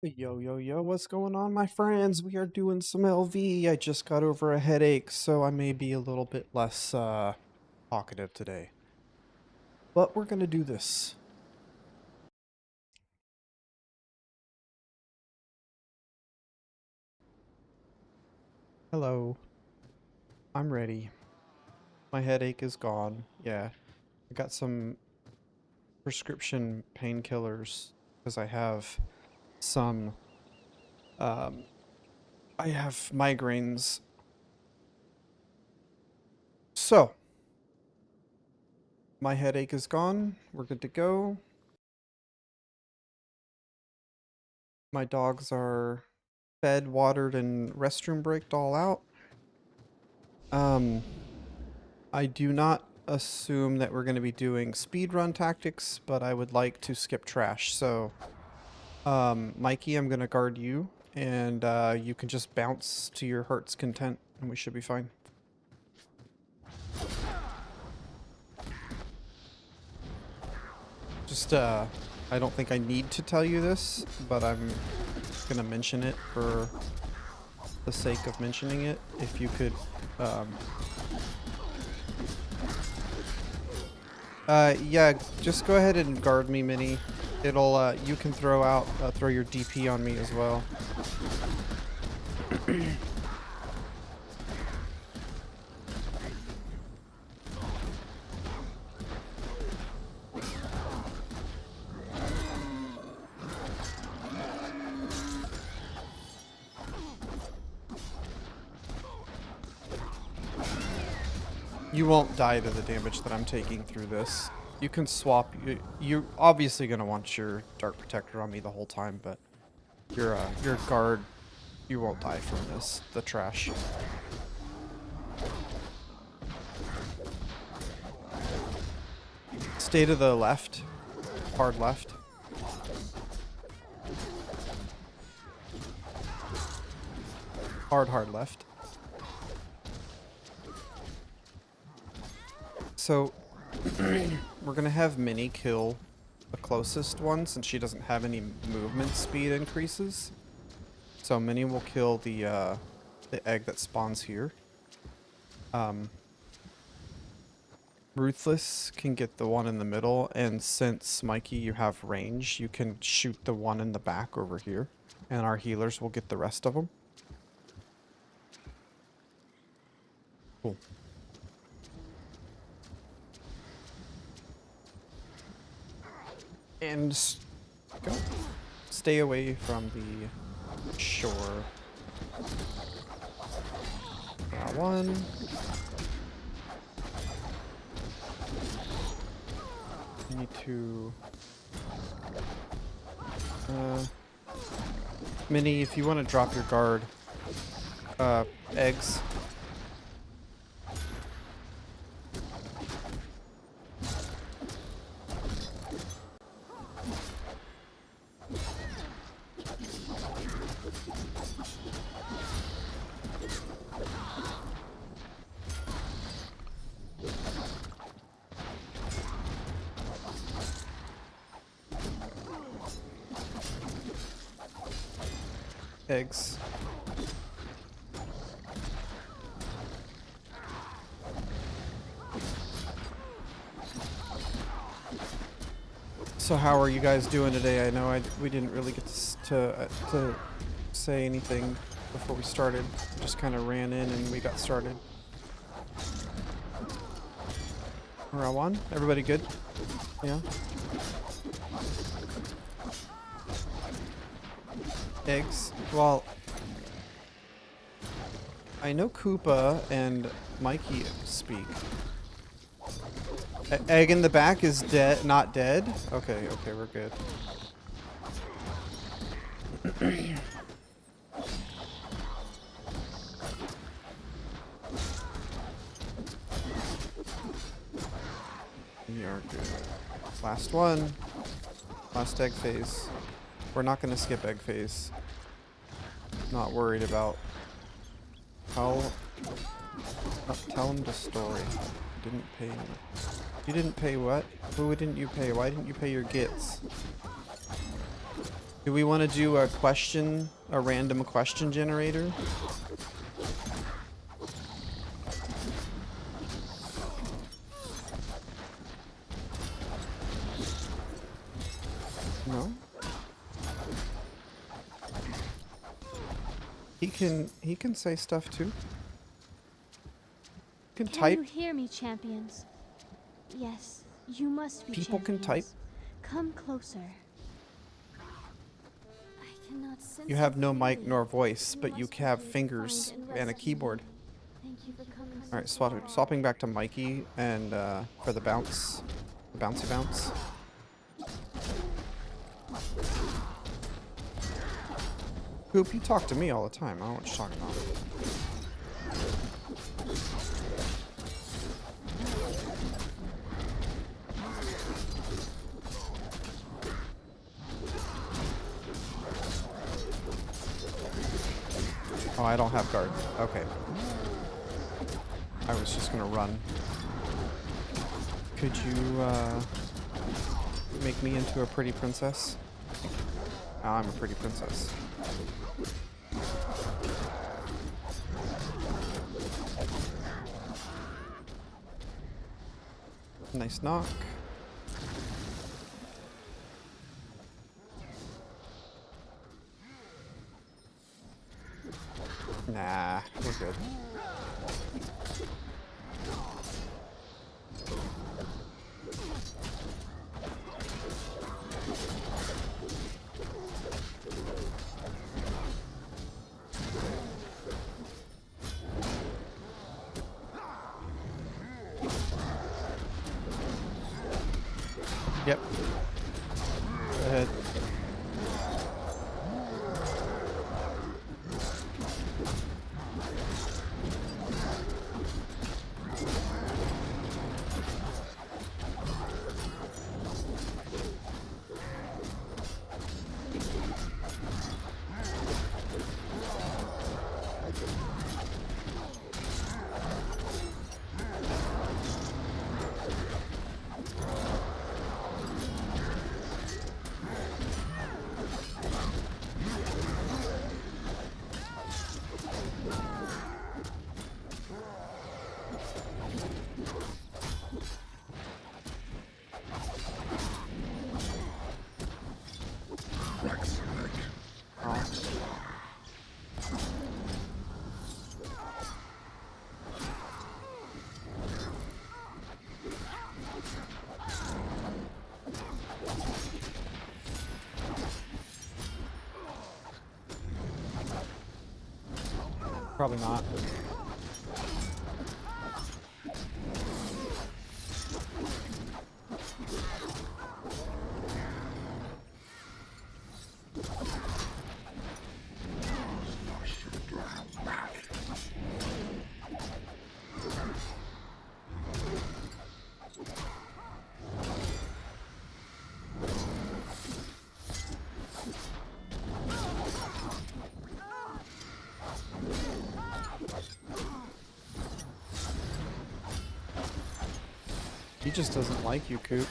Yo, yo, yo, what's going on, my friends? We are doing some LV. I just got over a headache, so I may be a little bit less, talkative today. But we're gonna do this. Hello. I'm ready. My headache is gone. Yeah. I got some prescription painkillers because some, um, I have migraines. So, my headache is gone. We're good to go. My dogs are fed, watered, and restroom breaked all out. Um, I do not assume that we're going to be doing speedrun tactics, but I would like to skip trash. So, Mikey, I'm going to guard you, and you can just bounce to your heart's content, and we should be fine. Just, I don't think I need to tell you this, but I'm going to mention it for the sake of mentioning it. If you could, yeah, just go ahead and guard me, Minnie. It'll, you can throw your DP on me as well. You won't die to the damage that I'm taking through this. You can swap. You're obviously gonna want your Dark Protector on me the whole time, but your guard, you won't die from this. The trash. Stay to the left. Hard left. Hard left. So, we're gonna have Minnie kill the closest one since she doesn't have any movement speed increases. So Minnie will kill the egg that spawns here. Ruthless can get the one in the middle, and since Mikey, you have range, you can shoot the one in the back over here, and our healers will get the rest of them. Cool. And go. Stay away from the shore. That one. I need to... Minnie, if you want to drop your guard, eggs. Eggs. So how are you guys doing today? I know we didn't really get to say anything before we started. Just kind of ran in and we got started. Round one. Everybody good? Yeah. Eggs. Well, I know Koopa and Mikey speak. Egg in the back is dead, not dead? Okay, okay, we're good. We are good. Last one. Last egg phase. We're not gonna skip egg phase. Not worried about. Tell him the story. Didn't pay me. You didn't pay what? Who didn't you pay? Why didn't you pay your gits? Do we want to do a question, a random question generator? No? He can say stuff too. Can type. You hear me, champions? Yes, you must be People can type. champions. Come closer. I cannot sense You have no mic clearly. nor voice, You but you must have please fingers find and and a rescue keyboard. me. Thank you for coming All right, so far. swapping back to Mikey and for the bounce, the bouncy bounce. Coop, you talk to me all the time. I don't know what you're talking about. Oh, I don't have guard. Okay. I was just gonna run. Could you, make me into a pretty princess? Oh, I'm a pretty princess. Nice knock. Nah, we're good. Yep. Go ahead. Probably not. He just doesn't like you, Coop.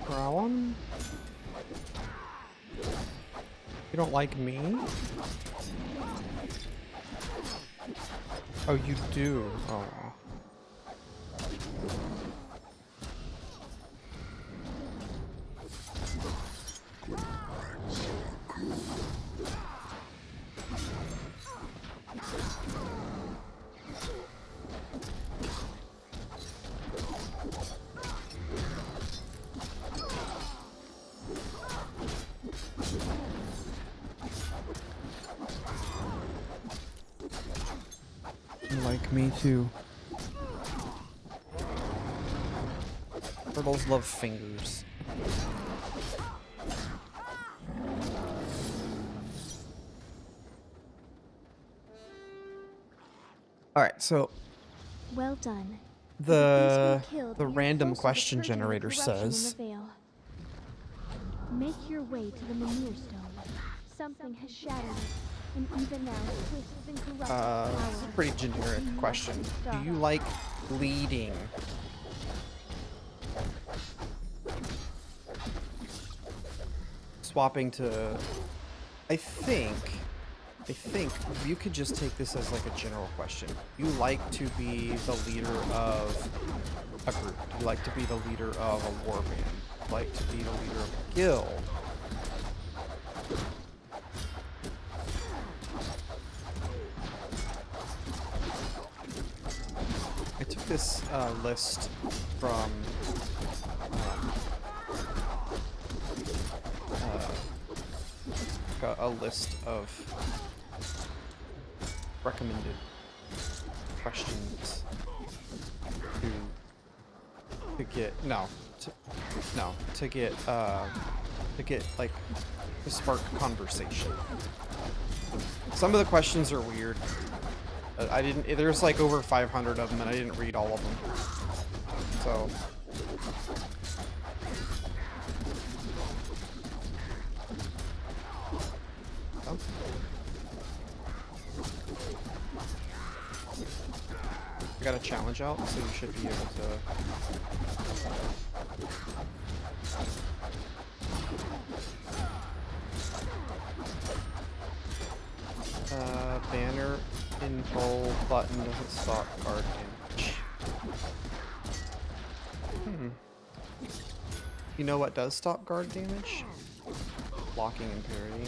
Problem? You don't like me? Oh, you do. Oh. You like me too. Turtles love fingers. Alright, so Well done. the If these were killed, we are random closer to question purging the generator corruption in says, the Vale. Make your way to the Manure Stone. Something has shattered it, and even now twists and corrupts its power. This is a pretty generic question. Do you like bleeding? Swapping to... I think you could just take this as like a general question. You like to be the leader of a group. You like to be the leader of a war band. You like to be the leader of a guild. I took this list from a list of recommended questions to get like to spark conversation. Some of the questions are weird. There's like over 500 of them and I didn't read all of them. So I got a challenge out, so you should be able to... banner in bold button doesn't stop guard damage. You know what does stop guard damage? Blocking and parrying.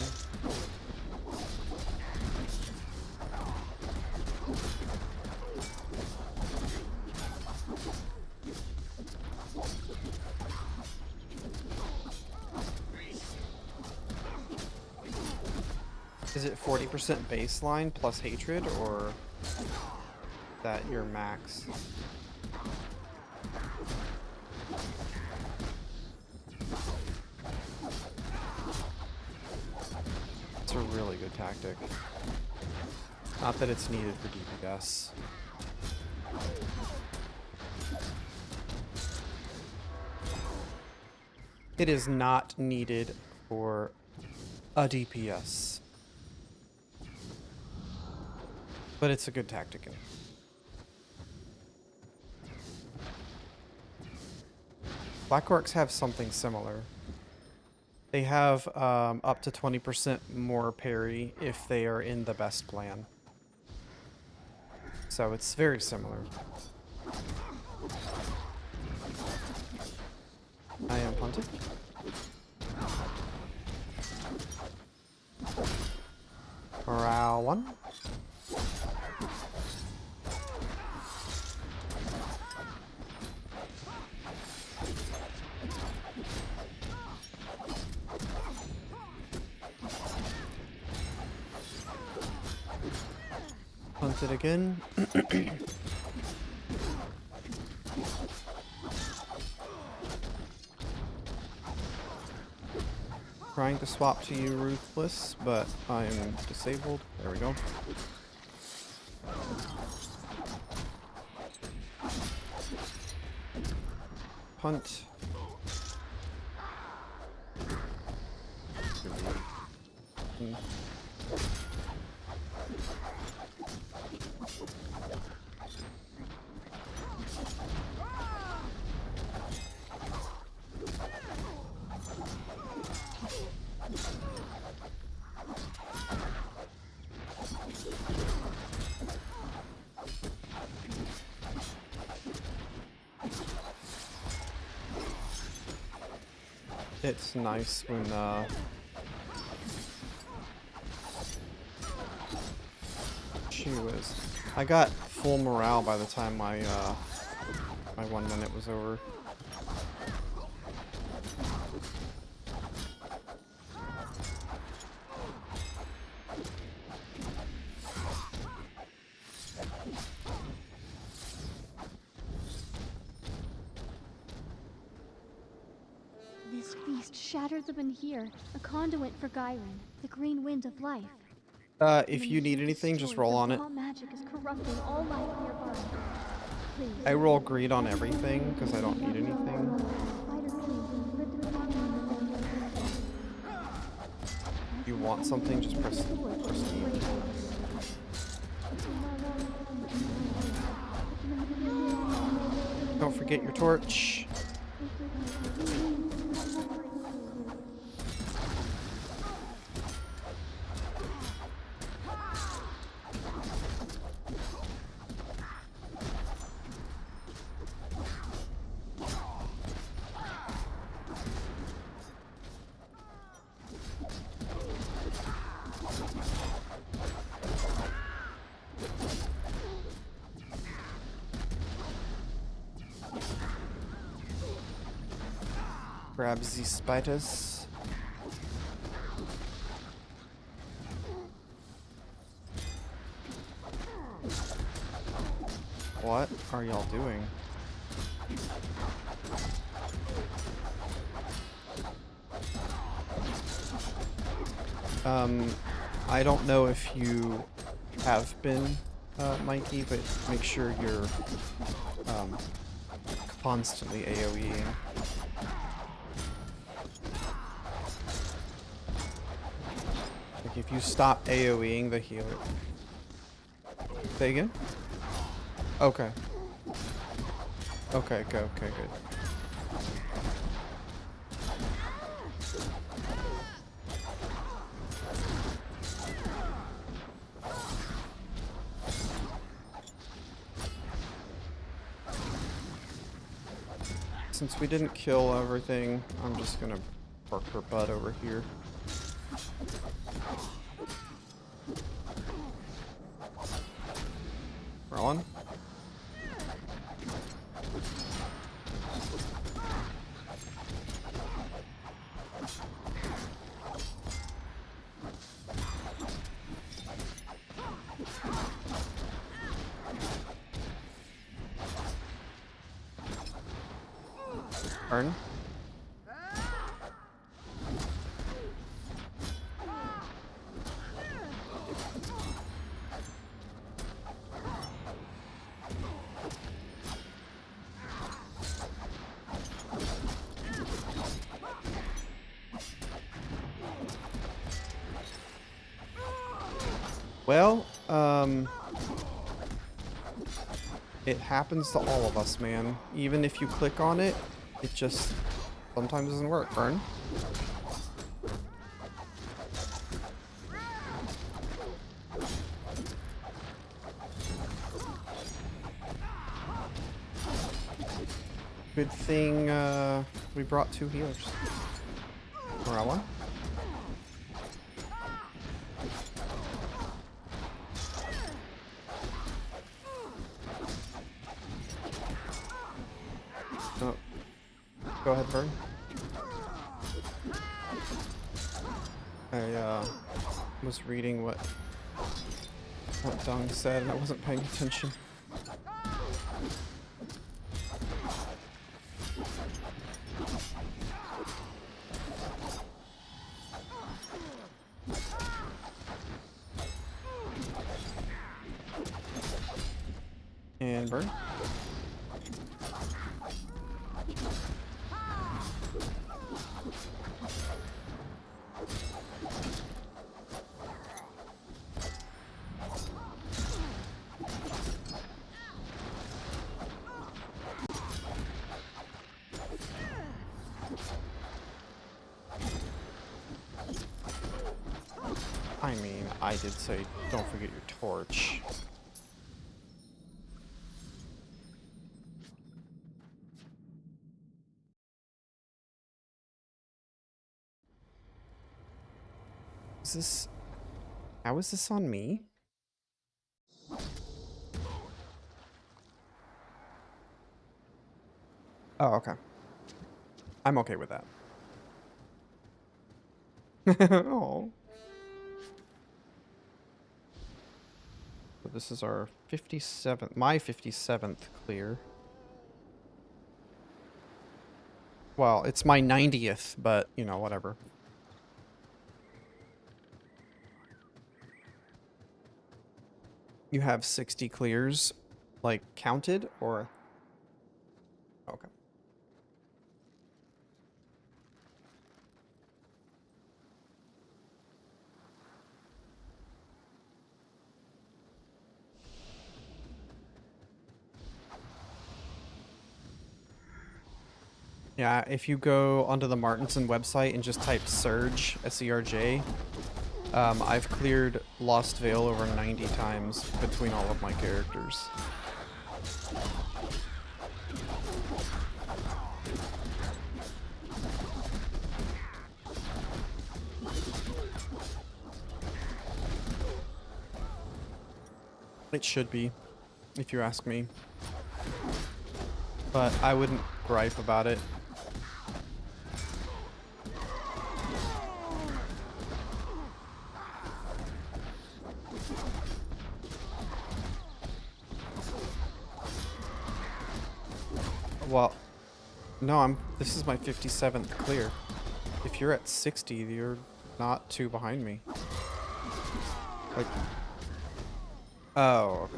Is it 40% baseline plus hatred, or is that your max? It's a really good tactic. Not that it's needed for DPS. It is not needed for a DPS. But it's a good tactic. Black Orcs have something similar. They have up to 20% more parry if they are in the best plan. So it's very similar. I am hunted. Morale 1. Hunted again. Trying to swap to you, Ruthless, but I am disabled. There we go. Hunt. It's nice when she was... I got full morale by the time my 1 minute was over. This beast shattered the Menhir, a conduit for Gyron, the green wind of life. If you need anything, just roll on it. Magic is corrupting all life nearby. Please. I roll greed on everything because I don't need anything. want something, just press D. Don't forget your torch. Grab the spiders. What are y'all doing? I don't know if you have been, Mikey, but make sure you're, constantly AoEing. Like, if you stop AoEing the healer... Say again? Okay. Okay, go. Okay, good. Since we didn't kill everything, I'm just gonna park her butt over here. Rolling. Burn. Well, it happens to all of us, man. Even if you click on it, it just sometimes doesn't work. Burn. Good thing, we brought 2 healers. Around one. Oh. Go ahead, Bird. I was reading what Dung said and I wasn't paying attention. And burn. I mean, I did say don't forget your torch. Is this... How is this on me? Oh, okay. I'm okay with that. Oh. So this is our 57th, my 57th clear. Well, it's my 90th, but, you know, whatever. You have 60 clears, like, counted, or? Okay. Yeah, if you go onto the Martinson website and just type Surge, S-E-R-J, I've cleared Lost Vale over 90 times between all of my characters. It should be, if you ask me. But I wouldn't gripe about it. Well, no, this is my 57th clear. If you're at 60, you're not too behind me. Like, oh, okay.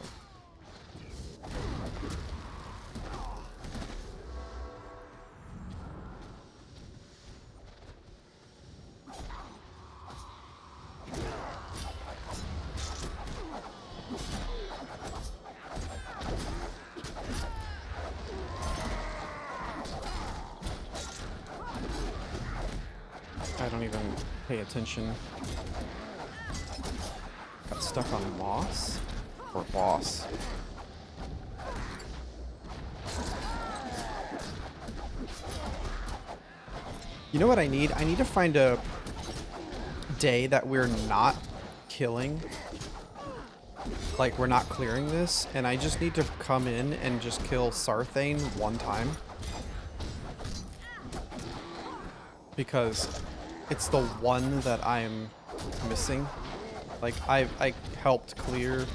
I don't even pay attention. Got stuck on moss? Or boss? You know what I need? I need to find a day that we're not killing. Like, we're not clearing this, and I just need to come in and just kill Sarthane one time. Because it's the one that I'm missing. Like, I helped clear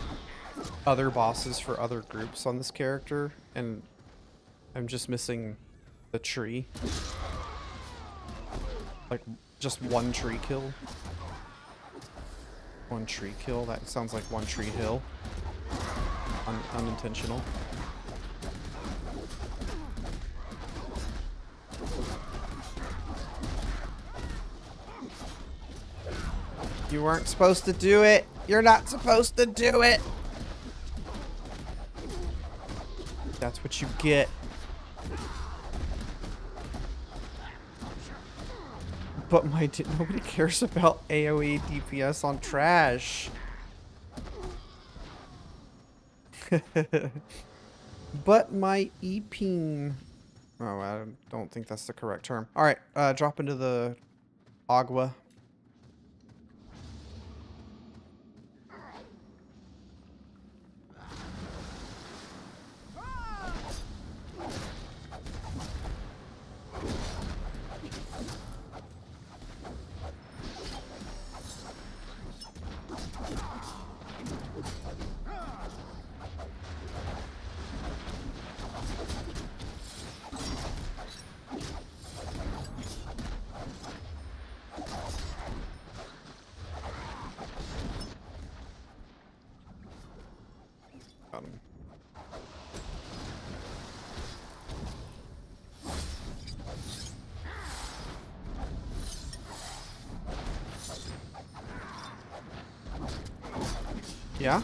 other bosses for other groups on this character, and I'm just missing the tree. Like, just one tree kill. One tree kill? That sounds like one tree hill. Unintentional. You weren't supposed to do it. You're not supposed to do it. That's what you get. But nobody cares about AoE DPS on trash. But my Epine. Oh, I don't think that's the correct term. All right, drop into the agua. Yeah?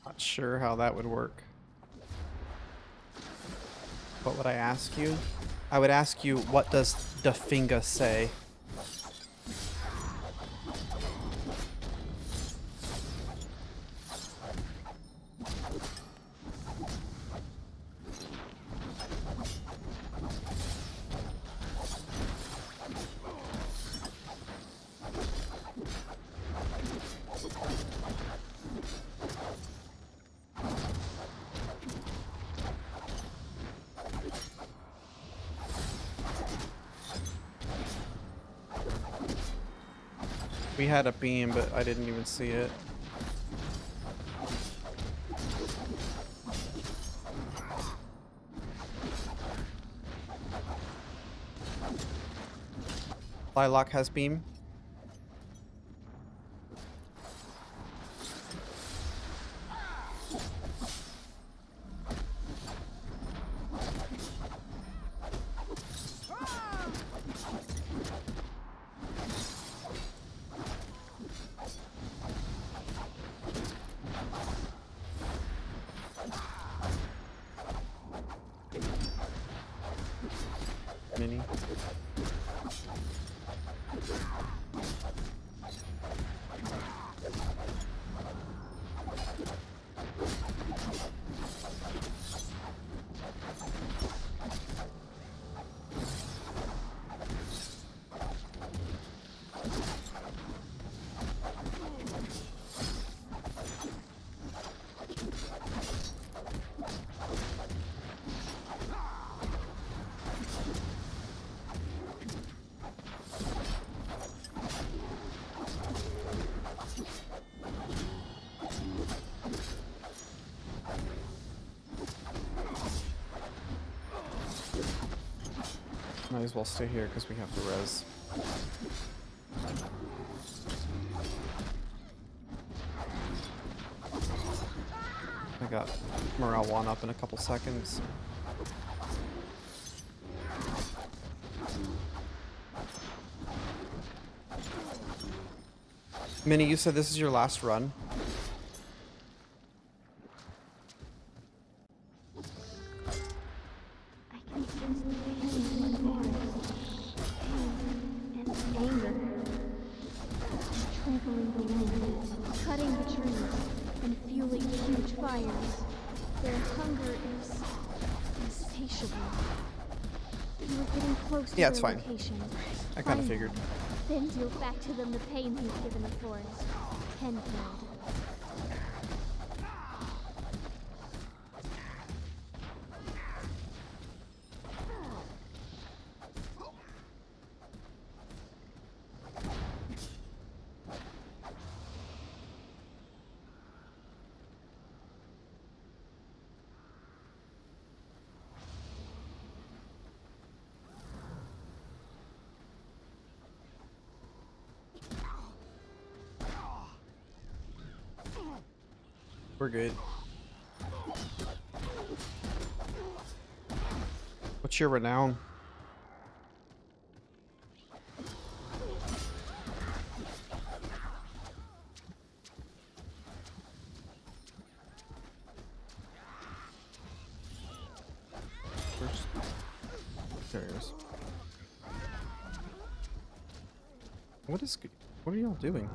Not sure how that would work. What would I ask you? I would ask you, what does the finger say? We had a beam, but I didn't even see it. Lilac has beam. Mini. Might as well stay here because we have to res. I got morale 1 up in a couple seconds. Minnie, you said this is your last run? I can sense the pain in the forest. Pain and anger. Trampling the land, cutting the trees, and fueling huge fires. Their hunger is insatiable. You were getting close to Yeah, their it's fine. location. I kind Find of figured. them, then deal back to them the pain you've given the forest. Tenfold. We're good. What's your renown? Where's... There he is. What are y'all doing?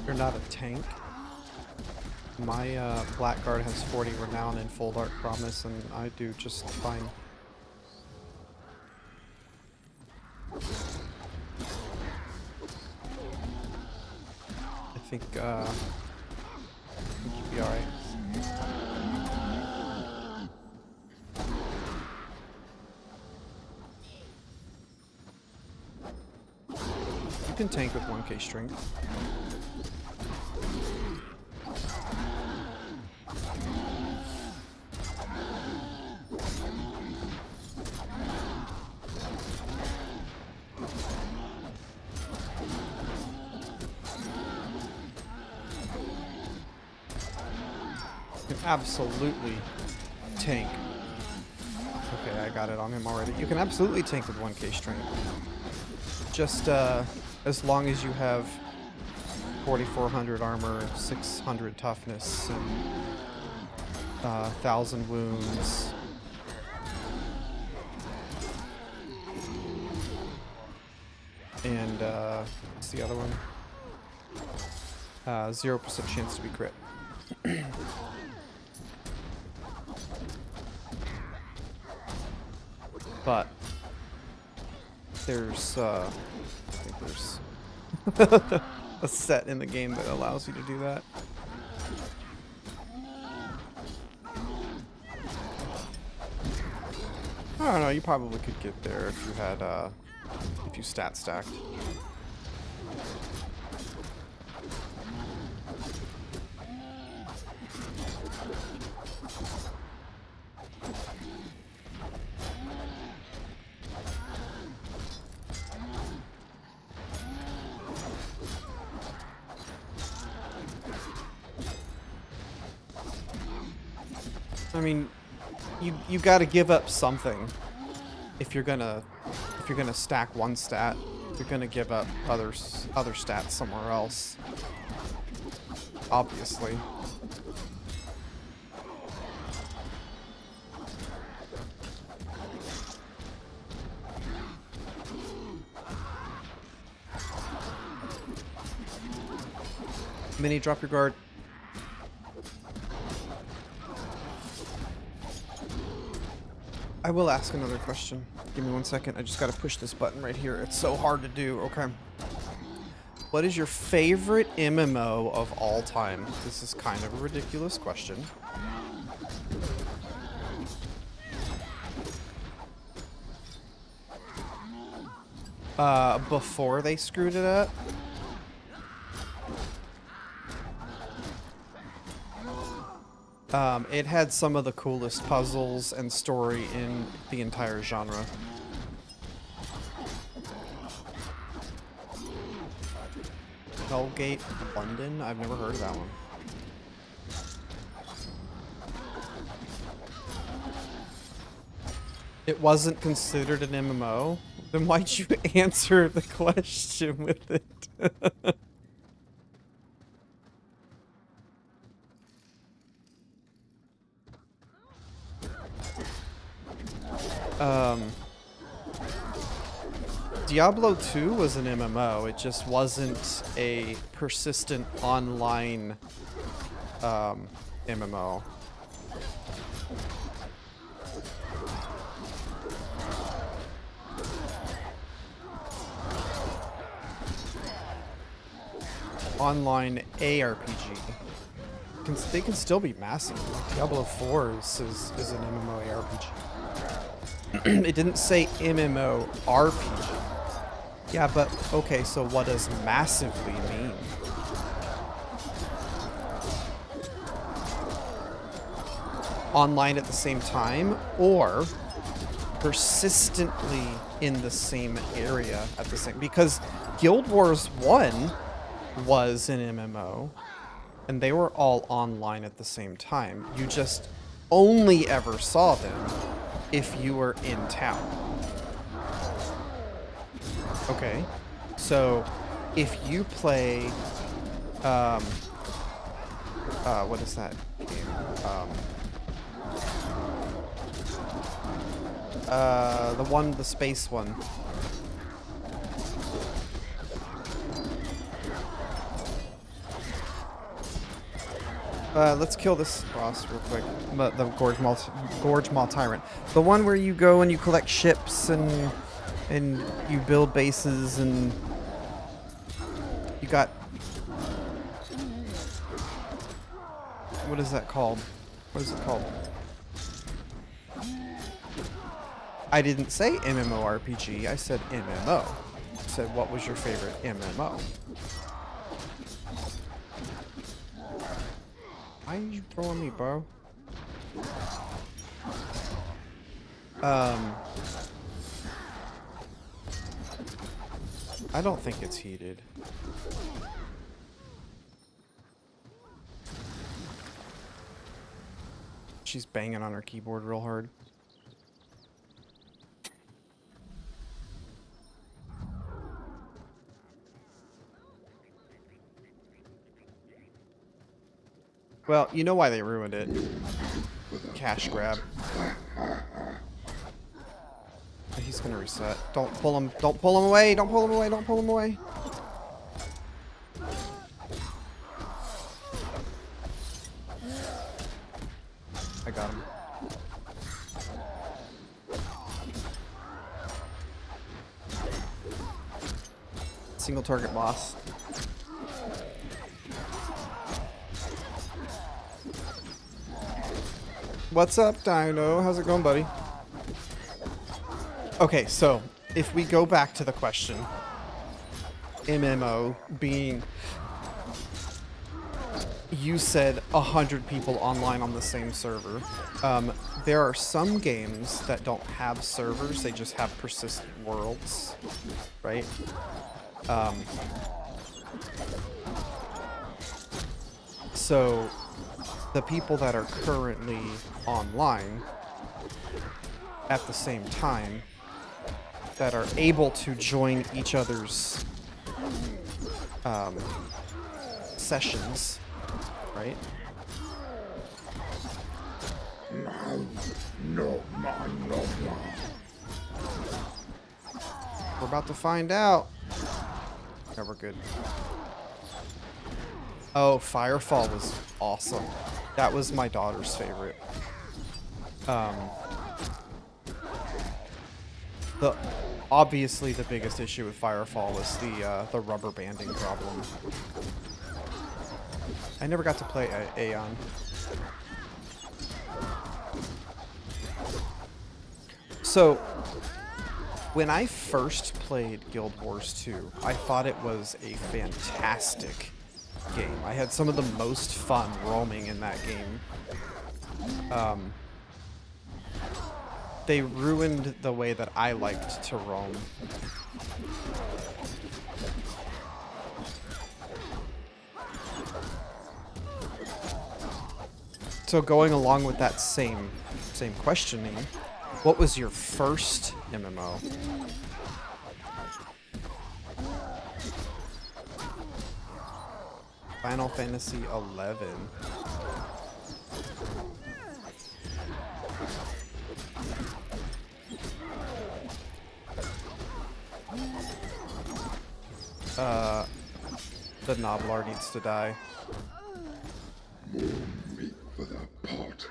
You're not a tank. My Blackguard has 40 renown and full dark promise, and I do just fine. I think you'd be alright. You can tank with 1k strength. You can absolutely tank. Okay, I got it on him already. You can absolutely tank with 1k strength. Just as long as you have 4,400 armor, 600 toughness, and 1,000 wounds. And what's the other one? 0% chance to be crit. But there's I think there's a set in the game that allows you to do that. I don't know, you probably could get there if you had if you stat stacked. I mean, you got to give up something if you're gonna stack one stat. You're gonna give up other stats somewhere else. Obviously. Mini, drop your guard. I will ask another question. Give me 1 second. I just gotta push this button right here. It's so hard to do. Okay. What is your favorite MMO of all time? This is kind of a ridiculous question. Before they screwed it up? It had some of the coolest puzzles and story in the entire genre. Hellgate London? I've never heard of that one. It wasn't considered an MMO? Then why'd you answer the question with it? Diablo 2 was an MMO. It just wasn't a persistent online MMO. Online ARPG. They can still be massive. Diablo 4 is an MMO ARPG. It didn't say MMO RPG. Yeah, but okay, so what does massively mean? Online at the same time, or persistently in the same area at the same... Because Guild Wars 1 was an MMO, and they were all online at the same time. You just only ever saw them if you were in town. Okay, so if you play, what is that game? The space one. Let's kill this boss real quick. The Gorge Maw Tyrant. The one where you go and you collect ships and you build bases and you got... What is that called? What is it called? I didn't say MMORPG, I said MMO. I said, what was your favorite MMO? Why are you throwing me, bro? I don't think it's heated. She's banging on her keyboard real hard. Well, you know why they ruined it. Cash grab. He's gonna reset. Don't pull him. Don't pull him away. Don't pull him away. Don't pull him away. I got him. Single target boss. What's up, Dino? How's it going, buddy? Okay, so if we go back to the question, MMO being, you said 100 people online on the same server. There are some games that don't have servers, they just have persistent worlds, right? So the people that are currently online at the same time that are able to join each other's sessions, right? We're about to find out. Yeah, we're good. Oh, Firefall was awesome. That was my daughter's favorite. Obviously the biggest issue with Firefall was the rubber banding problem. I never got to play Aeon. So, when I first played Guild Wars 2, I thought it was a fantastic game. I had some of the most fun roaming in that game. They ruined the way that I liked to roam. So going along with that same questioning, what was your first MMO? Final Fantasy 11. The Noblar needs to die. More meat for the pot.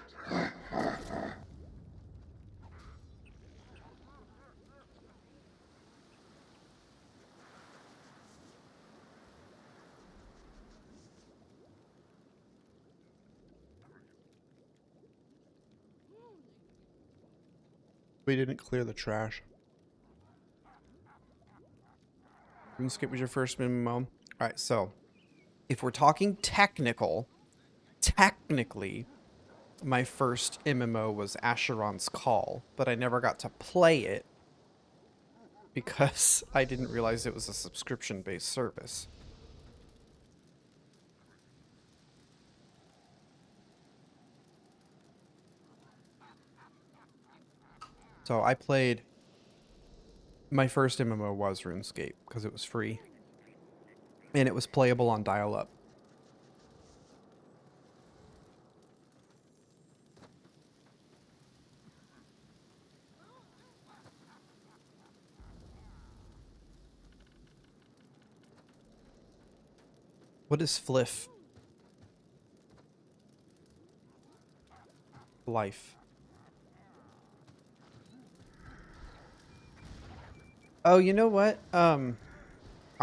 We didn't clear the trash. RuneScape was your first MMO? Alright, so if we're talking technically, my first MMO was Asheron's Call, but I never got to play it because I didn't realize it was a subscription-based service. So I played... My first MMO was RuneScape because it was free. And it was playable on dial-up. What is Fliff? Life. Oh, you know what?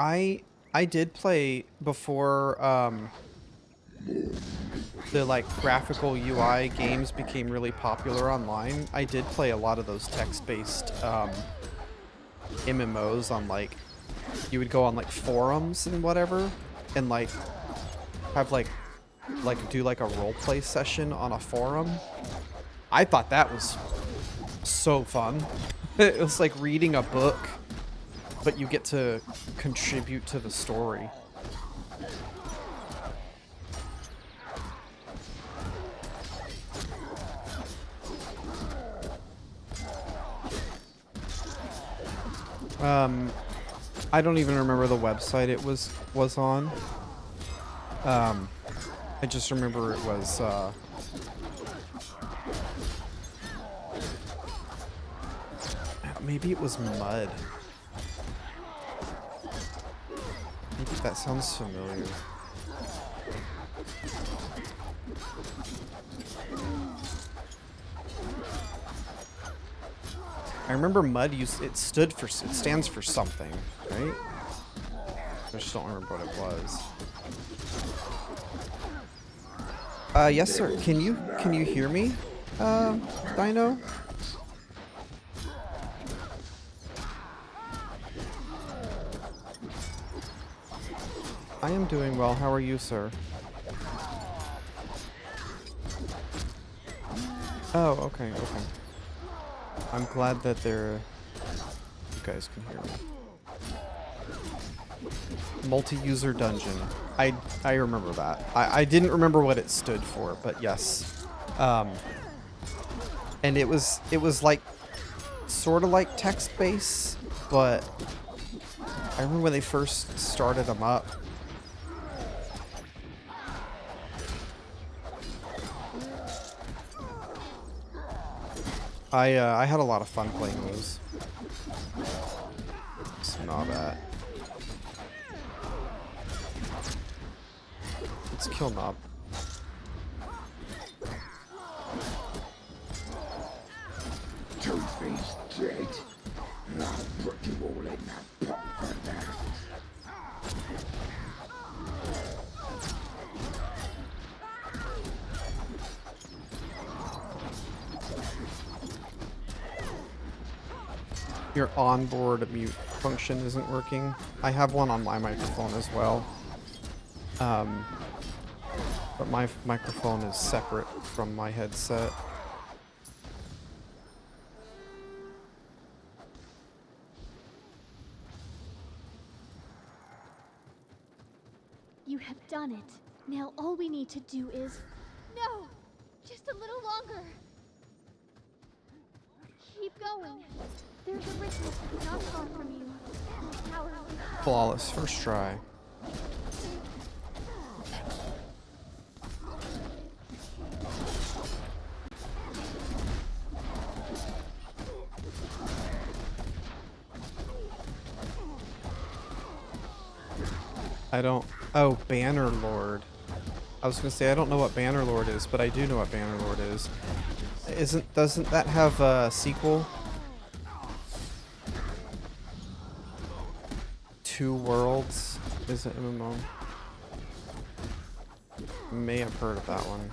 I did play before the like graphical UI games became really popular online. I did play a lot of those text-based MMOs on like you would go on like forums and whatever and like have like do like a role play session on a forum. I thought that was so fun. It was like reading a book, but you get to contribute to the story. I don't even remember the website it was on. I just remember it was maybe it was Mud. Maybe that sounds familiar. I remember Mud it stands for something, right? I just don't remember what it was. Yes sir. Can you hear me? Dino? I am doing well. How are you, sir? Oh, okay, okay. I'm glad that you guys can hear me. Multi-user dungeon. I remember that. I didn't remember what it stood for, but yes. And it was like sort of like text-based, but I remember when they first started them up. I had a lot of fun playing those. Smell that. Let's kill Knob. Two-Face dead. And I'll put you all in that pot for that. Your onboard mute function isn't working. I have one on my microphone as well. But my microphone is separate from my headset. You have done it. Now all we need to do is... No! Just a little longer! Keep going. There's a river not far from you. Power. Flawless first try. I don't... Oh, Bannerlord. I was gonna say I don't know what Bannerlord is, but I do know what Bannerlord is. Doesn't that have a sequel? Two Worlds is an MMO. May have heard of that one.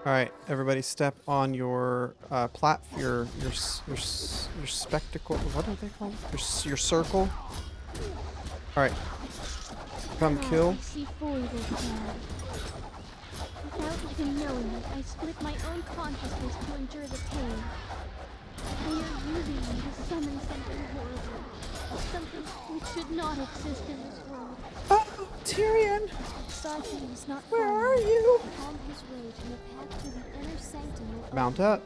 All right, everybody, step on your your spectacle. What are they called? Your circle. All right, come kill. I see fully their plan. Without even knowing it, I split my own consciousness to endure the pain. They are using me to summon something horrible. Something which should not exist in this world. Oh, Tyrion! Sarkin is not Where far are now. you? On his way to the path to the inner sanctum of Mount up.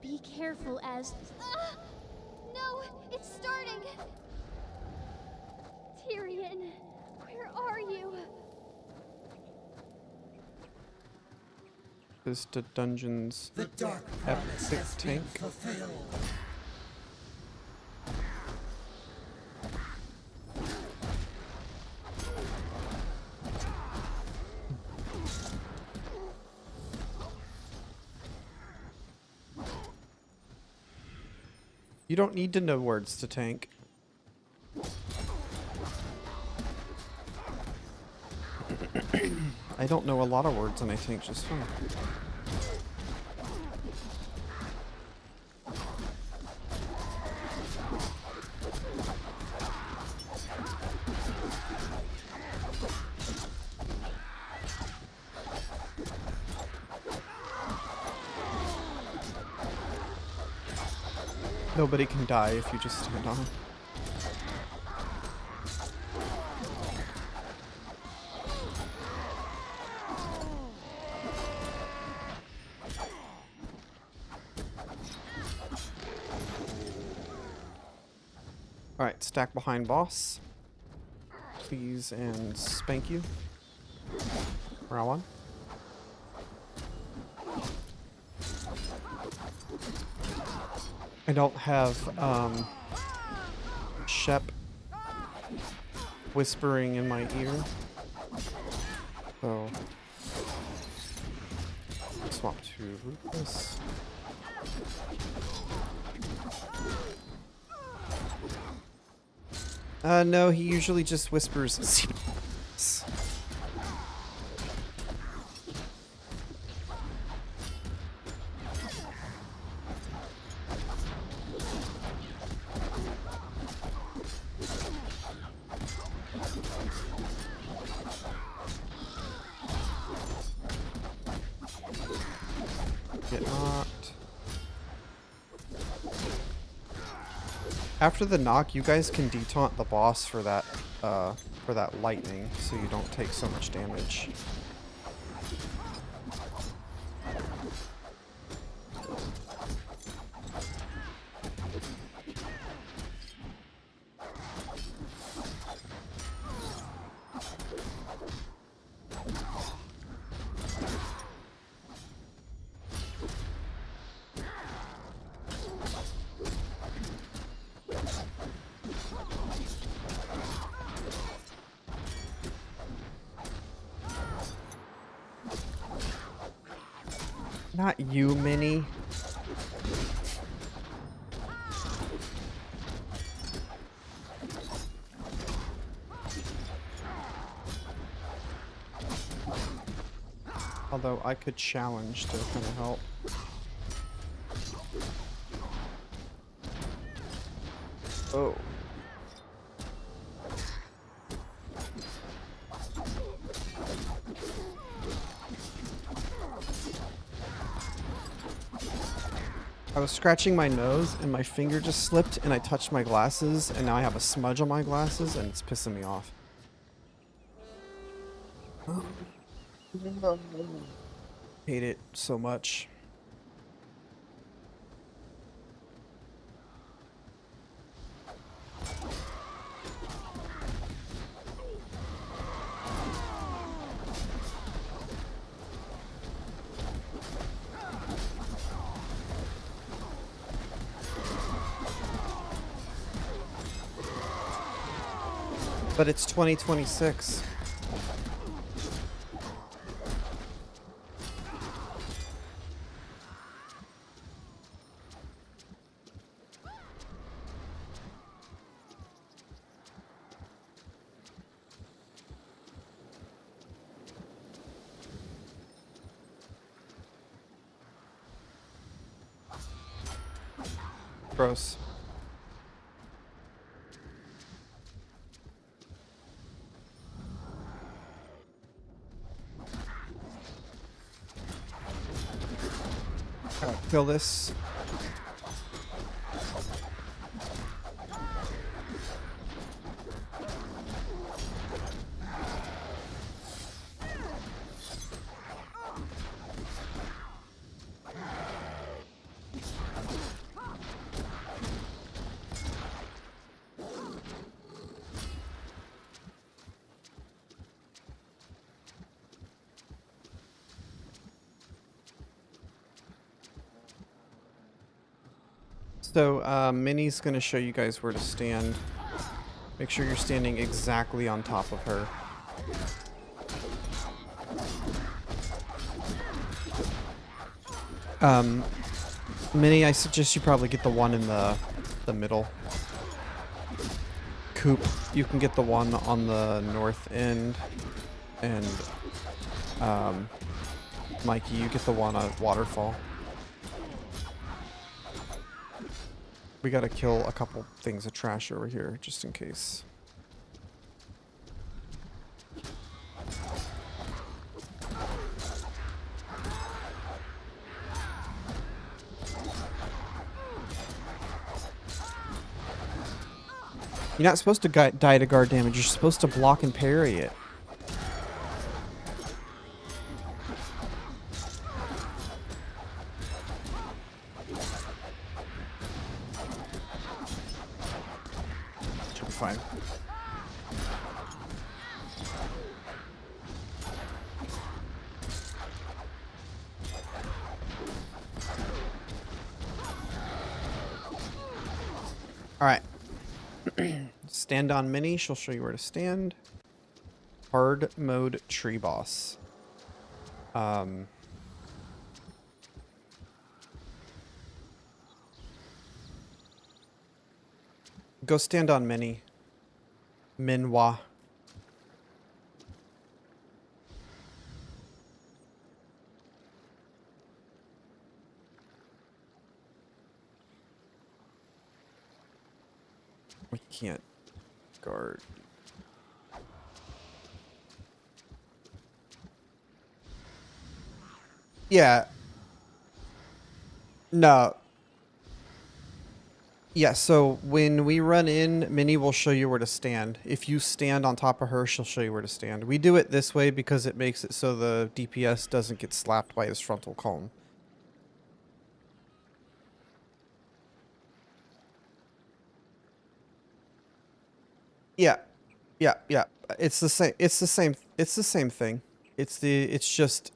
Be careful as... Ah! No! It's starting! Tyrion, where are you? Is the dungeons The dark promise epic has been tank? fulfilled. You don't need to know words to tank. I don't know a lot of words and I tank just fine. Nobody can die if you just stand on 'em. Alright, stack behind boss. Please and spank you. Round one. I don't have Shep whispering in my ear. So swap to Ruthless. No, he usually just whispers. Get knocked. After the knock, you guys can detaunt the boss for that lightning, so you don't take so much damage. Not you, Minnie. Although I could challenge to kind of help. Oh. I was scratching my nose and my finger just slipped and I touched my glasses and now I have a smudge on my glasses and it's pissing me off. Hate it so much. But it's 2026. Gross. Kill this. So, Minnie's going to show you guys where to stand. Make sure you're standing exactly on top of her. Minnie, I suggest you probably get the one in the middle. Coop, you can get the one on the north end. And, Mikey, you get the one on Waterfall. We gotta kill a couple things of trash over here, just in case. You're not supposed to die to guard damage, you're supposed to block and parry it. Should be fine. Alright. Stand on Minnie, she'll show you where to stand. Hard mode tree boss. Go stand on Minnie. Minwa. We can't guard. Yeah. No. Yeah, so when we run in, Minnie will show you where to stand. If you stand on top of her, she'll show you where to stand. We do it this way because it makes it so the DPS doesn't get slapped by his frontal cone. Yeah. Yeah, yeah. It's the same it's the same thing. It's just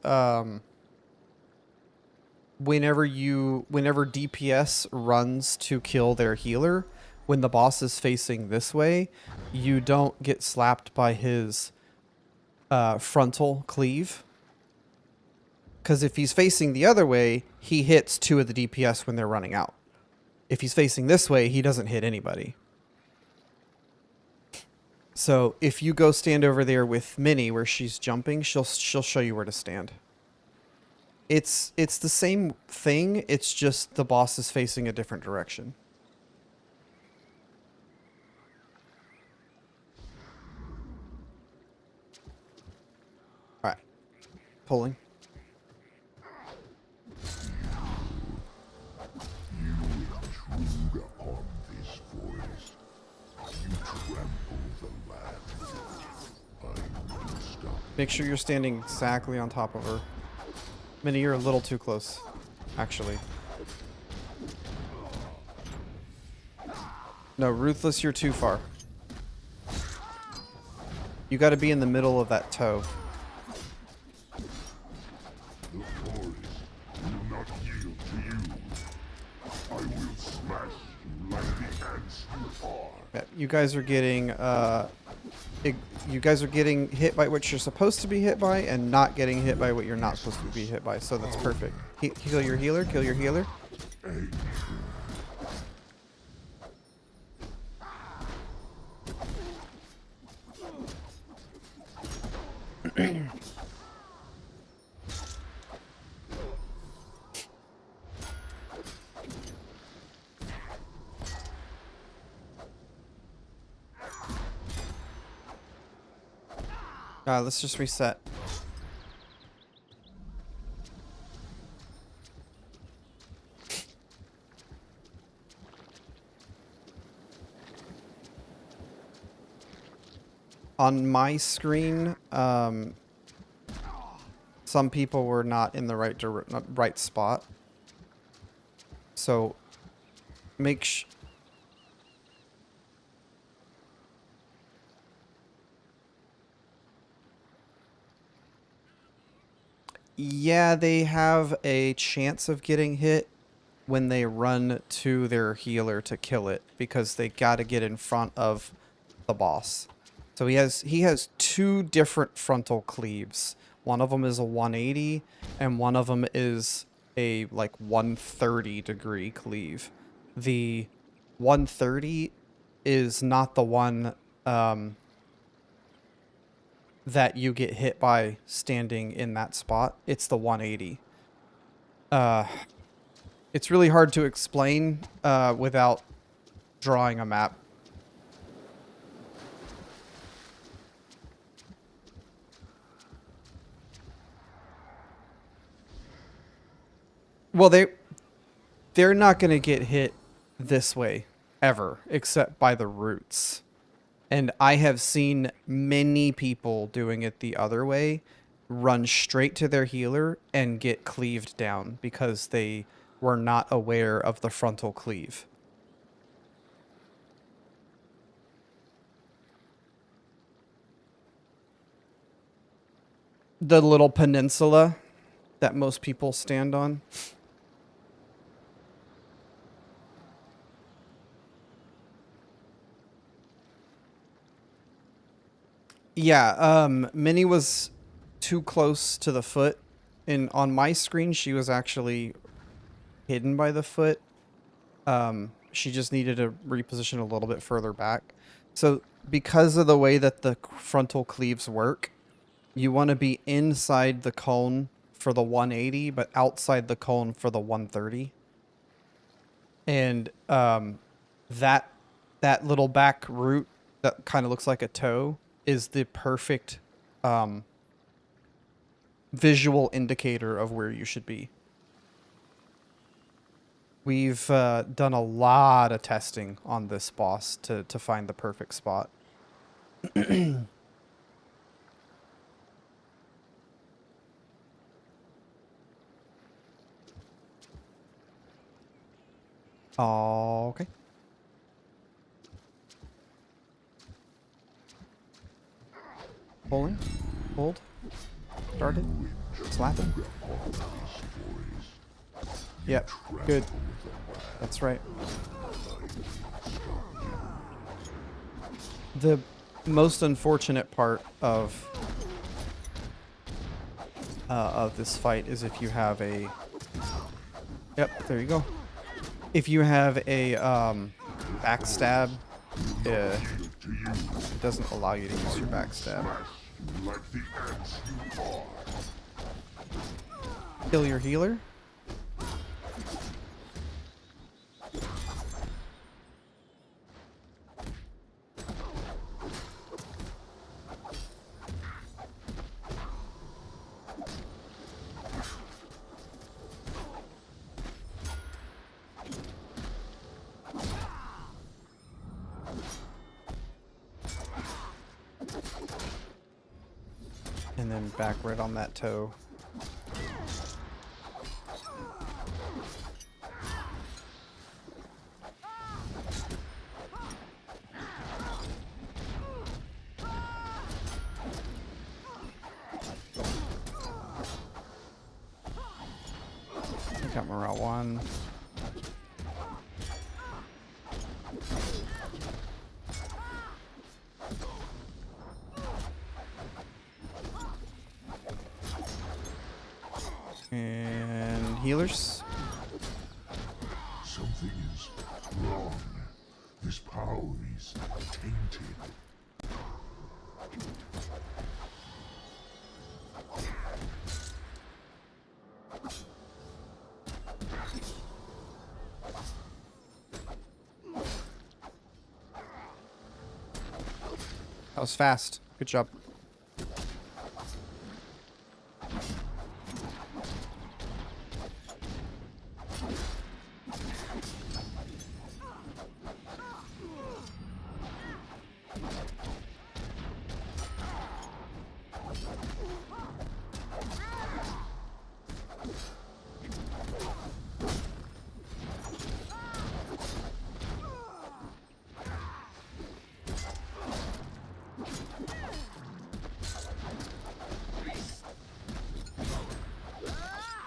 whenever DPS runs to kill their healer, when the boss is facing this way, you don't get slapped by his frontal cleave. Because if he's facing the other way, he hits 2 of the DPS when they're running out. If he's facing this way, he doesn't hit anybody. So if you go stand over there with Minnie where she's jumping, she'll show you where to stand. It's the same thing, it's just the boss is facing a different direction. Alright. Pulling. Intrude upon this forest. You trample the land. I will stop. Make sure you're standing exactly on top of her. Minnie, you're a little too close, actually. No, Ruthless, you're too far. You gotta be in the middle of that toe. The forest will not yield to you. I will smash you like the ants you are. Yeah, you guys are getting hit by what you're supposed to be hit by and not getting hit by what you're not supposed to be hit by, so that's perfect. Kill your healer, kill your healer. Let's just reset. On my screen, some people were not in the right spot. So make yeah, they have a chance of getting hit when they run to their healer to kill it because they got to get in front of the boss. So he has 2 different frontal cleaves. One of them is a 180 and one of them is a like 130 degree cleave. The 130 is not the one that you get hit by standing in that spot. It's the 180. It's really hard to explain without drawing a map. Well, they're not going to get hit this way ever, except by the roots. And I have seen many people doing it the other way, run straight to their healer and get cleaved down because they were not aware of the frontal cleave. The little peninsula that most people stand on. Yeah, Minnie was too close to the foot. And on my screen, she was actually hidden by the foot. She just needed to reposition a little bit further back. So because of the way that the frontal cleaves work, you want to be inside the cone for the 180, but outside the cone for the 130. And that little back root that kind of looks like a toe is the perfect visual indicator of where you should be. We've done a lot of testing on this boss to find the perfect spot. Okay. Pulling. Hold. Started. Slapping. Yep. Good. That's right. The most unfortunate part of this fight is if you have a... Yep, there you go. If you have a backstab, it doesn't allow you to use your backstab. Like the ants you are. Kill your healer. And then back right on that toe. Got Morale 1. And healers. Something is wrong. This power is tainted. That was fast. Good job.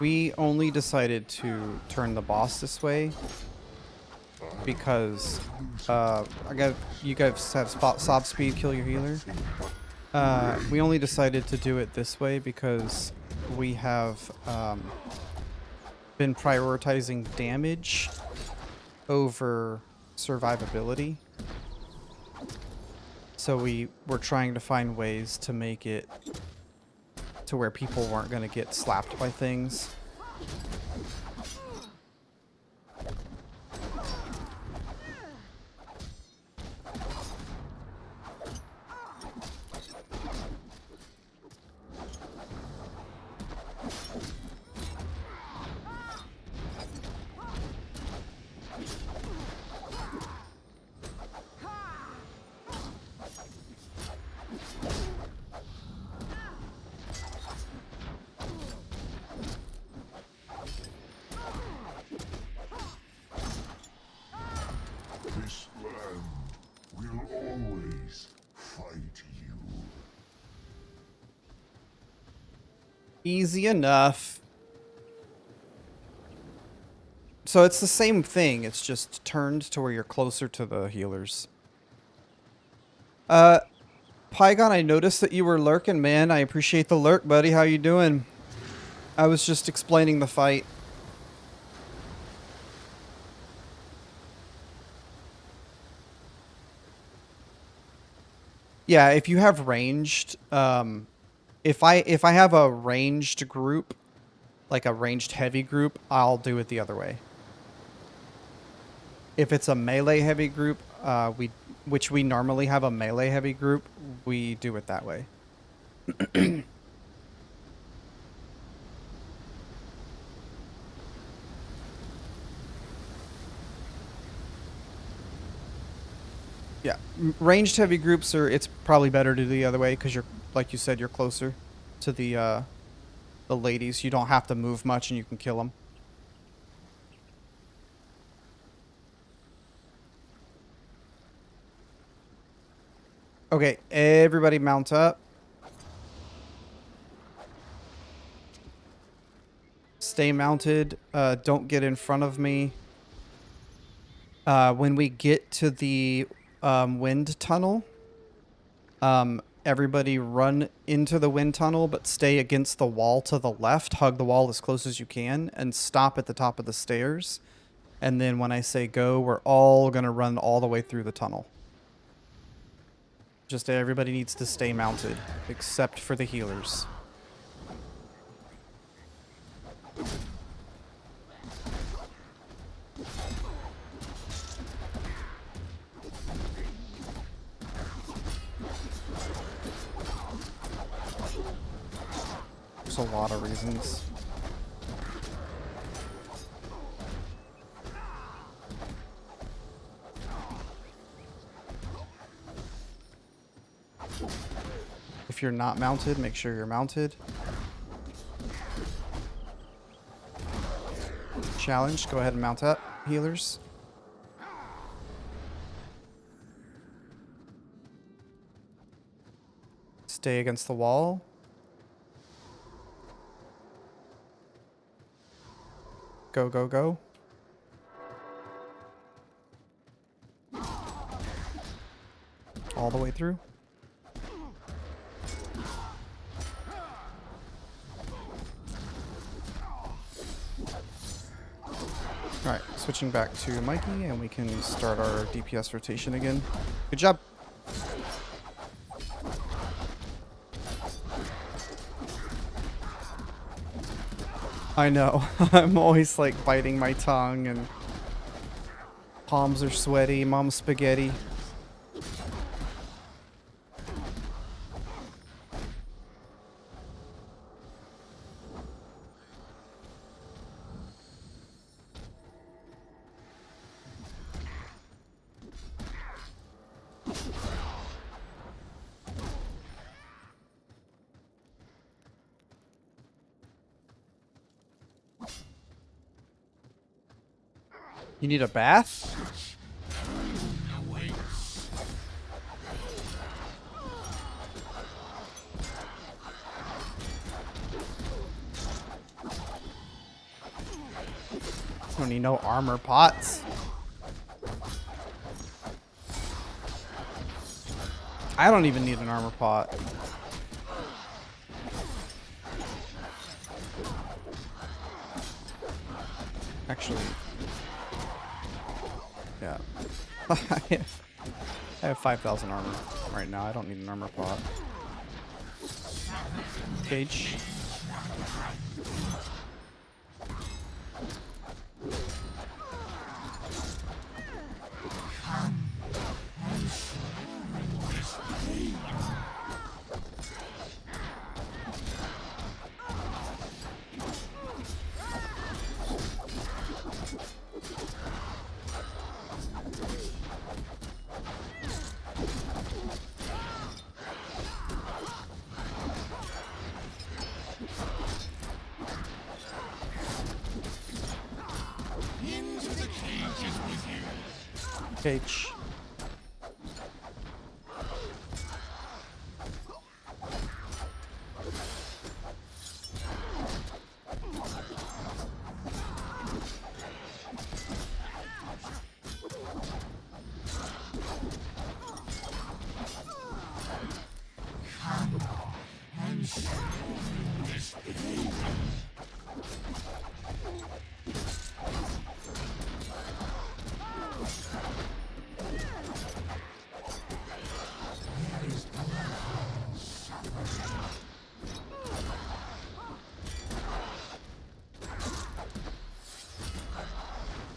We only decided to turn the boss this way because you guys have sob speed, kill your healer. We only decided to do it this way because we have been prioritizing damage over survivability. So we were trying to find ways to make it to where people weren't going to get slapped by things. This land will always fight you. Easy enough. So it's the same thing, it's just turned to where you're closer to the healers. Pygon, I noticed that you were lurking, man. I appreciate the lurk, buddy. How you doing? I was just explaining the fight. Yeah, if you have ranged, if I have a ranged group, like a ranged heavy group, I'll do it the other way. If it's a melee heavy group, which we normally have a melee heavy group, we do it that way. Yeah, ranged heavy groups are. It's probably better to do the other way because you're, like you said, you're closer to the ladies. You don't have to move much, and you can kill them. Okay, everybody mount up. Stay mounted. Don't get in front of me. When we get to the wind tunnel, everybody run into the wind tunnel, but stay against the wall to the left. Hug the wall as close as you can, and stop at the top of the stairs. And then when I say go, we're all going to run all the way through the tunnel. Just everybody needs to stay mounted, except for the healers. There's a lot of reasons. If you're not mounted, make sure you're mounted. Challenge, go ahead and mount up, healers. Stay against the wall. Go, go, go. All the way through. Alright, switching back to Mikey, and we can start our DPS rotation again. Good job. I know. I'm always like biting my tongue and palms are sweaty, mom's spaghetti. You need a bath? I don't need no armor pots. I don't even need an armor pot. Actually, yeah. I have 5,000 armor right now. I don't need an armor pot. Cage. Cage.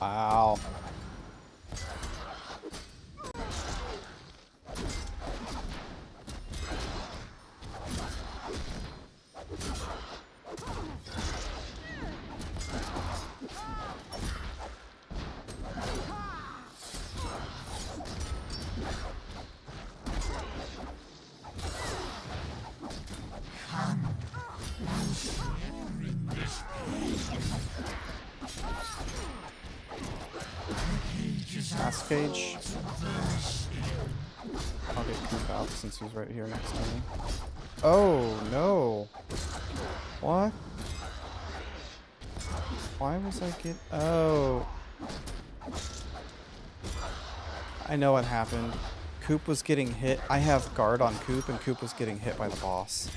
Wow. this cage. I'll get Coop out since he's right here next to me. Oh, no. What? Why was I get... Oh. I know what happened. Coop was getting hit. I have guard on Coop, and Coop was getting hit by the boss.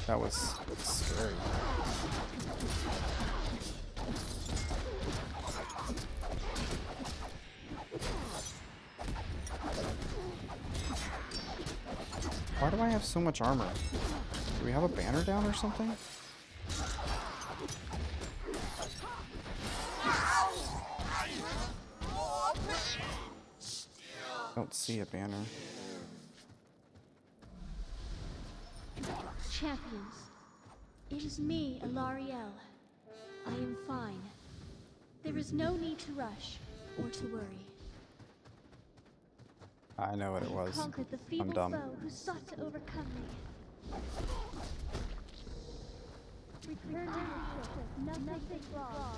That was scary. Why do I have so much armor? Do we have a banner down or something? Don't see a banner. Champions, it is me, Alarielle. I am fine. There is no need to rush or to worry. I know what it was. Conquered the feeble dumb. foe who sought to overcome me. Return to your ship. Nothing wrong.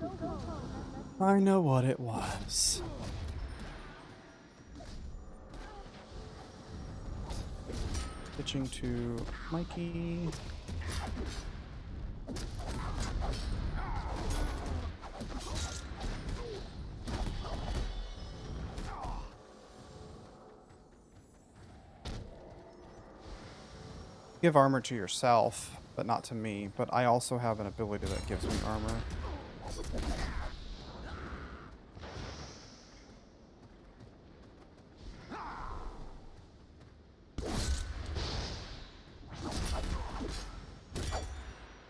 Go home. I know what it was. Switching to Mikey. Give armor to yourself, but not to me. But I also have an ability that gives me armor.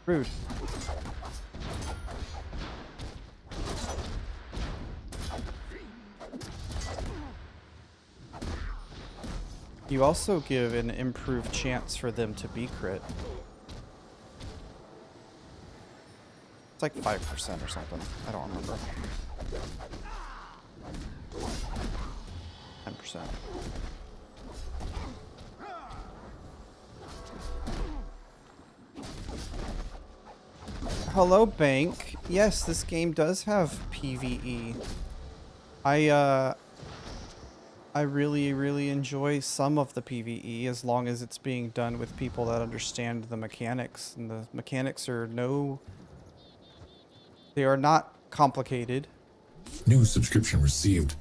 Rude. You also give an improved chance for them to be crit. It's like 5% or something. I don't remember. 10%. Hello, Bank. Yes, this game does have PvE. I really enjoy some of the PvE as long as it's being done with people that understand the mechanics. And the mechanics are they are not complicated. New subscription received.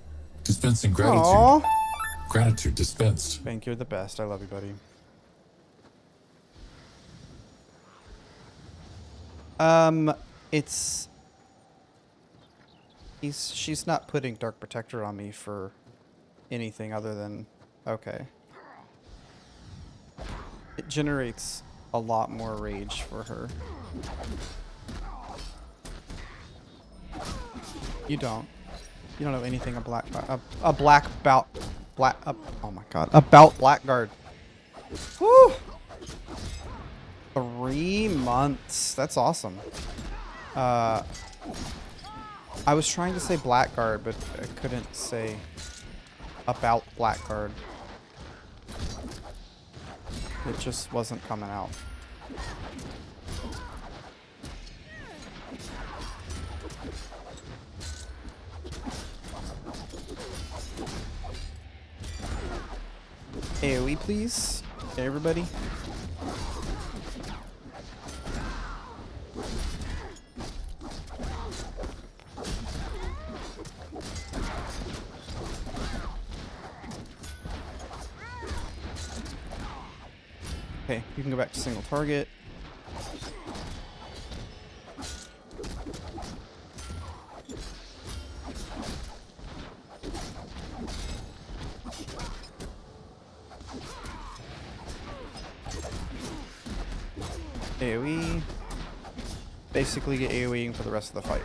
Dispensing gratitude. Aww. Gratitude dispensed. Bank, you're the best. I love you, buddy. She's not putting Dark Protector on me for anything other than... Okay. It generates a lot more rage for her. You don't. You don't know anything about oh my god. About Blackguard. Woo! 3 months. That's awesome. I was trying to say Blackguard, but I couldn't say about Blackguard. It just wasn't coming out. AoE, please. Everybody. Okay, you can go back to single target. AoE. Basically get AoEing for the rest of the fight.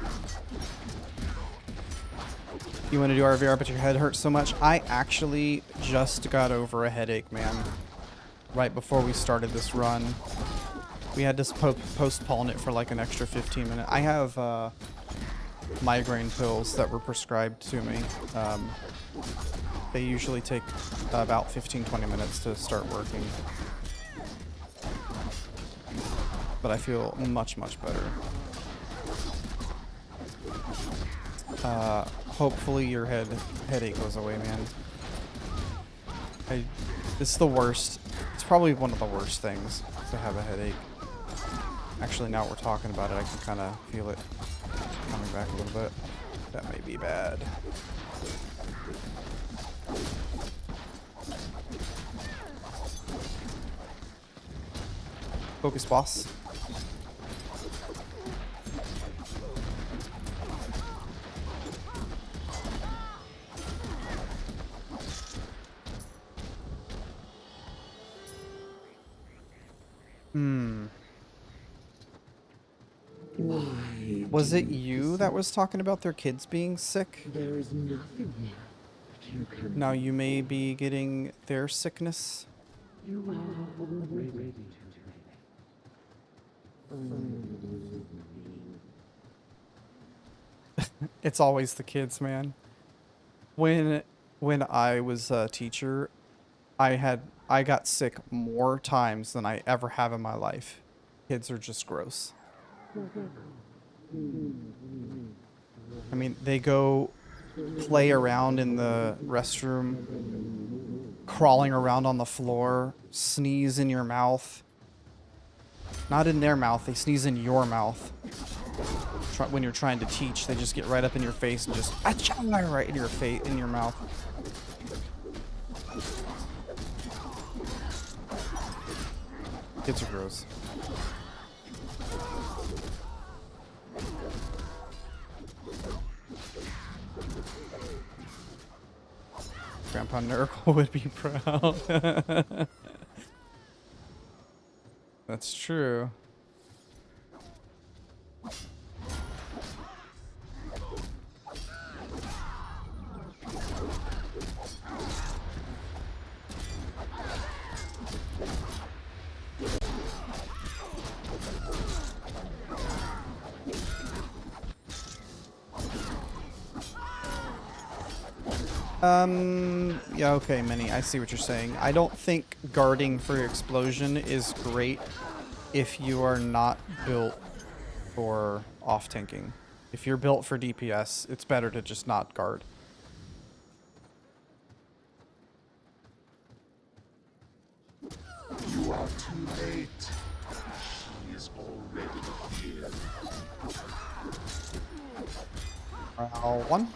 You want to do RVR but your head hurts so much? I actually just got over a headache, man. Right before we started this run. We had to postpone it for like an extra 15 minutes. I have migraine pills that were prescribed to me. They usually take about 15-20 minutes to start working. But I feel much, much better. Hopefully your headache goes away, man. It's the worst. It's probably one of the worst things to have a headache. Actually, now we're talking about it, I can kind of feel it coming back a little bit. That may be bad. Focus, boss. Was it you that was talking about their kids being sick? There is nothing here that you can. Now you may be getting their sickness. You are ready to It's always the kids, man. When I was a teacher, I got sick more times than I ever have in my life. Kids are just gross. I mean, they go play around in the restroom, crawling around on the floor, sneeze in your mouth. Not in their mouth, they sneeze in your mouth. When you're trying to teach, they just get right up in your face and just achoo, right in your face, in your mouth. Kids are gross. Grandpa Nurgle would be proud. That's true. Yeah, okay, Minnie, I see what you're saying. I don't think guarding for explosion is great if you are not built for off-tanking. If you're built for DPS, it's better to just not guard. You are too late. She is already here. Round one.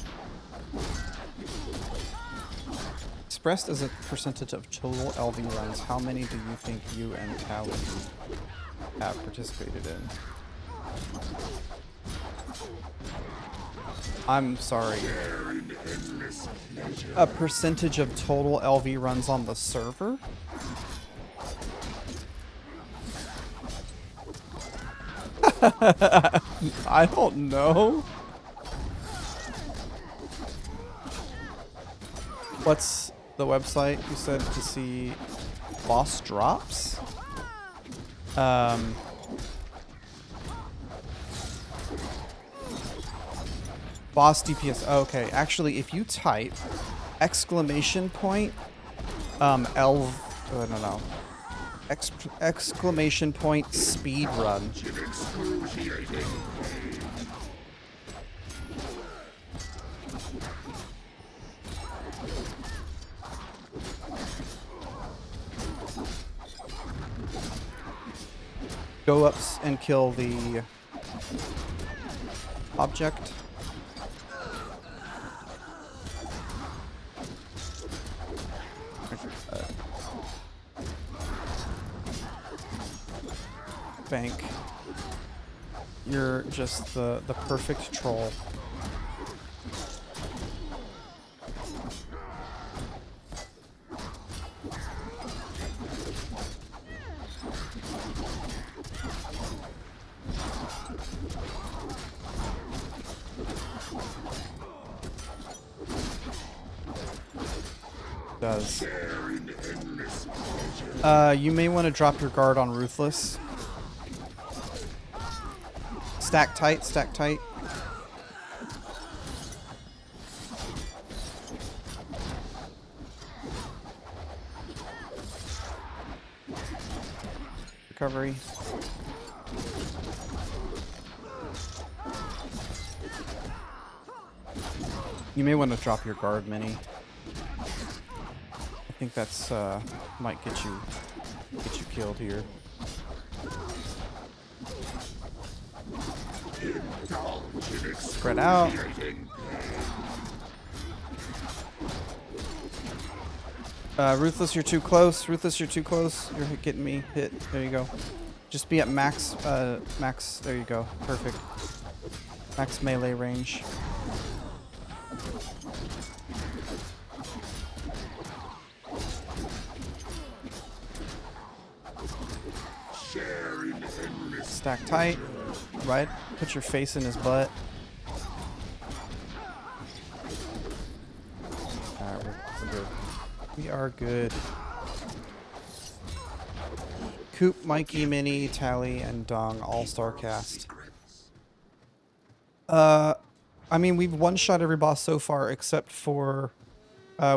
Expressed as a percentage of total LV runs, how many do you think you and Callie have participated in? I'm sorry. A percentage of total LV runs on the server? I don't know. What's the website you said to see boss drops? Boss DPS. Okay, actually, if you type exclamation point no. Exclamation point speed run. Go up and kill the object. Bank. You're just the perfect troll. Does. You may want to drop your guard on Ruthless. Stack tight, stack tight. recovery. You may want to drop your guard, Mini. I think that's might get you killed here. Spread out. Ruthless, you're too close. Ruthless, you're too close. You're getting me hit. There you go. Just be at max. Max. There you go. Perfect. Max melee range. Stack tight. Right. Put your face in his butt. Alright, we're good. We are good. Coop, Mikey, Mini, Tally, and Dong all-star cast. I mean, we've one-shot every boss so far except for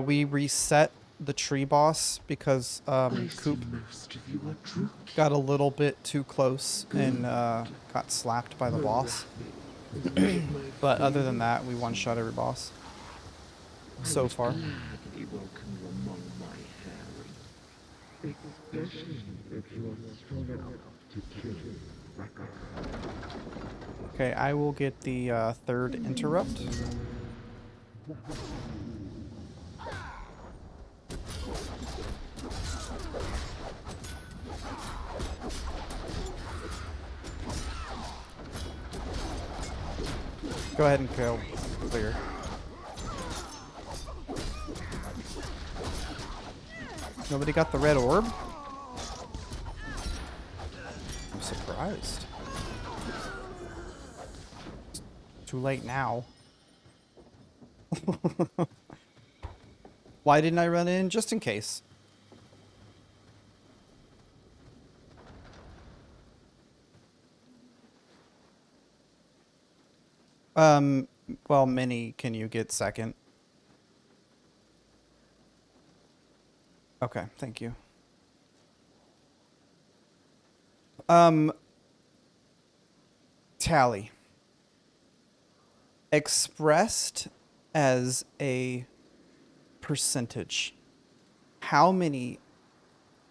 we reset the tree boss because Coop got a little bit too close and got slapped by the boss. But other than that, we one-shot every boss so far. Okay, I will get the third interrupt. Go ahead and kill. Clear. Nobody got the red orb? I'm surprised. Too late now. Why didn't I run in? Just in case. Well, Minnie, can you get second? Okay, thank you. Tally. Expressed as a percentage, how many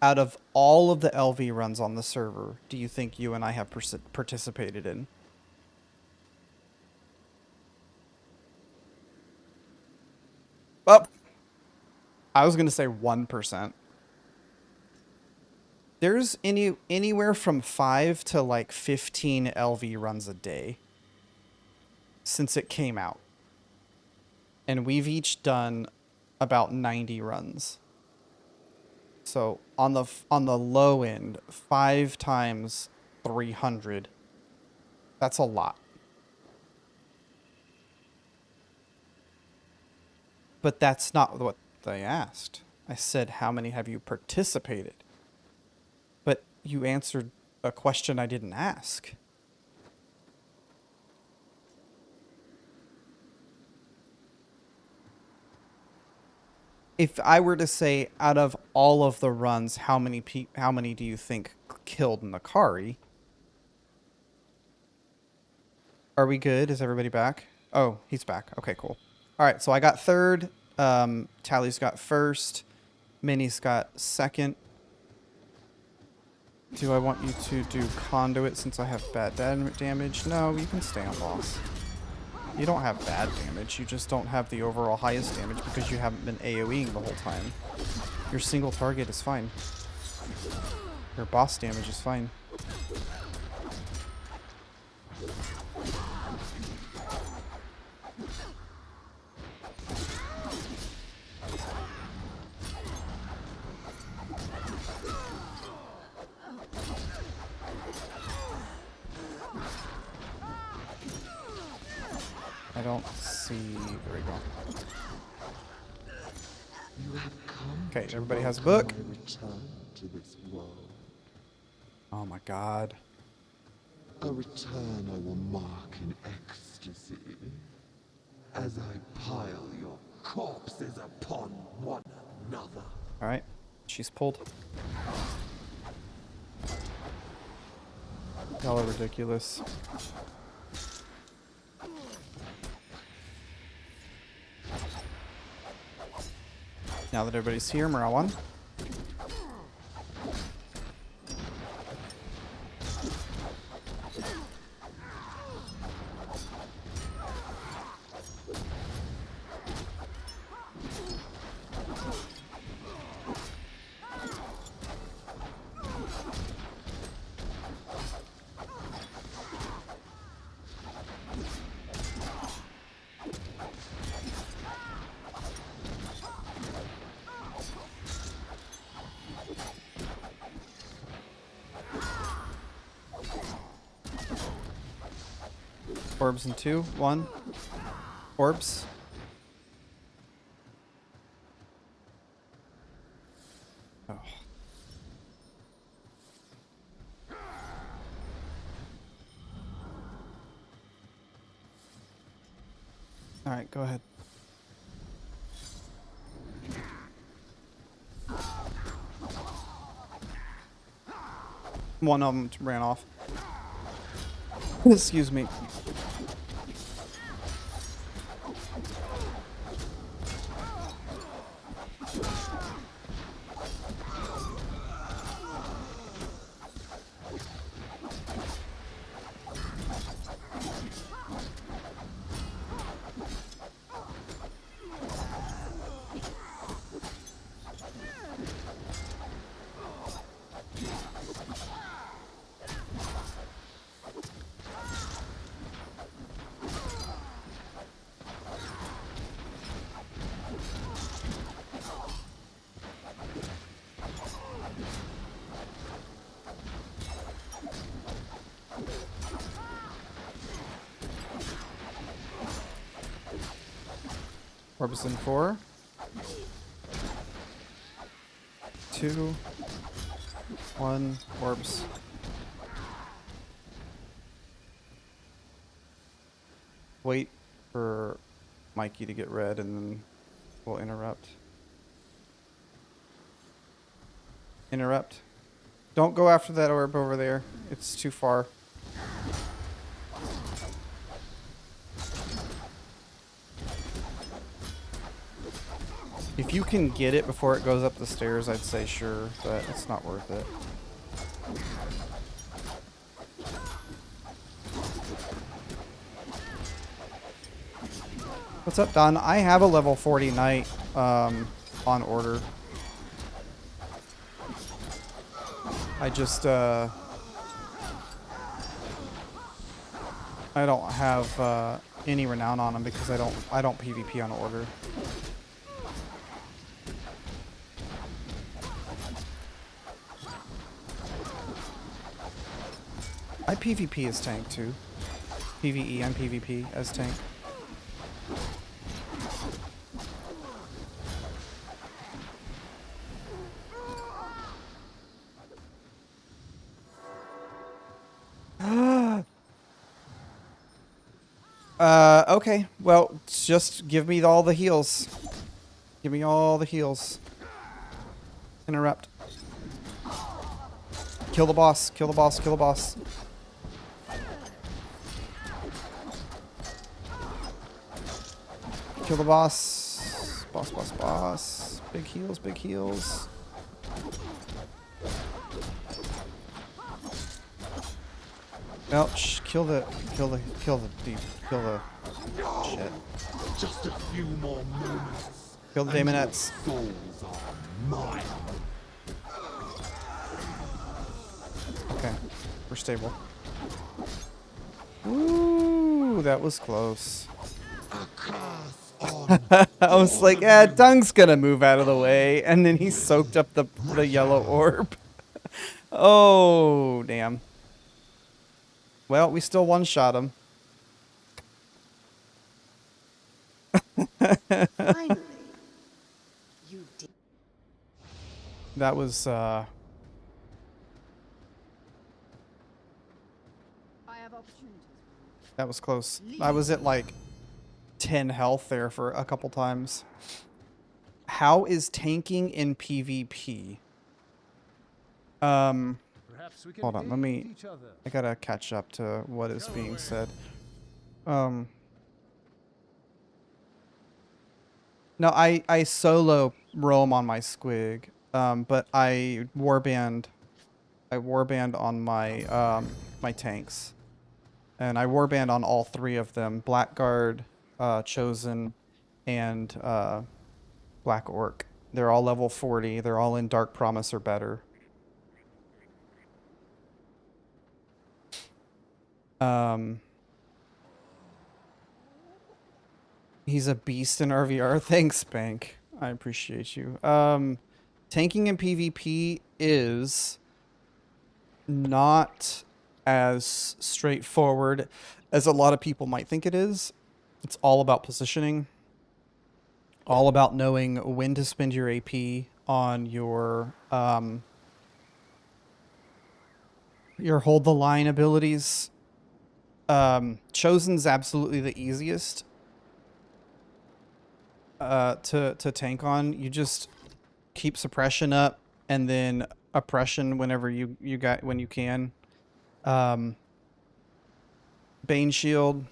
out of all of the LV runs on the server do you think you and I have participated in? Well, I was gonna say 1%. There's anywhere from 5 to like 15 LV runs a day since it came out. And we've each done about 90 runs. So on the low end, 5 times 300. That's a lot. But that's not what they asked. I said, how many have you participated? But you answered a question I didn't ask. If I were to say, out of all of the runs, how many do you think killed Nakari? Are we good? Is everybody back? Oh, he's back. Okay, cool. All right, so I got third. Tally's got first. Minnie's got second. Do I want you to do conduit since I have bad damage? No, you can stay on boss. You don't have bad damage, you just don't have the overall highest damage because you haven't been AoEing the whole time. Your single target is fine. Your boss damage is fine. I don't see... There we go. Okay, everybody has a book. Oh my god. A return I will mark in ecstasy, as I pile your corpses upon one another. Alright, she's pulled. Y'all are ridiculous. Now that everybody's here, morale 1. Orbs in 2, 1. Orbs. Oh. Alright, go ahead. One of them ran off. Excuse me. Orbs in 4. 2. 1. Orbs. Wait for Mikey to get red and then we'll interrupt. Interrupt. Don't go after that orb over there. It's too far. If you can get it before it goes up the stairs, I'd say sure, but it's not worth it. What's up, Don? I have a level 40 knight on order. I just I don't have any renown on him because I don't PvP on order. I PvP as tank too. PvE and PvP as tank. Okay. Well, just give me all the heals. Give me all the heals. Interrupt. Kill the boss. Kill the boss. Kill the boss. Kill the boss. Boss, boss, boss. Big heals, big heals. No, kill the deep, kill the shit. Just a few more moments. Kill the daemonettes. Souls are mine. Okay, we're stable. Ooh, that was close. A curse on. I was like, Dung's gonna move out of the way, and then he soaked up the yellow orb. Oh, damn. Well, we still one-shot him. Finally, you did. That was, I have opportunities. that was close. I was at like 10 health there for a couple times. How is tanking in PvP? Perhaps Perhaps we can Hold on, let aid me... each other. I gotta catch up to what is Go being away. said. No, I solo roam on my Squig, but I warband on my my tanks, and I warband on all three of them: Blackguard, Chosen, and Black Orc. They're all level 40. They're all in Dark Promise or better. He's a beast in RVR. Thanks, Bank. I appreciate you. Tanking in PvP is not as straightforward as a lot of people might think it is. It's all about positioning, all about knowing when to spend your AP on your hold the line abilities. Chosen's absolutely the easiest to tank on. You just keep suppression up and then oppression whenever when you can. Bane Shield,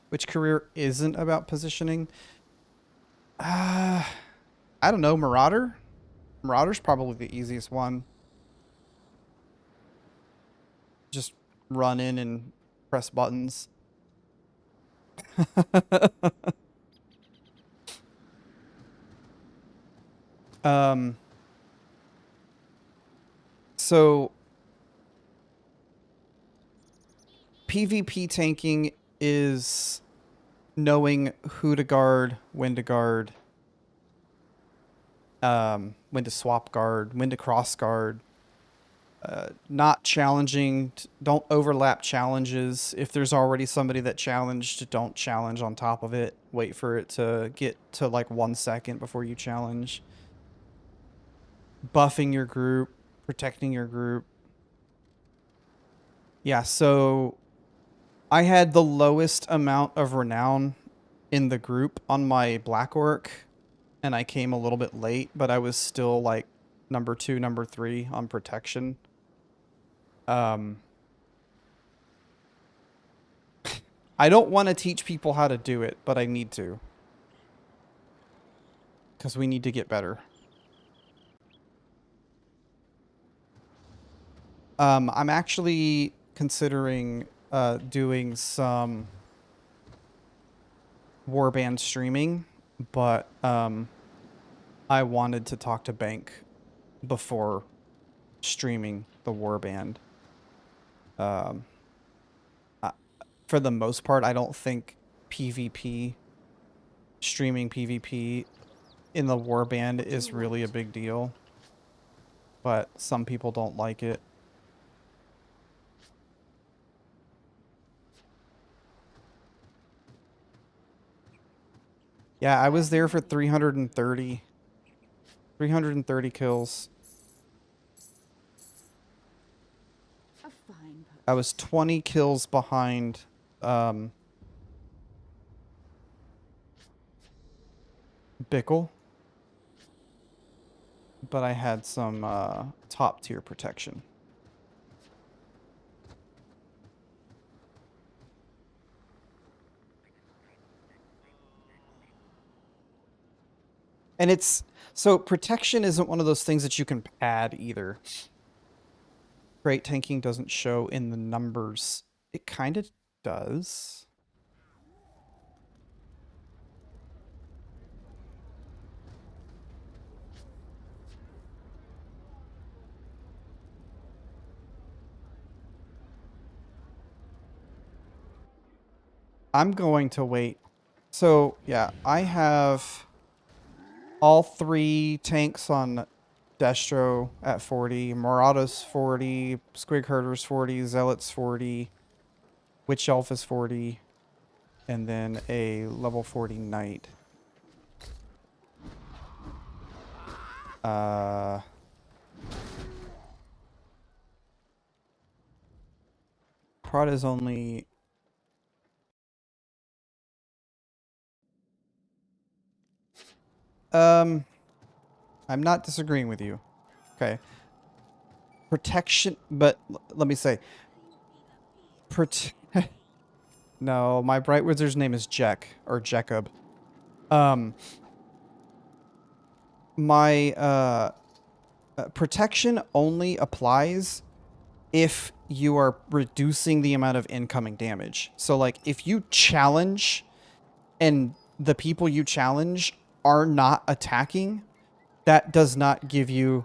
which career isn't about positioning? I don't know. Marauder? Marauder's probably the easiest one. Just run in and press buttons. um, so PvP tanking is knowing who to guard, when to swap guard, when to cross guard. Not challenging. Don't overlap challenges. If there's already somebody that challenged, don't challenge on top of it. Wait for it to get to like 1 second before you challenge. Buffing your group, protecting your group. Yeah, so I had the lowest amount of renown in the group on my Black Orc, and I came a little bit late, but I was still like number 2, number 3 on protection. I don't want to teach people how to do it, but I need to. Because we need to get better. I'm actually considering doing some warband streaming, but I wanted to talk to Bank before streaming the warband. For the most part, I don't think streaming PvP in the warband is really a big deal, but some people don't like it. Yeah, I was there for 330 kills. A fine I was 20 kills behind Bickle, but I had some top tier protection. And so protection isn't one of those things that you can pad either. Great tanking doesn't show in the numbers. It kind of does. I'm going to wait. So, yeah, I have all 3 tanks on Destro at 40, Marauders 40, Squig Herder's 40, Zealot's 40, Witch Elf is 40, and then a level 40 Knight. Prod is only... I'm not disagreeing with you. Okay. protection, but let me say, no, my Bright Wizard's name is Jack, or Jacob. My protection only applies if you are reducing the amount of incoming damage. So, like, if you challenge and the people you challenge are not attacking, that does not give you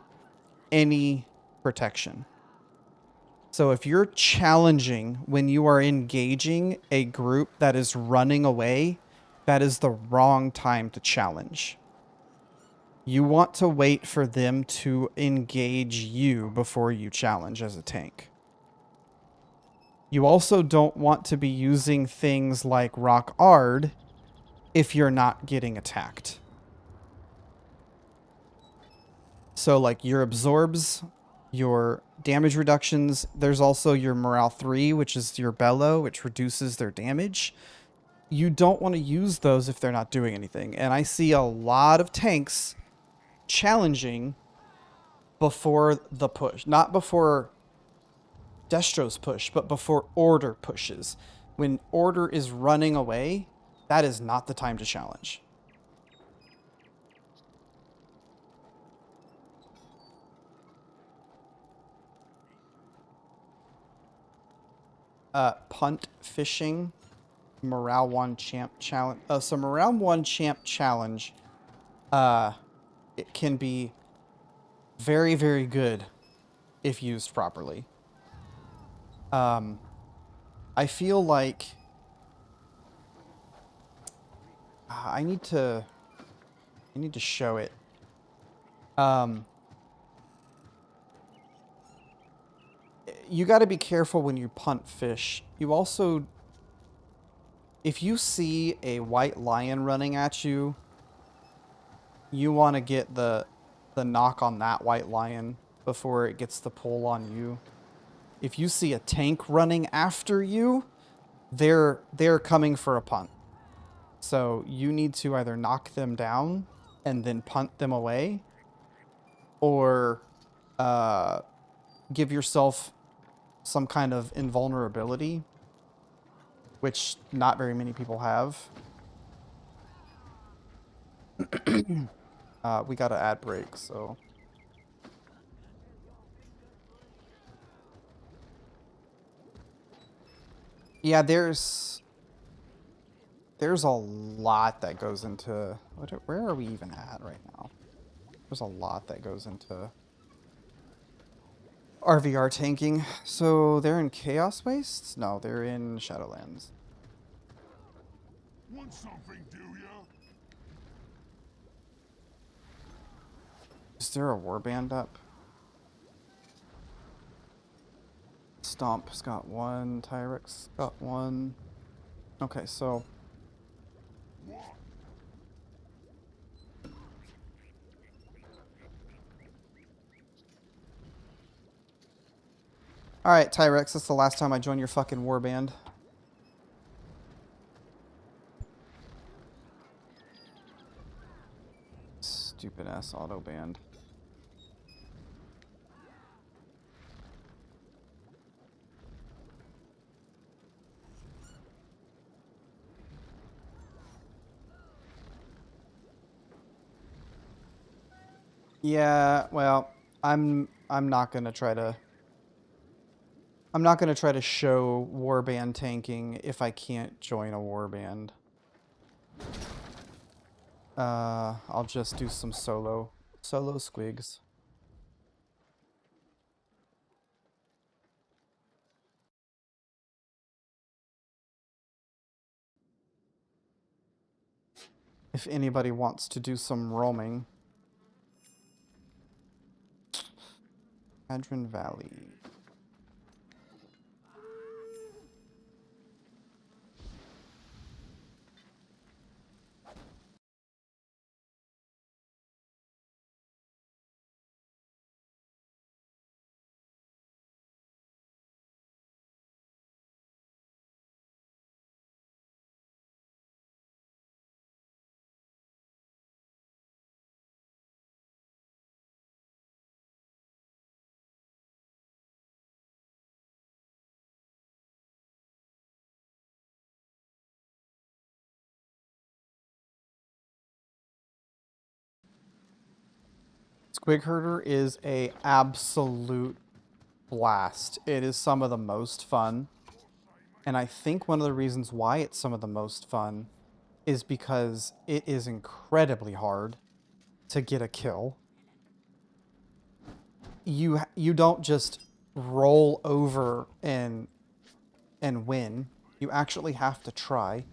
any protection. So if you're challenging when you are engaging a group that is running away, that is the wrong time to challenge. You want to wait for them to engage you before you challenge as a tank. You also don't want to be using things like Rock Ard if you're not getting attacked. So like your absorbs, your damage reductions, there's also your morale 3, which is your bellow, which reduces their damage. You don't want to use those if they're not doing anything. And I see a lot of tanks challenging before the push. Not before Destro's push, but before Order pushes. When Order is running away, that is not the time to challenge. Punt fishing, morale 1 champ challenge. So morale 1 champ challenge, it can be very, very good if used properly. I feel like I need to show it. You got to be careful when you punt fish. You also, if you see a white lion running at you, you want to get the knock on that white lion before it gets the pull on you. If you see a tank running after you, they're coming for a punt. So you need to either knock them down and then punt them away, or give yourself some kind of invulnerability, which not very many people have. We got to ad break, so. Yeah, there's a lot that goes into... Where are we even at right now? There's a lot that goes into RVR tanking. So they're in Chaos Wastes? No, they're in Shadowlands. Want something, do ya? Is there a warband up? Stomp's got 1. Tyrex got 1. Okay, so... Alright, Tyrex, that's the last time I join your fucking warband. Stupid ass auto band. Yeah, well, I'm not gonna try to... I'm not gonna try to show warband tanking if I can't join a warband. I'll just do some solo squigs. If anybody wants to do some roaming. Hadron Valley. Squig Herder is a absolute blast. It is some of the most fun. And I think one of the reasons why it's some of the most fun is because it is incredibly hard to get a kill. You don't just roll over and win. You actually have to try.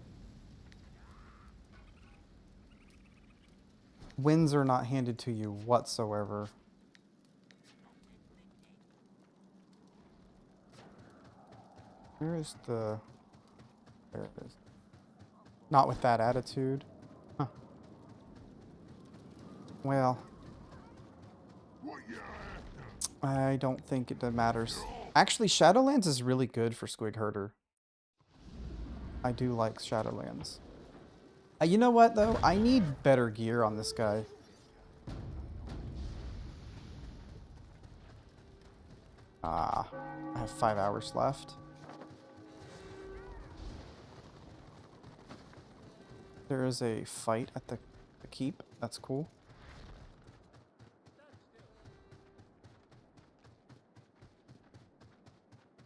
Wins are not handed to you whatsoever. Where is the... There it is. Not with that attitude. Huh. Well, I don't think it matters. Actually, Shadowlands is really good for Squig Herder. I do like Shadowlands. You know what, though? I need better gear on this guy. I have 5 hours left. There is a fight at the keep. That's cool.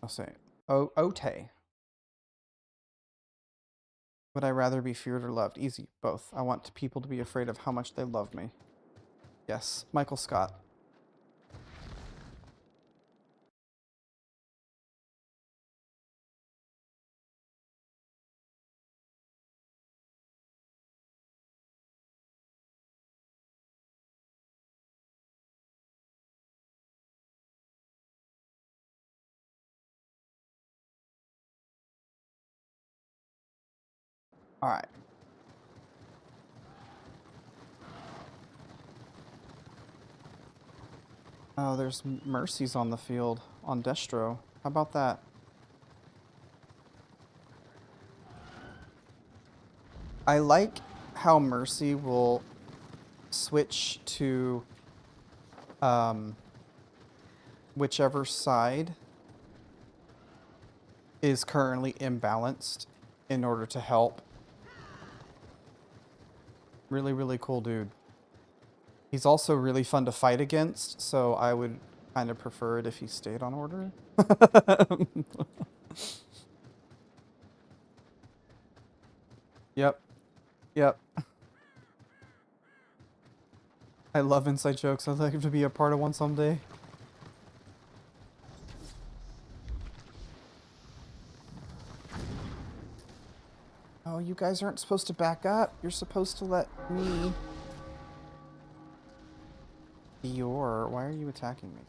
I'll say, oh, Ote. Would I rather be feared or loved? Easy, both. I want people to be afraid of how much they love me. Yes, Michael Scott. All right. Oh, there's Mercies on the field on Destro. How about that? I like how Mercy will switch to whichever side is currently imbalanced in order to help. Really, really cool dude. He's also really fun to fight against, so I would kind of prefer it if he stayed on order. Yep. Yep. I love inside jokes. I'd like to be a part of one someday. Oh, you guys aren't supposed to back up. You're supposed to let me... Dior, why are you attacking me?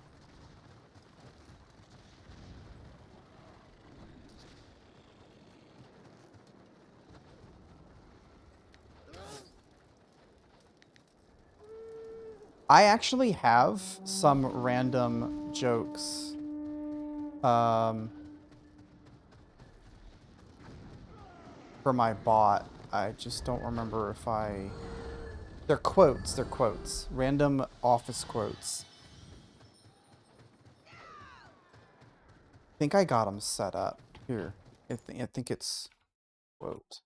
I actually have some random jokes. For my bot. I just don't remember if I... They're quotes. They're quotes. Random office quotes. I think I got them set up. Here. I think it's... Quote.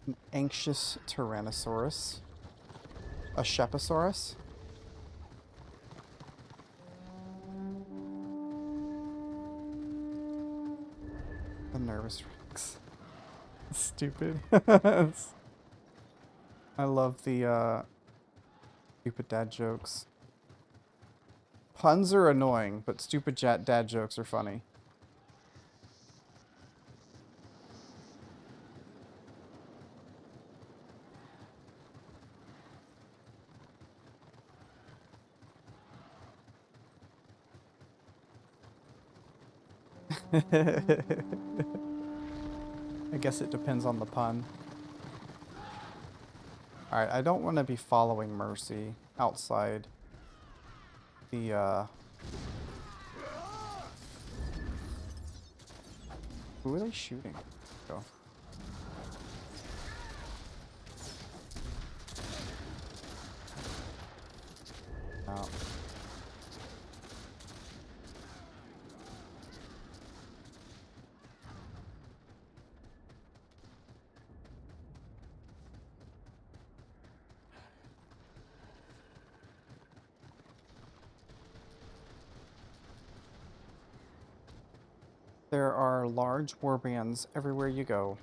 An anxious Tyrannosaurus. A Sheposaurus. A nervous Rex. Stupid. I love the stupid dad jokes. Puns are annoying, but stupid dad jokes are funny. I guess it depends on the pun. Alright, I don't want to be following Mercy outside the, Who are they shooting? Go. Oh. There are large warbands everywhere you go.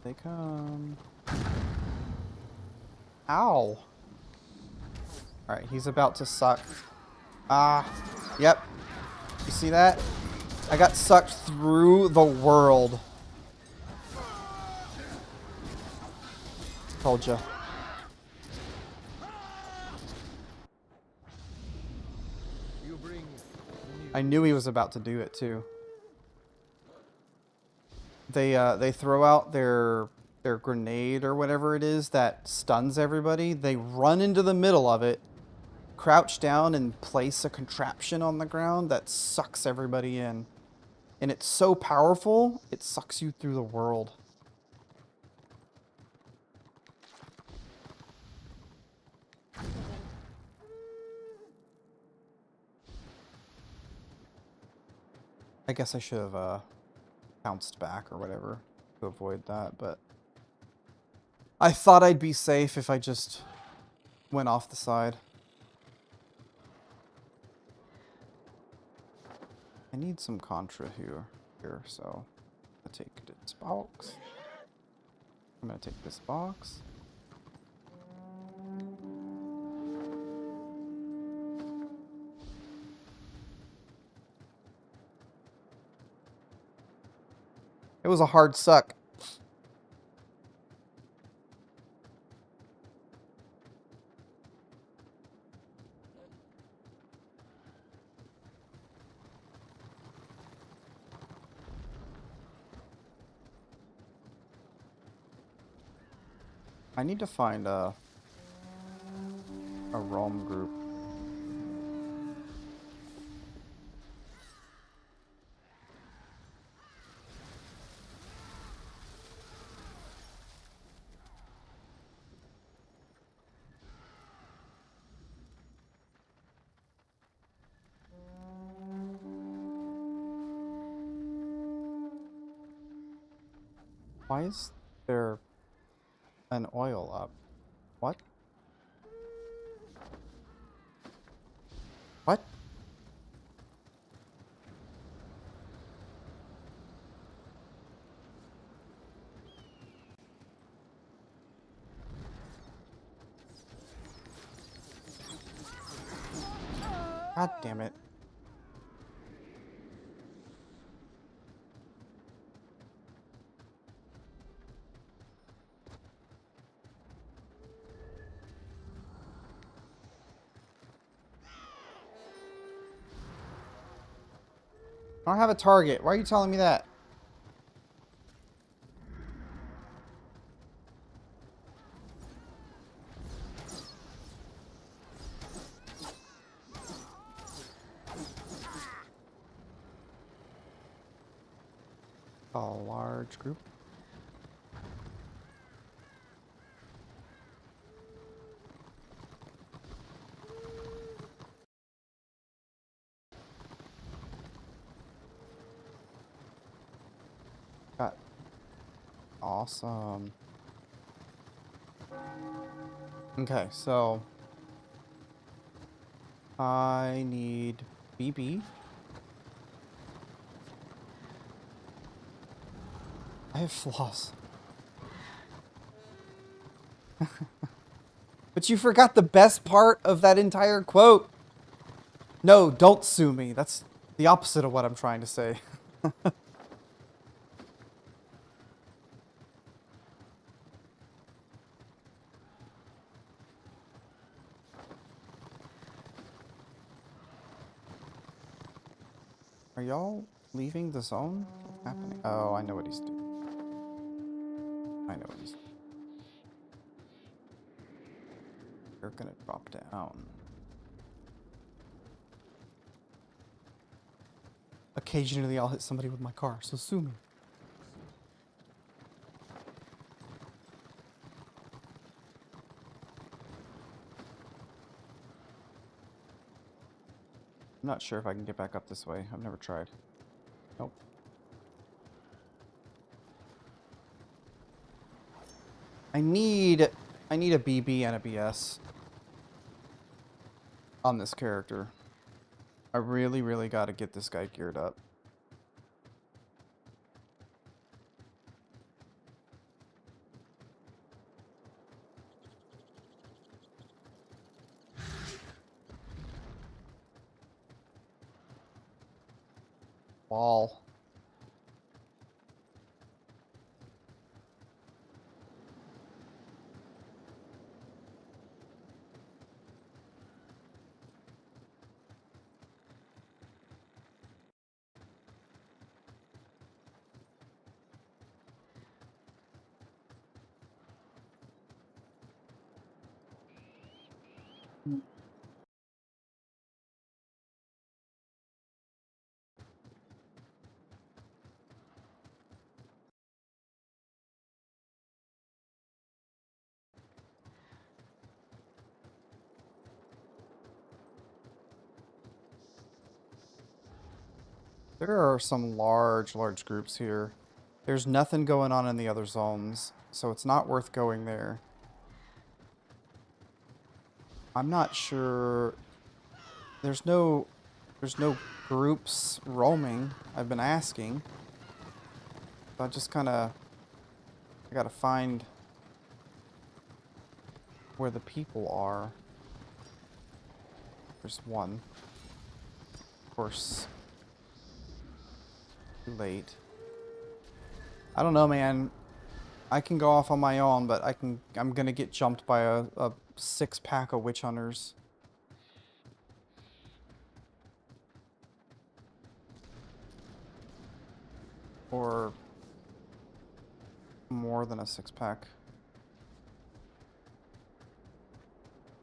They come. Ow! Alright, he's about to suck. Ah, yep. You see that? I got sucked through the world. Told ya. I knew he was about to do it too. They throw out their grenade or whatever it is that stuns everybody. They run into the middle of it, crouch down, and place a contraption on the ground that sucks everybody in. And it's so powerful, it sucks you through the world. I guess I should have bounced back or whatever to avoid that, but I thought I'd be safe if I just went off the side. I need some Contra here, so I'll take this box. I'm gonna take this box. It was a hard suck. I need to find a roam group. Why is there an oil up? What? What? God damn it. I don't have a target. Why are you telling me that? A large group. Got awesome. Okay, so I need BB. I have flaws. But you forgot the best part of that entire quote. No, don't sue me. That's the opposite of what I'm trying to say. Are y'all leaving the zone? What's happening? Oh, I know what he's doing. I know what he's doing. They're gonna drop down. Occasionally I'll hit somebody with my car, so sue me. I'm not sure if I can get back up this way. I've never tried. Nope. I need I need a BB and a BS on this character. I really, really got to get this guy geared up. Wall. There are some large groups here. There's nothing going on in the other zones, so it's not worth going there. I'm not sure. There's no groups roaming. I've been asking. So I just kind of I gotta find where the people are. There's one. Of course. Too late. I don't know, man. I can go off on my own, but I'm gonna get jumped by a 6-pack of witch hunters. Or more than a 6-pack.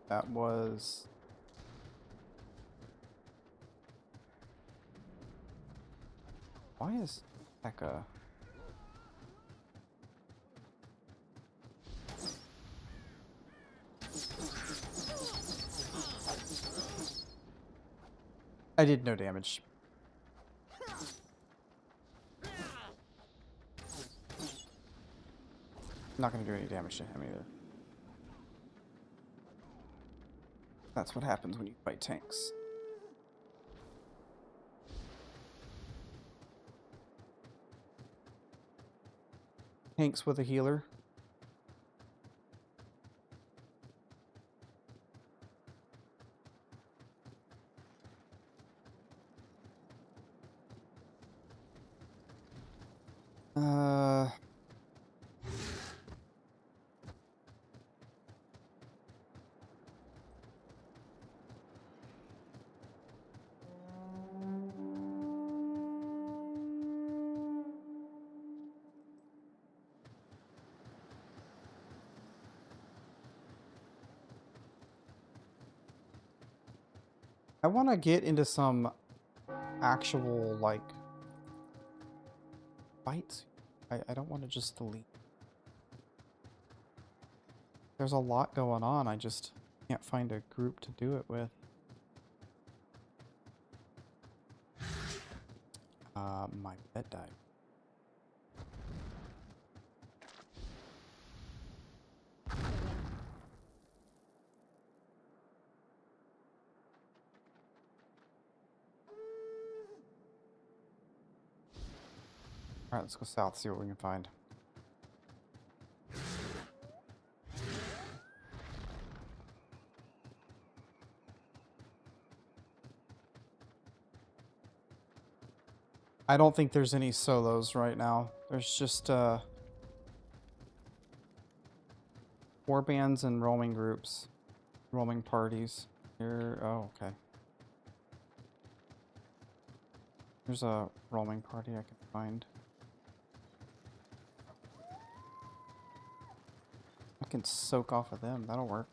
That was... Why is Becca... I did no damage. Not gonna do any damage to him either. That's what happens when you fight tanks. Tanks with a healer. I want to get into some actual, like, fights. I don't want to just delete. There's a lot going on. I just can't find a group to do it with. My pet died. Alright, let's go south, see what we can find. I don't think there's any solos right now. There's just war bands and roaming groups. Roaming parties. Here, oh, okay. There's a roaming party I can find. I can soak off of them, that'll work.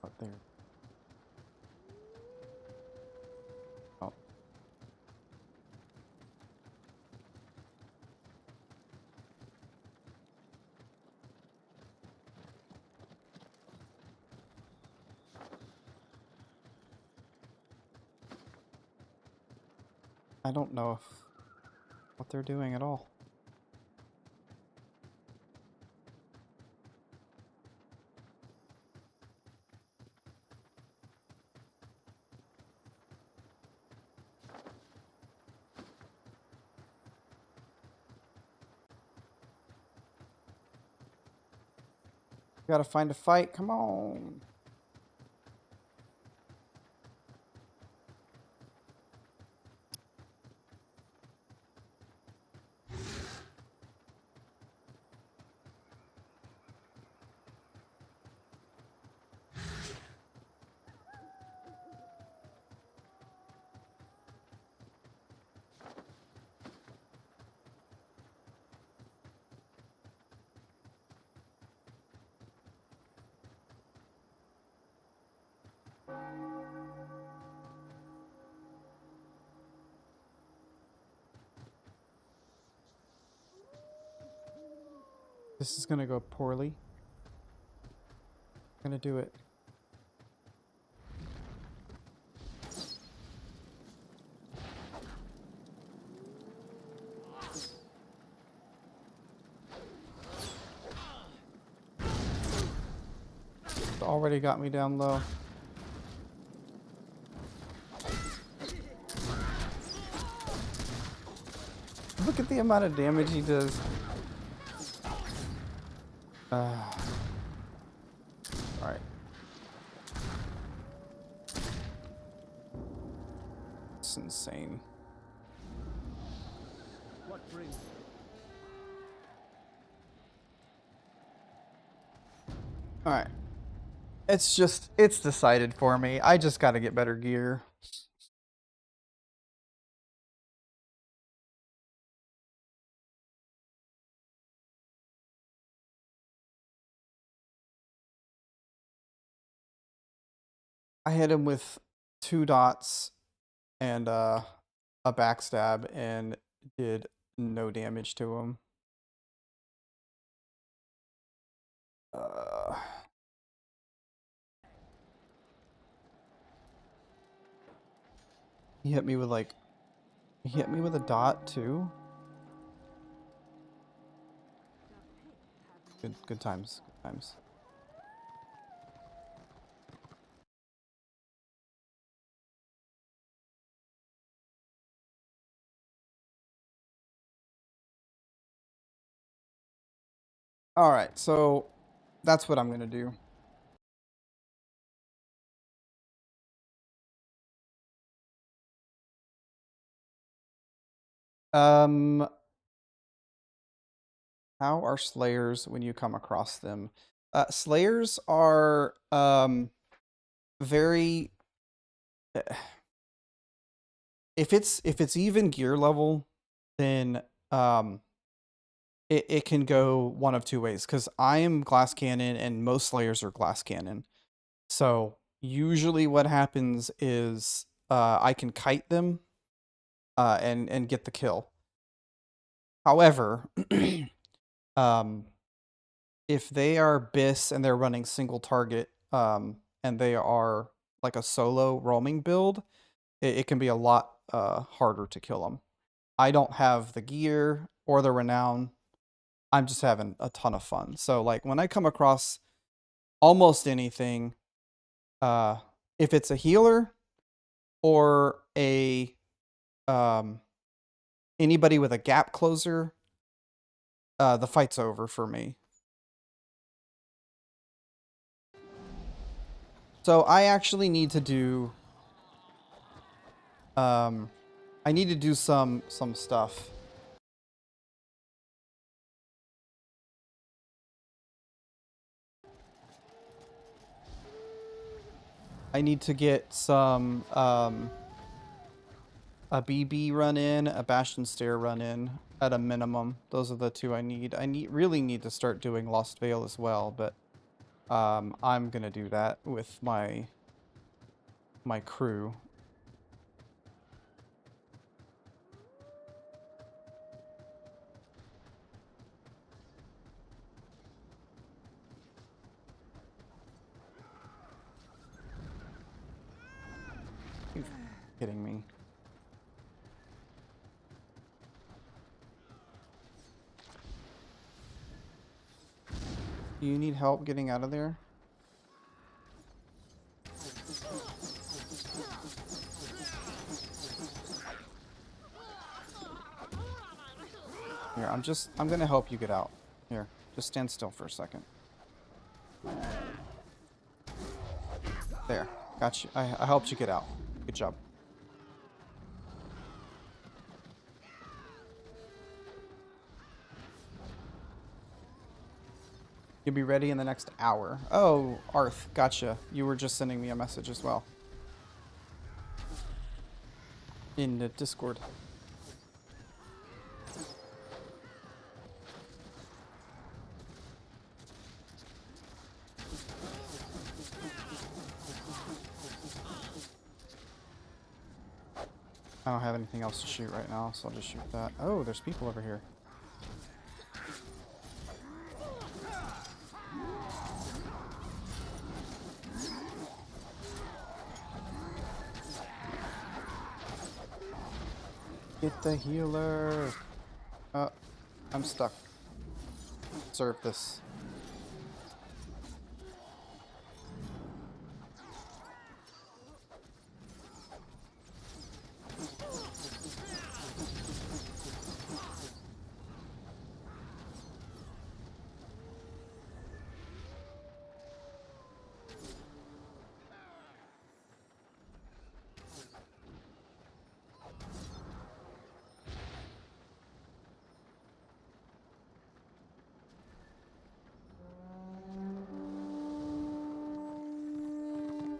Up there. Oh. I don't know what they're doing at all. Gotta find a fight. Come on. This is gonna go poorly. Gonna do it. It's already got me down low. Look at the amount of damage he does. Alright. It's insane. Alright. It's decided for me. I just gotta get better gear. I hit him with 2 dots and a backstab and did no damage to him. He hit me with like... He hit me with a dot too? Good times. Good times. Alright, so that's what I'm gonna do. How are slayers when you come across them? Slayers are very if it's even gear level, then it can go one of two ways, because I am glass cannon and most slayers are glass cannon. So usually what happens is I can kite them and get the kill. However, if they are BIS and they're running single target and they are like a solo roaming build, it can be a lot harder to kill them. I don't have the gear or the renown. I'm just having a ton of fun. So like when I come across almost anything, if it's a healer or a anybody with a gap closer, the fight's over for me. So I actually need to do I need to do some stuff. I need to get some a BB run in, a Bastion Stair run in at a minimum. Those are the two I need. I really need to start doing Lost Veil as well, but I'm gonna do that with my crew. You're kidding me. Do you need help getting out of there? Here, I'm gonna help you get out. Here, just stand still for a second. There, got you. I helped you get out. Good job. You'll be ready in the next hour. Oh, Arth, gotcha. You were just sending me a message as well. In the Discord. I don't have anything else to shoot right now, so I'll just shoot that. Oh, there's people over here. Get the healer. I'm stuck. Serve this.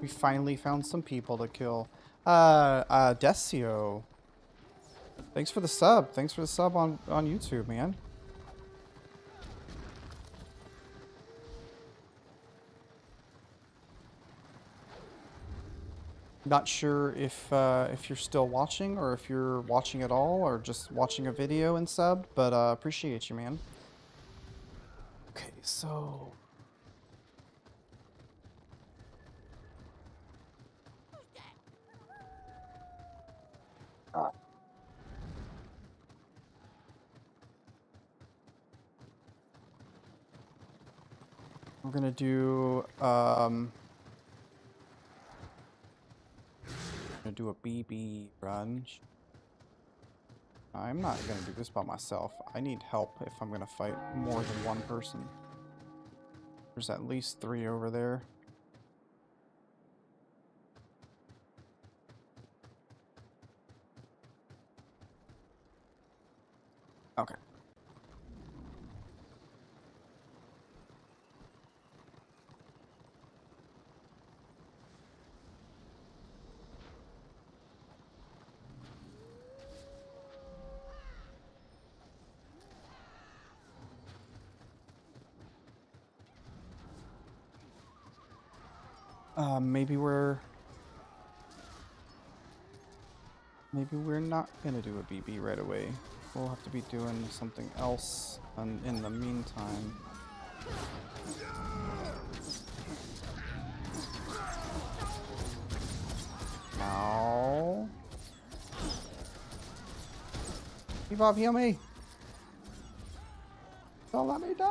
We finally found some people to kill. Decio. Thanks for the sub. Thanks for the sub on YouTube, man. Not sure if you're still watching or if you're watching at all or just watching a video and subbed, but appreciate you, man. Okay, so we're gonna do a BB run. I'm not gonna do this by myself. I need help if I'm gonna fight more than one person. There's at least 3 over there. Okay. Maybe we're not gonna do a BB right away. We'll have to be doing something else in the meantime. Ow. Bebop, heal me! Don't let me die!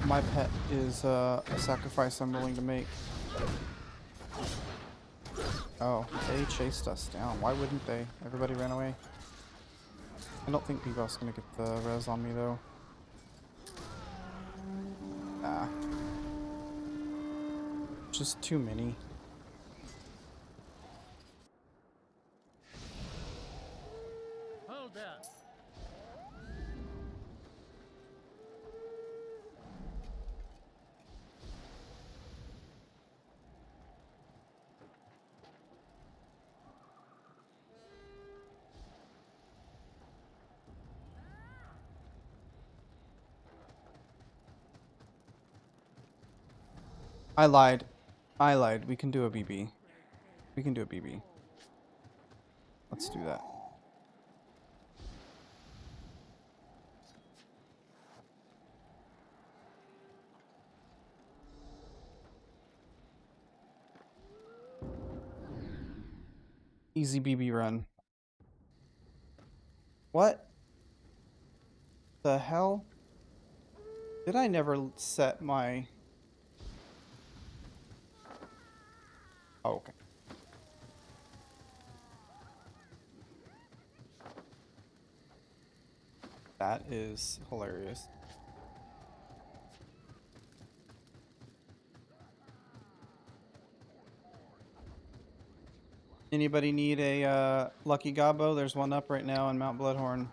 My pet is a sacrifice I'm willing to make. Oh, they chased us down. Why wouldn't they? Everybody ran away. I don't think Bebop's gonna get the res on me though. Nah. Just too many. Hold up. I lied. I lied. We can do a BB. We can do a BB. Let's do that. Easy BB run. What the hell? Did I never set my... Oh, okay. That is hilarious. Anybody need a Lucky Gobbo? There's one up right now on Mount Bloodhorn.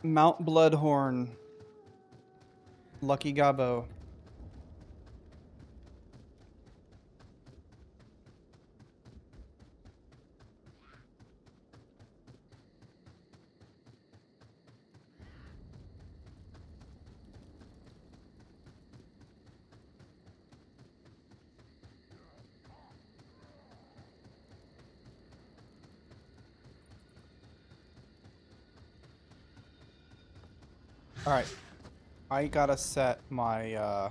Mount Bloodhorn. Lucky Gobbo. Alright. I gotta set my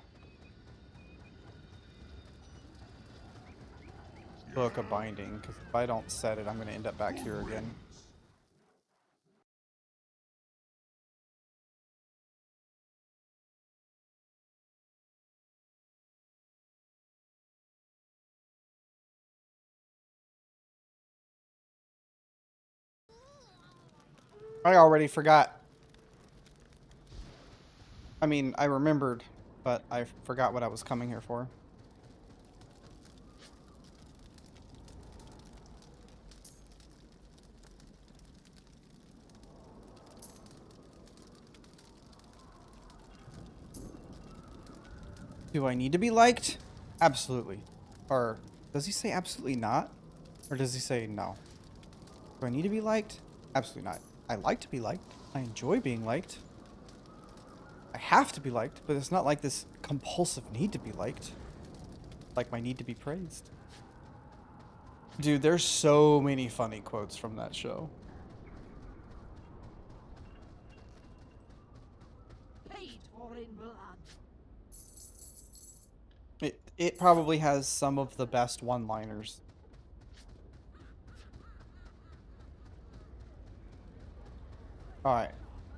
book of binding, because if I don't set it, I'm gonna end up back here again. I already forgot. I mean, I remembered, but I forgot what I was coming here for. Do I need to be liked? Absolutely. Or does he say absolutely not? Or does he say no? Do I need to be liked? Absolutely not. I like to be liked. I enjoy being liked. I have to be liked, but it's not like this compulsive need to be liked. Like my need to be praised. Dude, there's so many funny quotes from that show. Paid for in blood. It probably has some of the best one-liners. Alright.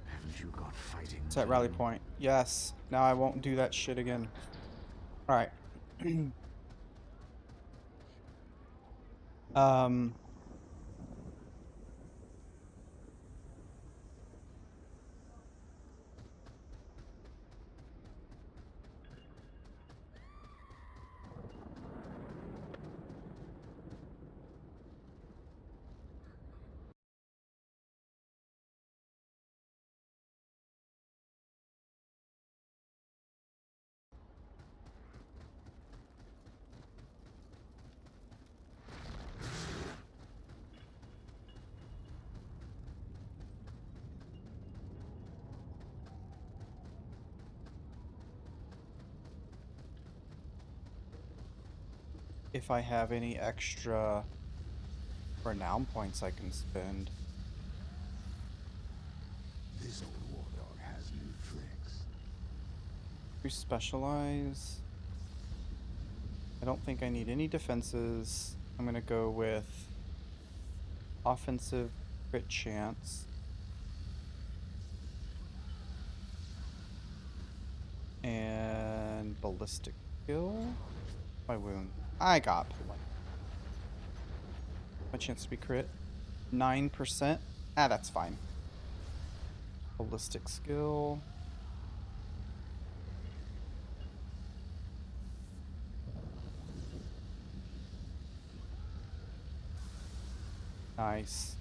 Haven't you got fighting? Set rally point. Yes. Now I won't do that shit again. Alright. If I have any extra renown points I can spend. This old war dog has new tricks. Specialize. I don't think I need any defenses. I'm gonna go with offensive crit chance. And ballistic skill. My wound. I got plenty. My chance to be crit. 9%. Ah, that's fine. Ballistic skill. Nice.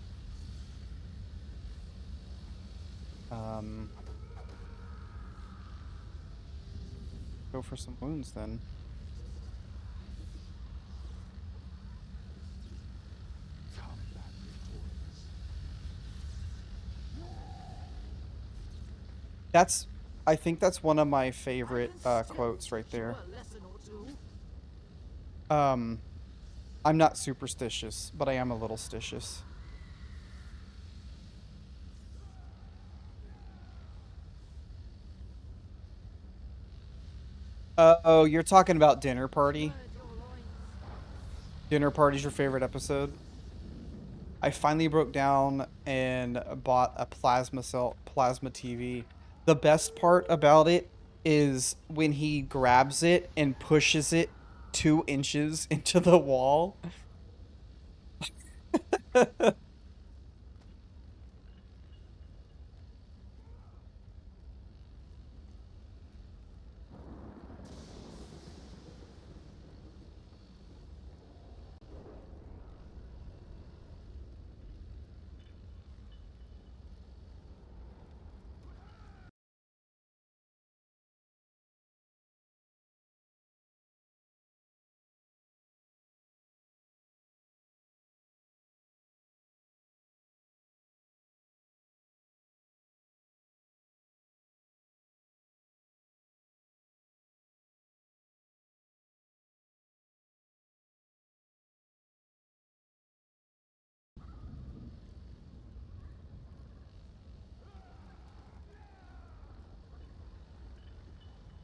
Go for some wounds then. I think that's one of my favorite quotes right there. I'm not superstitious, but I am a little stitious. Oh, you're talking about Dinner Party? Gird your loins. Dinner Party's your favorite episode? I finally broke down and bought a plasma TV. The best part about it is when he grabs it and pushes it 2 inches into the wall.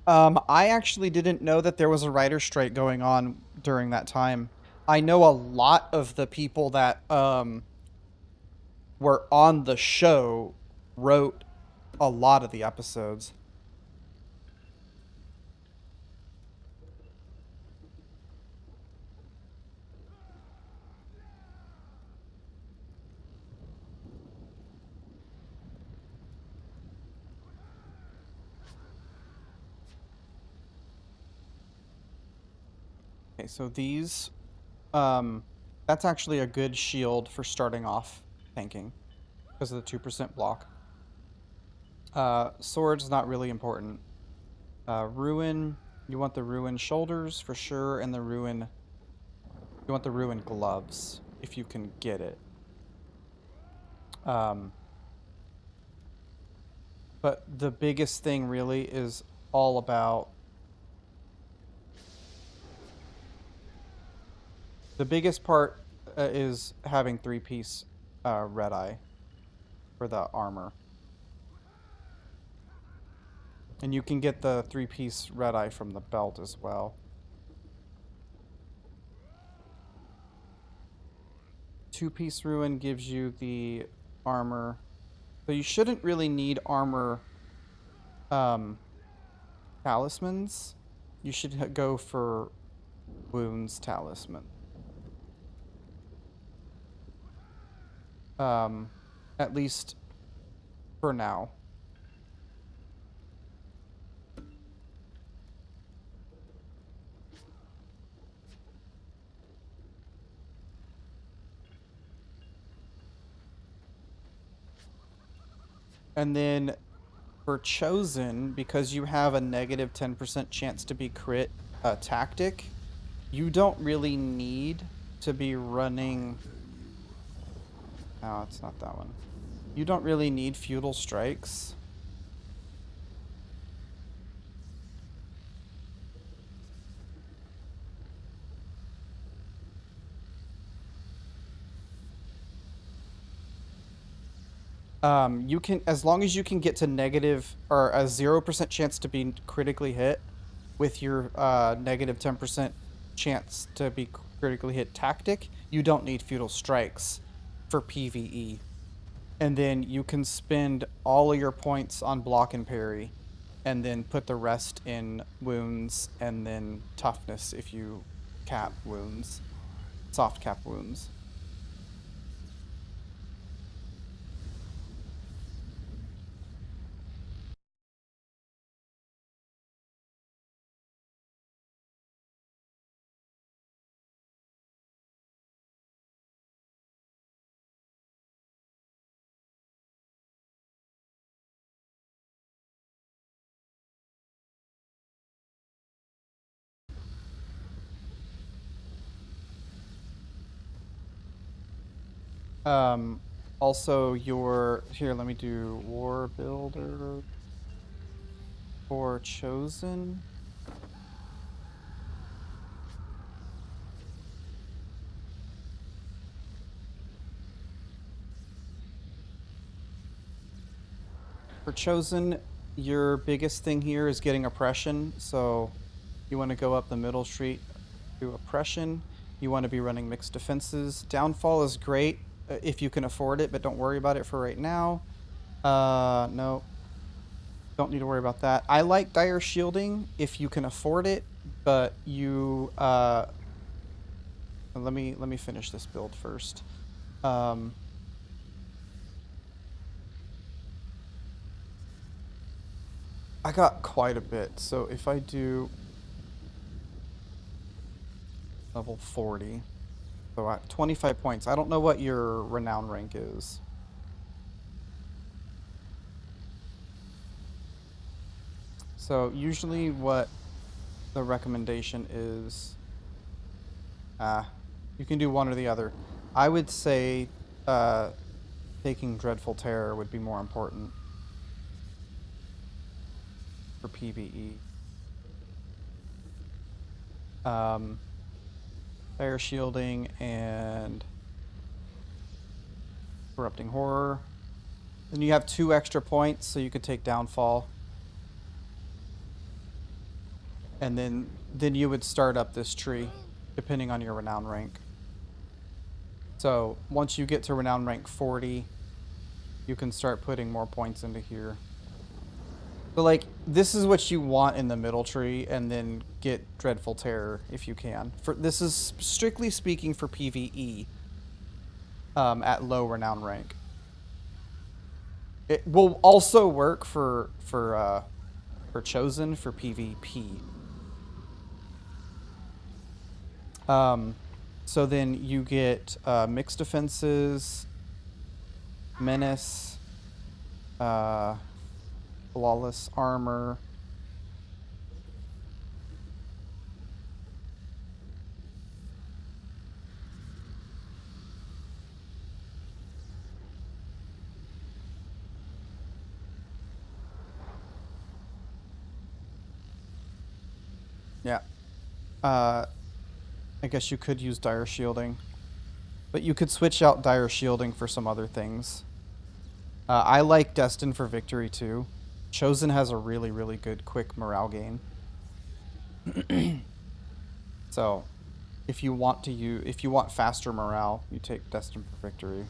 I actually didn't know that there was a writer's strike going on during that time. I know a lot of the people that were on the show wrote a lot of the episodes. Okay, so these that's actually a good shield for starting off tanking because of the 2% block. Sword's not really important. Ruin, you want the ruin shoulders for sure, and you want the ruin gloves if you can get it. Um, but the biggest thing really is all about the biggest part is having 3-piece red eye for the armor. And you can get the 3-piece red eye from the belt as well. 2-piece ruin gives you the armor. So you shouldn't really need armor um, talismans. You should go for wounds talisman. Um, at least for now. And then for chosen, because you have a negative 10% chance to be crit tactic, you don't really need to be running. No, it's not that one. You don't really need feudal strikes. You can, as long as you can get to negative or a 0% chance to be critically hit with your negative 10% chance to be critically hit tactic, you don't need feudal strikes for PvE. And then you can spend all of your points on block and parry, and then put the rest in wounds and then toughness if you cap wounds, soft cap wounds. Um, Also your here, let me do War Builder for Chosen. For Chosen, your biggest thing here is getting oppression, so You want to go up the middle street to oppression. You want to be running mixed defenses. Downfall is great if you can afford it, but don't worry about it for right now. No, don't need to worry about that. I like dire shielding if you can afford it, but you let me finish this build first. I got quite a bit, so if I do level 40, so at 25 points. I don't know what your renown rank is. So usually what the recommendation is, you can do one or the other. I would say taking Dreadful Terror would be more important for PvE. Fire Shielding and Corrupting Horror. Then you have 2 extra points, so you could take Downfall. And then you would start up this tree, depending on your renown rank. So once you get to renown rank 40, you can start putting more points into here. So like, this is what you want in the middle tree, and then get Dreadful Terror if you can. This is strictly speaking for PvE at low renown rank. It will also work for Chosen for PvP. So then you get mixed defenses, menace, flawless armor. Yeah. I guess you could use dire shielding, but you could switch out dire shielding for some other things. I like Destined for Victory too. Chosen has a really, really good quick morale gain. So, if you want faster morale, you take Destined for Victory.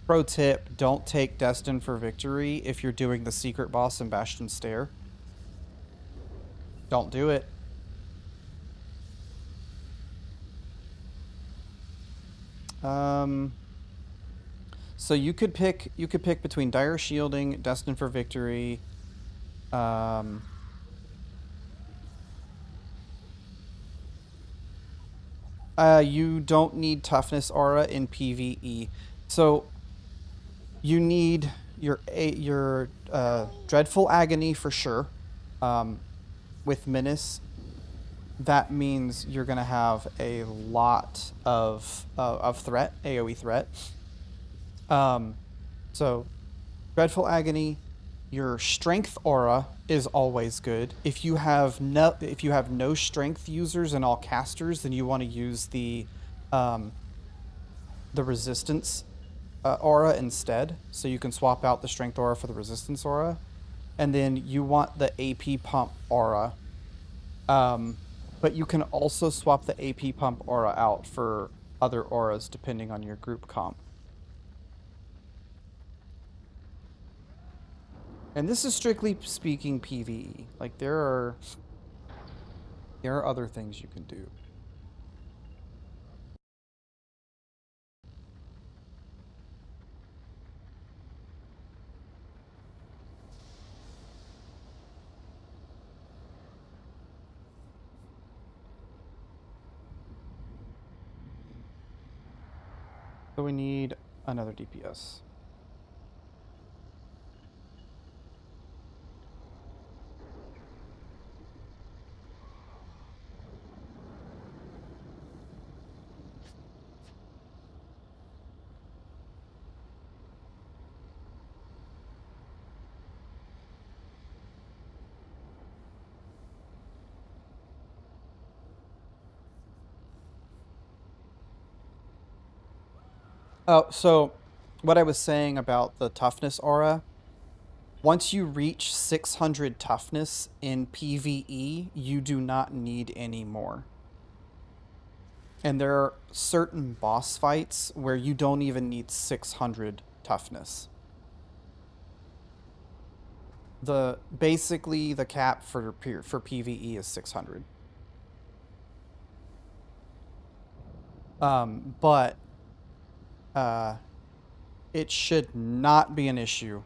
Pro tip: don't take Destined for Victory if you're doing the secret boss in Bastion Stair. Don't do it. So you could pick between Dire Shielding, Destined for Victory, you don't need Toughness Aura in PvE. So you need your Dreadful Agony for sure. With Menace, that means you're gonna have a lot of threat, AoE threat. So Dreadful Agony, your Strength Aura is always good. If you have no Strength users and all casters, then you want to use the Resistance Aura instead. So you can swap out the Strength Aura for the Resistance Aura, and then you want the AP Pump Aura. But you can also swap the AP Pump Aura out for other auras depending on your group comp. And this is strictly speaking PvE. Like there are other things you can do. So we need another DPS. Oh, so what I was saying about the Toughness Aura, Once you reach 600 toughness in PvE, you do not need any more. And there are certain boss fights where you don't even need 600 toughness. Basically the cap for PvE is 600. But it should not be an issue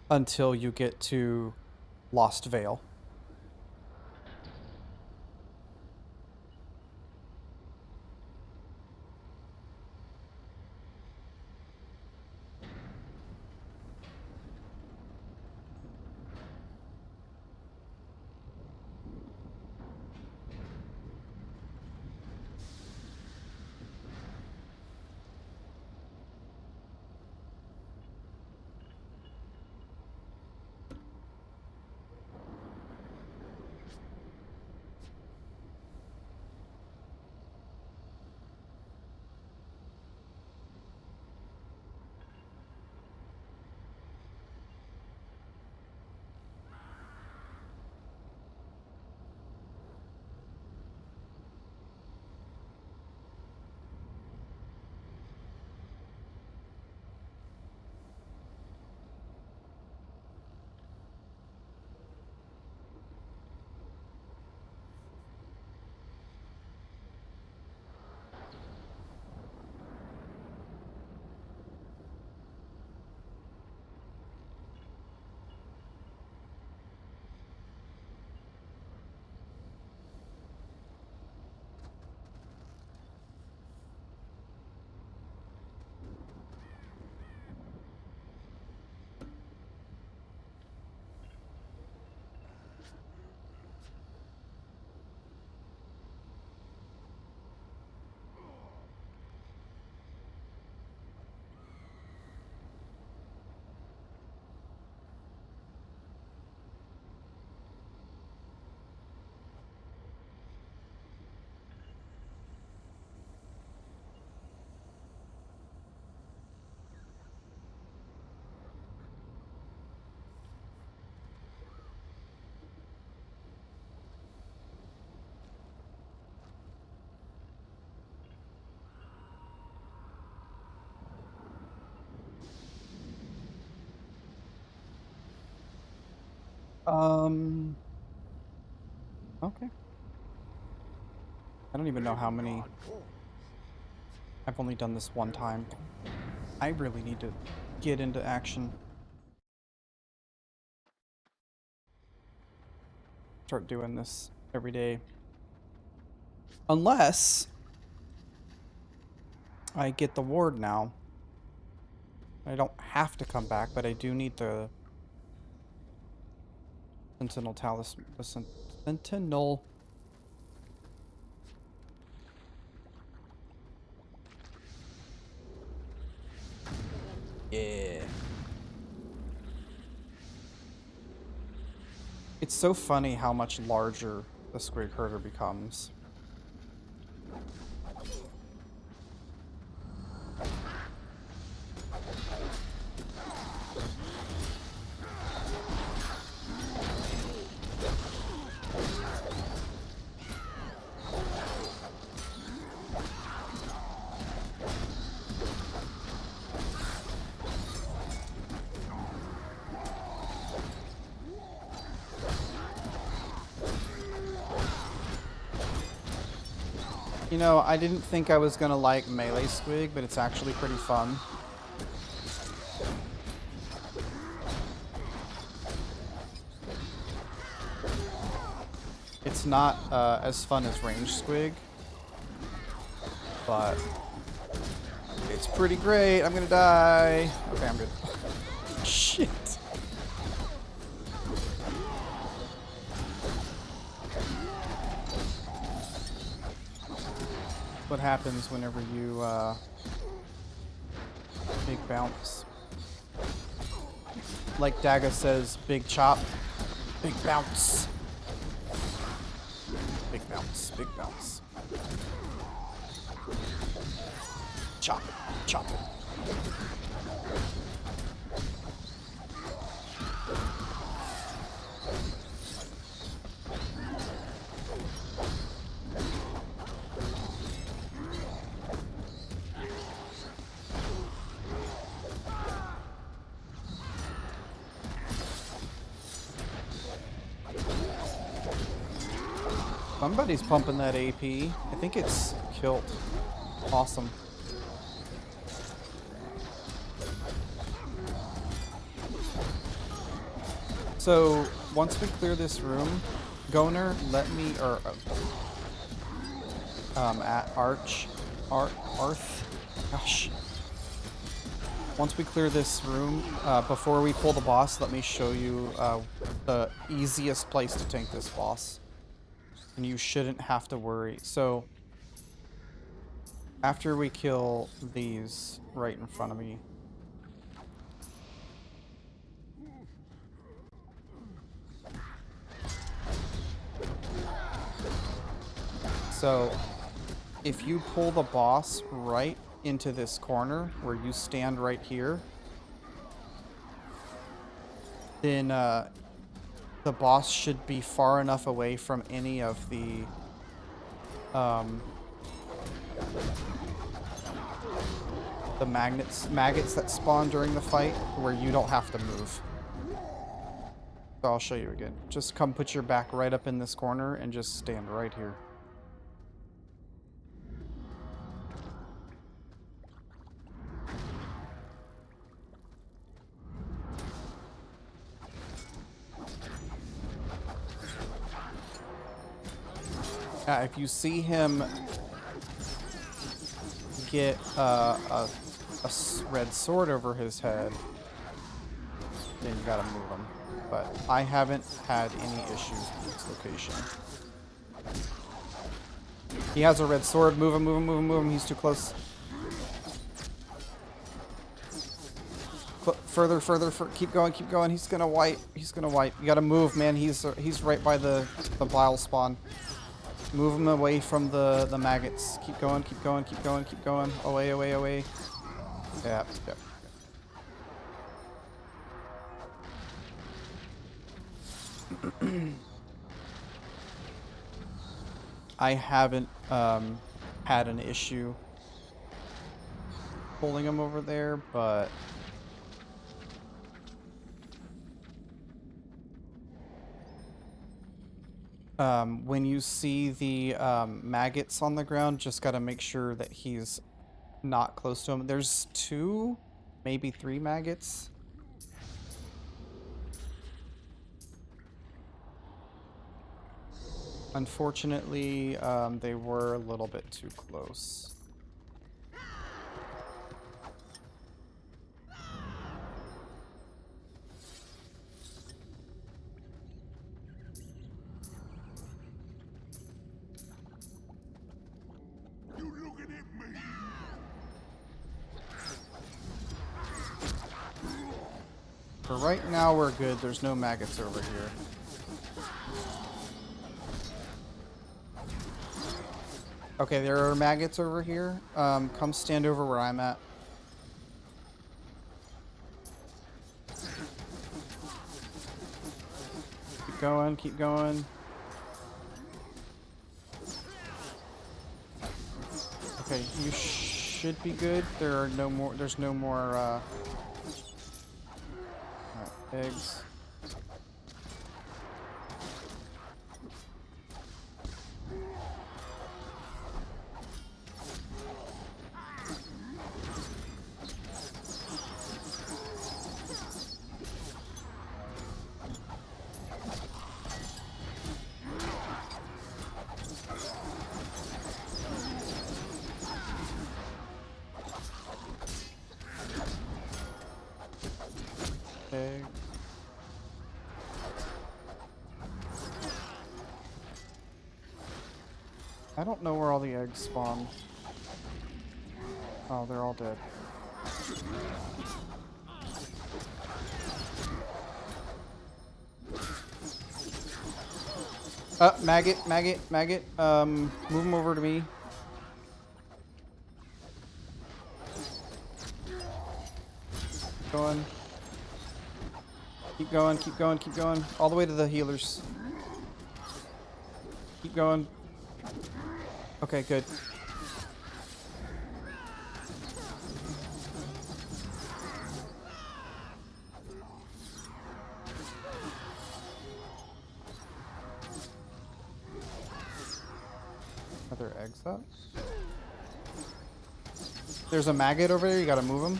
until you get to Lost Vale. Okay. I don't even know how many. I've only done this one time. I really need to get into action. Start doing this every day. Unless I get the ward now. I don't have to come back, but I do need the Sentinel Talisman. The Sentinel. Yeah. It's so funny how much larger the Squig Herder becomes. You know, I didn't think I was gonna like melee Squig, but it's actually pretty fun. It's not as fun as range Squig, but it's pretty great. I'm gonna die. Okay, I'm good. Shit. What happens whenever you big bounce. Like Daga says, big chop, big bounce. Big bounce, big bounce. Chop it, chop it. Somebody's pumping that AP. I think it's Kilt. Awesome. So, once we clear this room, Goner, let me, or, at Arth, gosh. Once we clear this room, before we pull the boss, let me show you, the easiest place to tank this boss. And you shouldn't have to worry. So, after we kill these right in front of me, so if you pull the boss right into this corner where you stand right here, then the boss should be far enough away from any of the maggots that spawn during the fight where you don't have to move. So I'll show you again. Just come put your back right up in this corner and just stand right here. If you see him get a red sword over his head, then you gotta move him. But I haven't had any issues with this location. He has a red sword. Move him, move him, move him, move him. He's too close. Further, further, keep going, keep going. He's gonna wipe. He's gonna wipe. You gotta move, man. He's right by the bile spawn. Move him away from the maggots. Keep going, keep going, keep going, keep going. Away, away, away. Yeah, yeah. I haven't had an issue pulling him over there, but when you see the maggots on the ground, just gotta make sure that he's not close to him. There's 2, maybe 3 maggots. Unfortunately, they were a little bit too close. For right now, we're good. There's no maggots over here. Okay, there are maggots over here. Come stand over where I'm at. Keep going, keep going. Okay, you should be good. There are no more, there's no more, alright, eggs. Egg. I don't know where all the eggs spawn. Oh, they're all dead. Maggot, maggot, maggot. Move them over to me. Keep going. Keep going, keep going, keep going. All the way to the healers. Keep going. Okay, good. Are there eggs up? There's a maggot over there. You gotta move him.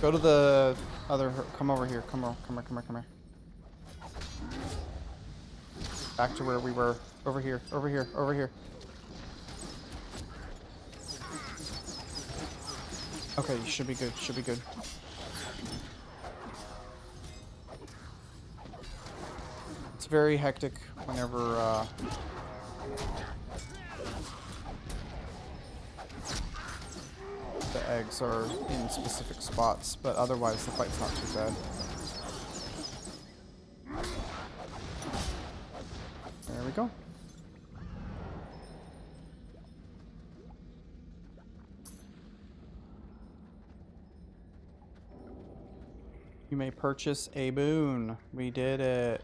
Go to the other. Come over here. Come here. Back to where we were. Over here. Okay, you should be good. It's very hectic whenever the eggs are in specific spots, but otherwise the fight's not too bad. There we go. You may purchase a boon. We did it.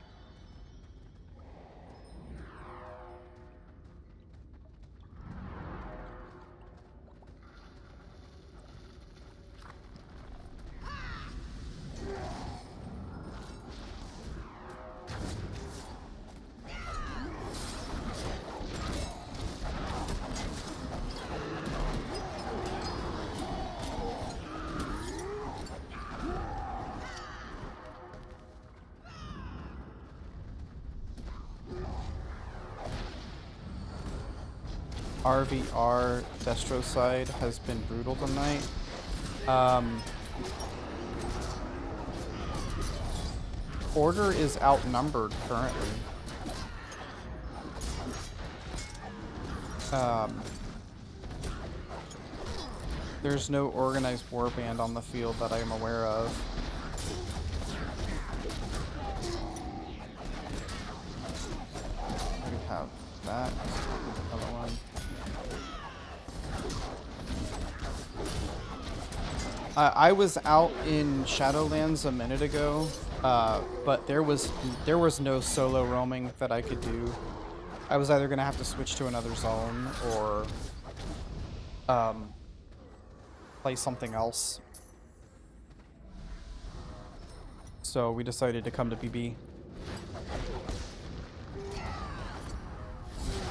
RVR Destro side has been brutal tonight. Order is outnumbered currently. There's no organized warband on the field that I am aware of. We have that. Another one. I was out in Shadowlands a minute ago, but there was no solo roaming that I could do. I was either gonna have to switch to another zone or play something else. So we decided to come to BB.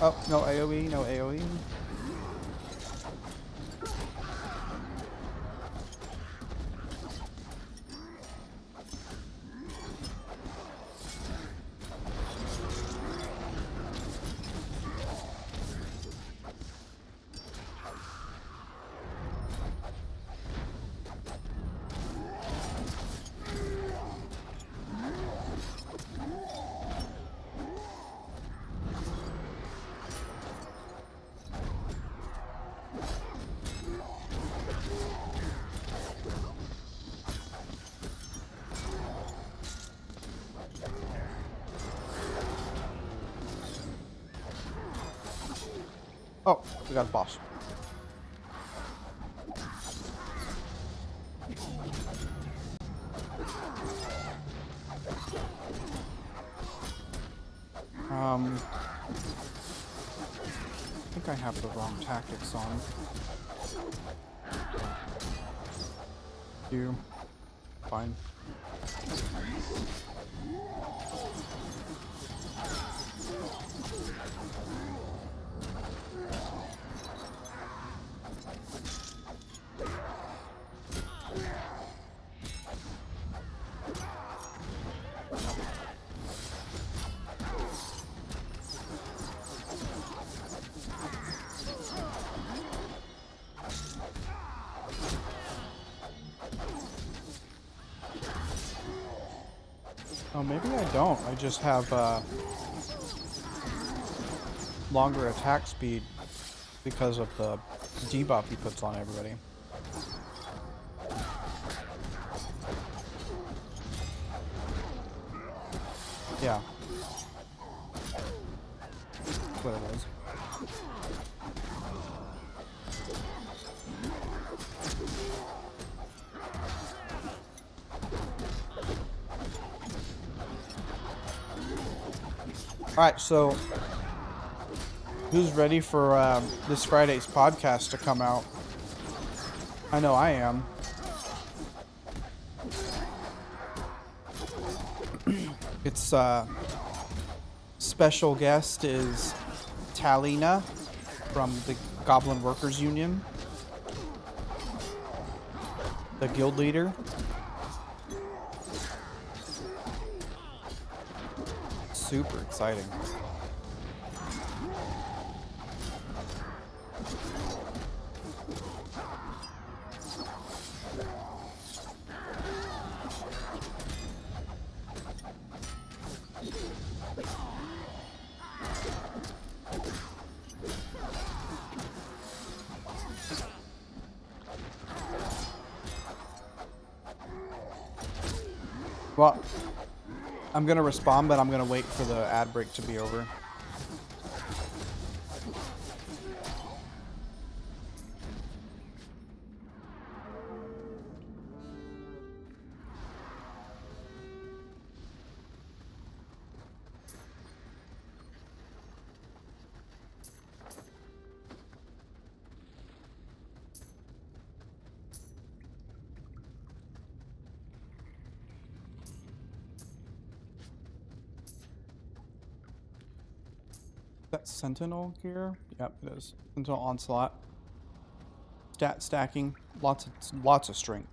Oh, no AoE, no AoE. Oh, we got a boss. I think I have the wrong tactics on. You. Fine. Oh, maybe I don't. I just have longer attack speed because of the debuff he puts on everybody. Yeah. That's what it was. Alright, so who's ready for this Friday's podcast to come out? I know I am. Its special guest is Talina from the Goblin Workers Union, the guild leader. Super exciting. Well, I'm gonna respond, but I'm gonna wait for the ad break to be over. That Sentinel gear? Yep, it is. Sentinel Onslaught. Stat stacking. Lots of strength.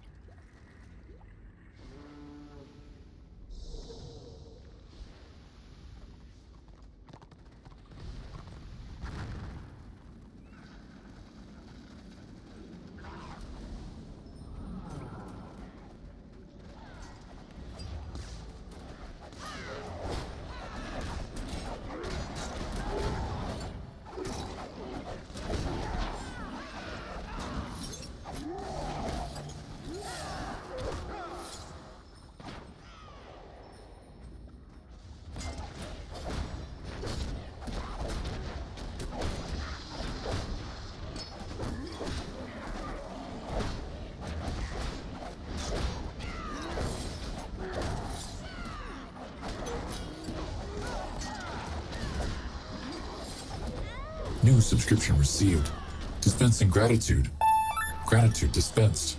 New subscription received. Dispensing gratitude. Gratitude dispensed.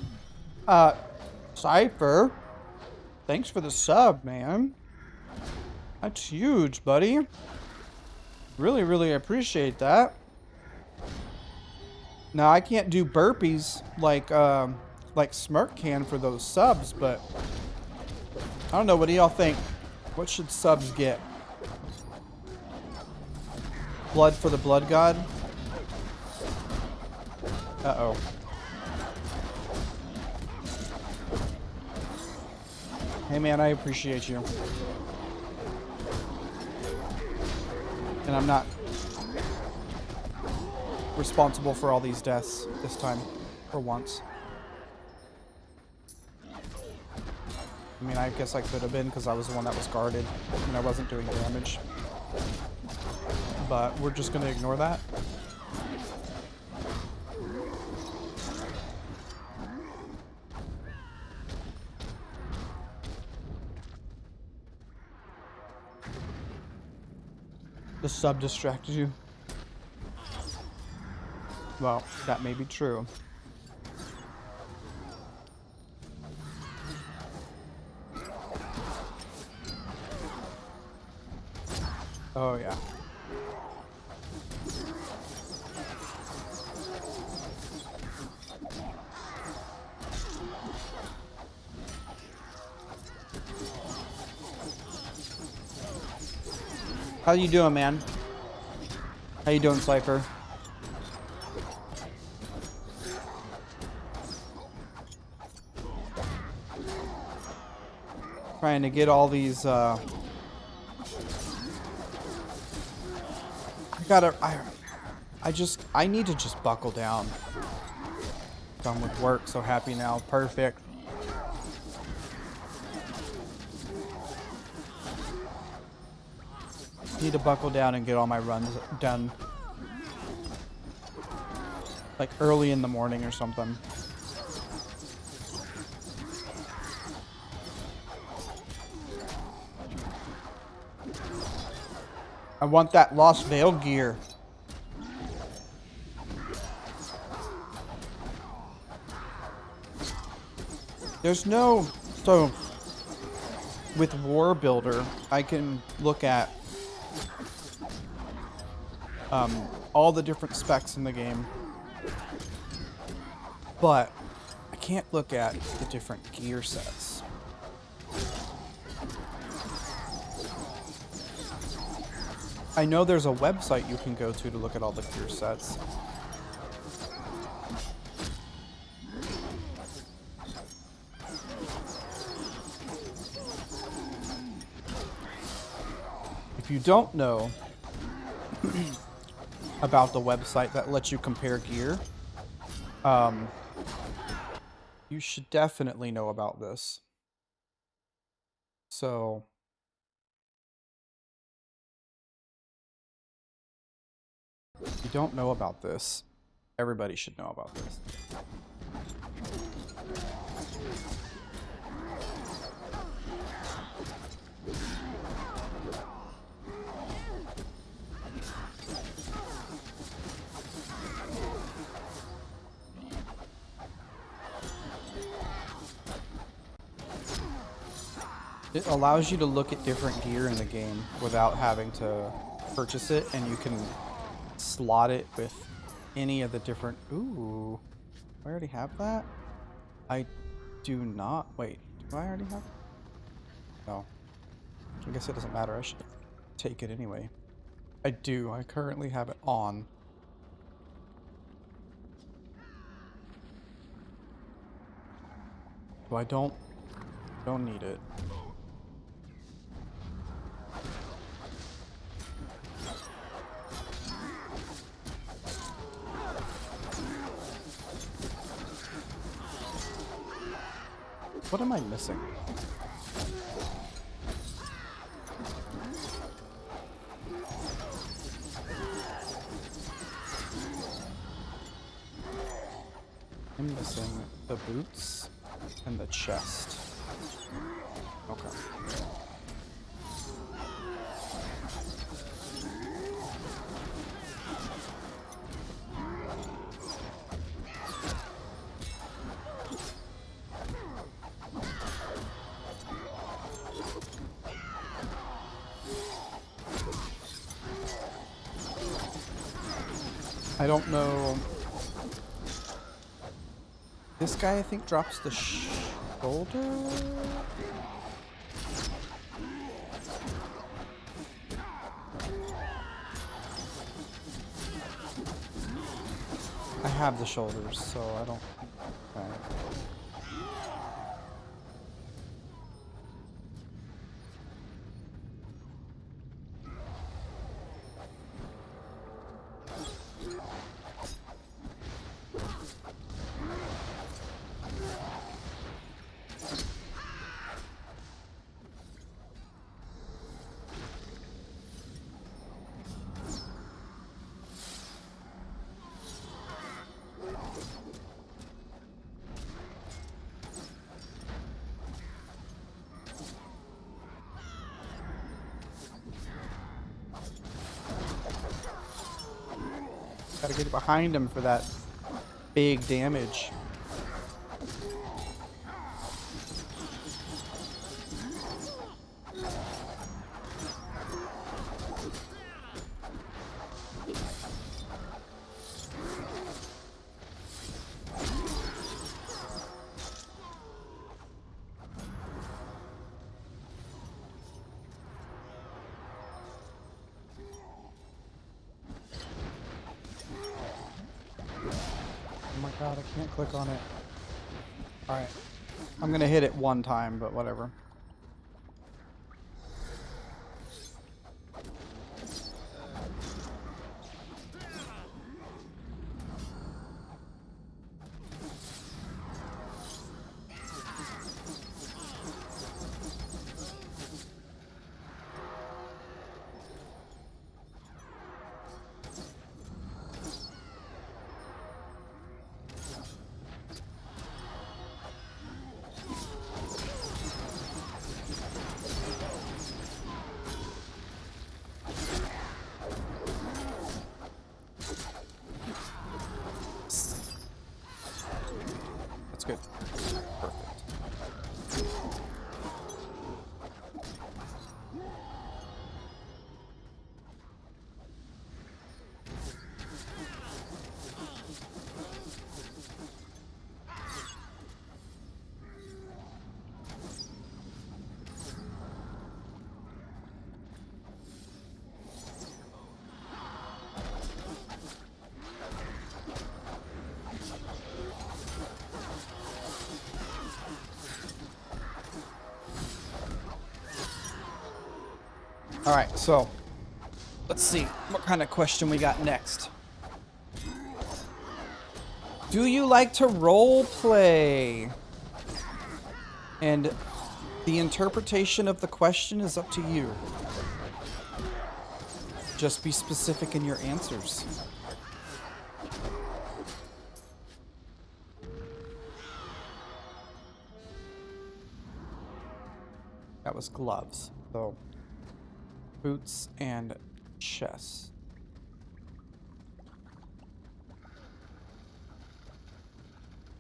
Cypher. Thanks for the sub, man. That's huge, buddy. Really, really appreciate that. Now, I can't do burpees like Smirk can for those subs, but I don't know. What do y'all think? What should subs get? Blood for the Blood God? Uh-oh. Hey, man, I appreciate you. And I'm not responsible for all these deaths this time, for once. I mean, I guess I could have been because I was the one that was guarded and I wasn't doing damage. But we're just going to ignore that. The sub distracted you. Well, that may be true. Oh, yeah. How you doing, man? How you doing, Cypher? Trying to get all these, I need to just buckle down. Done with work, so happy now. Perfect. Need to buckle down and get all my runs done. Like early in the morning or something. I want that Lost Veil gear. There's no... So... with War Builder, I can look at all the different specs in the game, but I can't look at the different gear sets. I know there's a website you can go to look at all the gear sets. If you don't know about the website that lets you compare gear, you should definitely know about this. So, if you don't know about this, everybody should know about this. It allows you to look at different gear in the game without having to purchase it, and you can slot it with any of the different... Ooh, do I already have that? I do not. Wait, do I already have... No. I guess it doesn't matter. I should take it anyway. I do. I currently have it on. So I don't need it. What am I missing? I'm missing the boots and the chest. Okay. I don't know. This guy, I think, drops the shoulder? I have the shoulders, so I don't... Okay. Gotta get behind him for that big damage. Oh my god, I can't click on it. Alright. I'm gonna hit it one time, but whatever. Alright, so let's see what kind of question we got next. Do you like to role play? And the interpretation of the question is up to you. Just be specific in your answers. That was gloves. So boots and chest.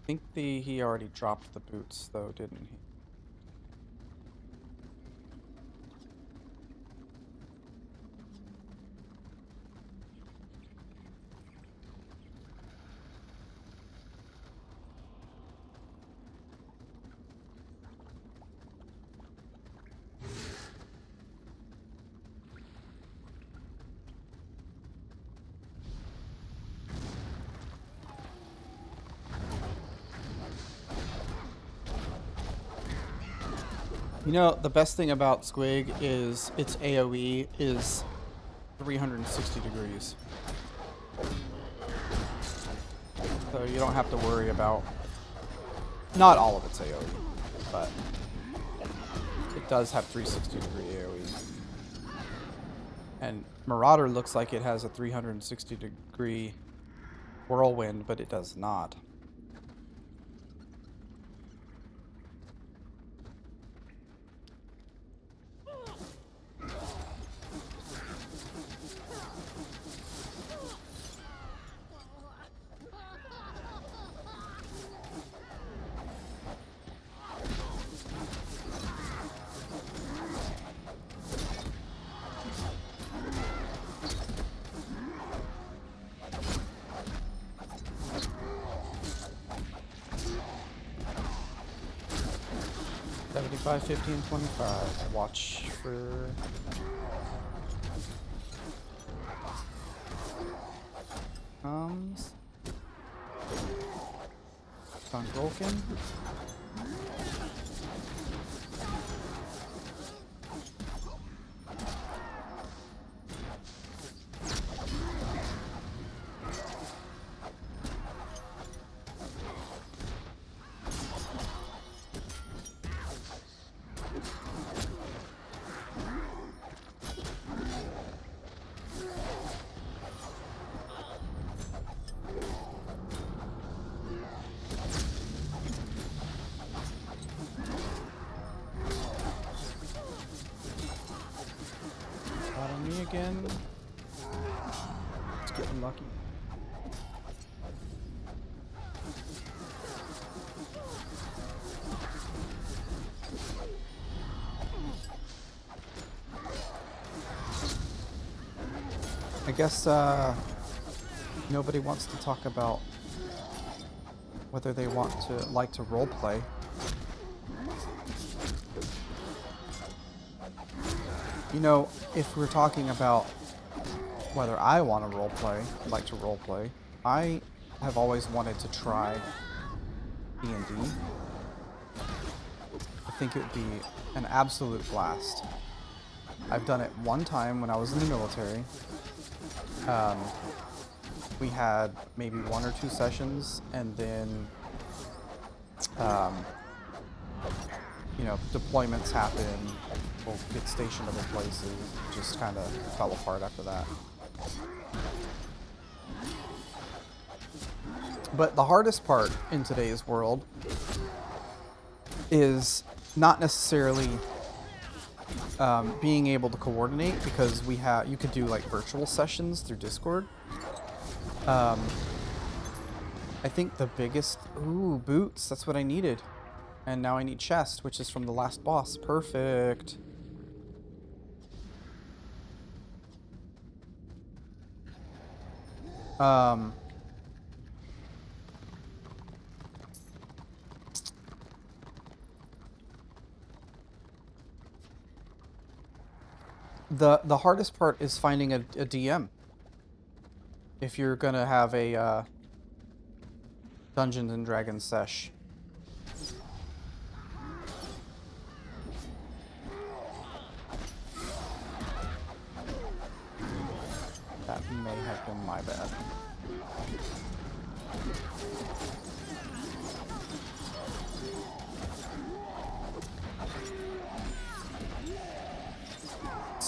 I think he already dropped the boots though, didn't he? You know, the best thing about Squig is its AoE is 360 degrees. So you don't have to worry about... Not all of its AoE, but it does have 360 degree AoE. And Marauder looks like it has a 360 degree whirlwind, but it does not. Five, 15, 25. Watch for... Comes. Unbroken. Again. Let's get unlucky. I guess nobody wants to talk about whether they want to like to roleplay. You know, if we're talking about whether I want to roleplay, like to roleplay, I have always wanted to try D&D. I think it would be an absolute blast. I've done it one time when I was in the military. We had maybe 1 or 2 sessions, and then, you know, deployments happen. We'll get stationed other places. Just kind of fell apart after that. But the hardest part in today's world is not necessarily being able to coordinate, because you could do like virtual sessions through Discord. I think the biggest... Ooh, boots. That's what I needed. And now I need chest, which is from the last boss. Perfect. The hardest part is finding a DM. If you're gonna have a Dungeons and Dragons sesh.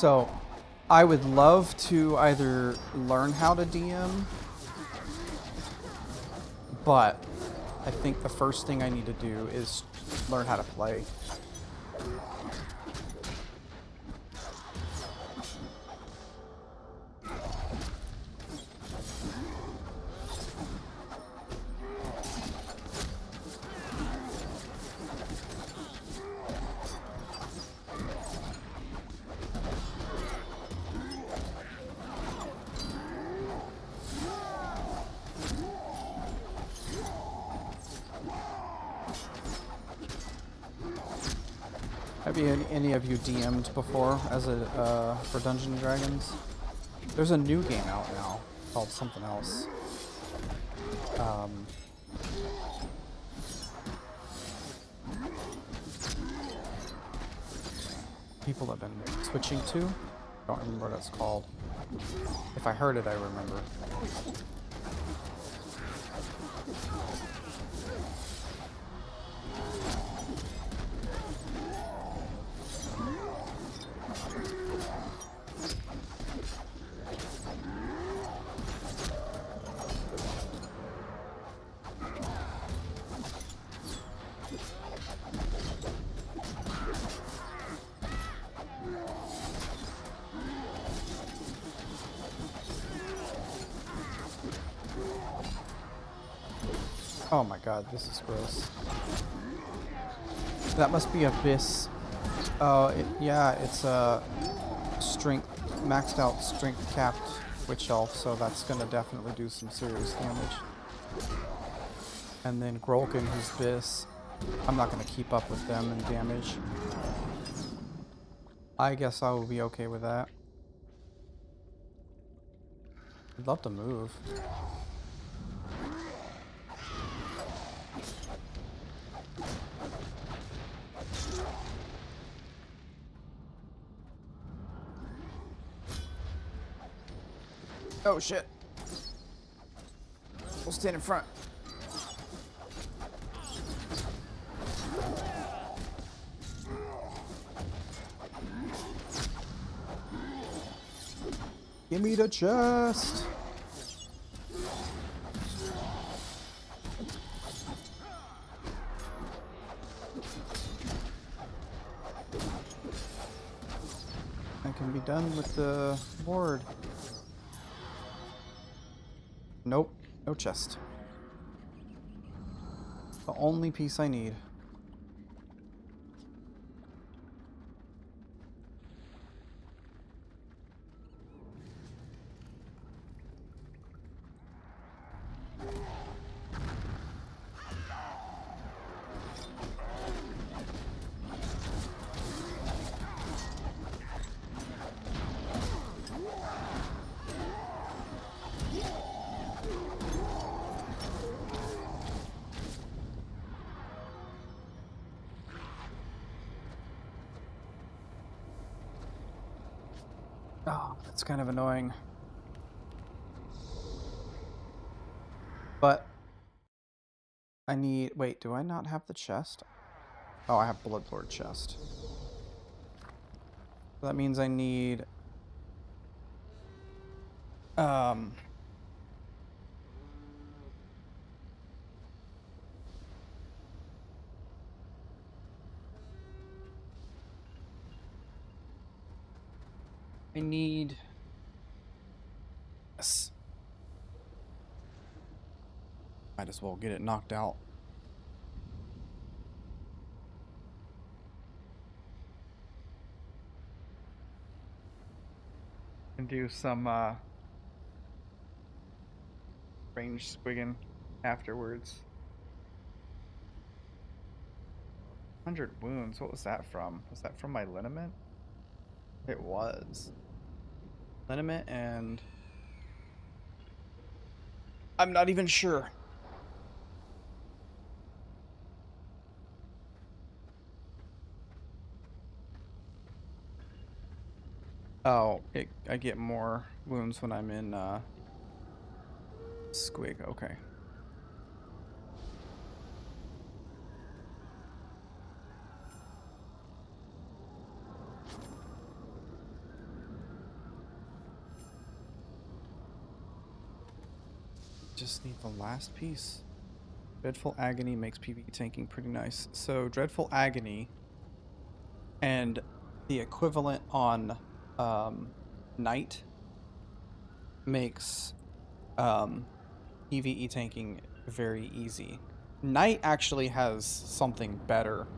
So, I would love to either learn how to DM, but I think the first thing I need to do is learn how to play. Have any of you DM'd before as a for Dungeons and Dragons? There's a new game out now called something else. People have been switching to. Don't remember what it's called. If I heard it, I remember. Oh my god, this is gross. That must be Abyss. Oh, yeah, it's a strength, maxed out strength capped witch elf, so that's gonna definitely do some serious damage. And then Grolkin, who's Biss. I'm not gonna keep up with them in damage. I guess I will be okay with that. I'd love to move. Oh shit. We'll stand in front. Give me the chest. I can be done with the board. Nope, no chest. The only piece I need. Oh, that's kind of annoying. But I need... Wait, do I not have the chest? Oh, I have Bloodlord chest. So that means I need... I need... Yes. Might as well get it knocked out. And do some range squigging afterwards. 100 wounds. What was that from? Was that from my liniment? It was. Liniment and... I'm not even sure. Oh, I get more wounds when I'm in Squig. Okay. just need the last piece. Dreadful Agony makes PvE tanking pretty nice. So Dreadful Agony and the equivalent on Knight makes PvE tanking very easy. Knight actually has something better.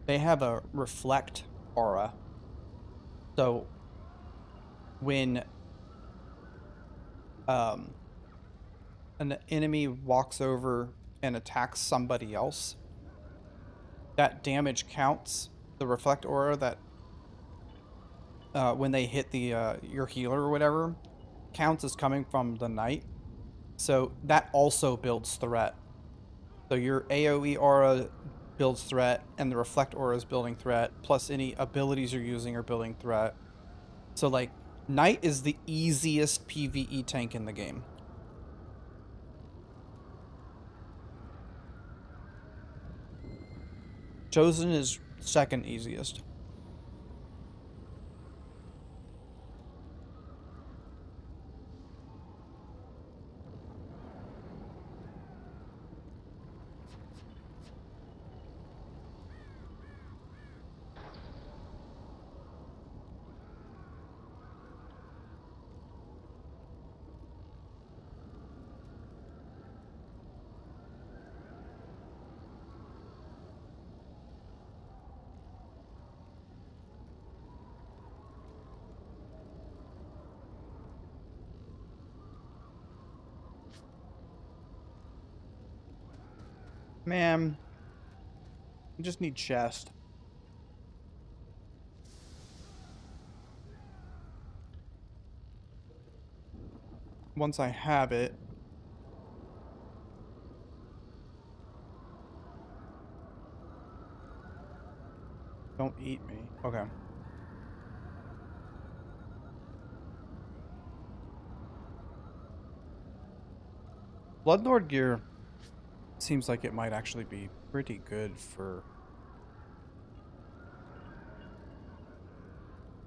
They have a reflect aura. So when an enemy walks over and attacks somebody else, that damage counts. The reflect aura that when they hit the your healer or whatever counts as coming from the knight. So that also builds threat. So your AoE aura builds threat, and the reflect aura is building threat, plus any abilities you're using are building threat. So like Knight is the easiest PvE tank in the game. Chosen is second easiest. Man, I just need chest. Once I have it, don't eat me. Okay. Bloodlord gear seems like it might actually be pretty good for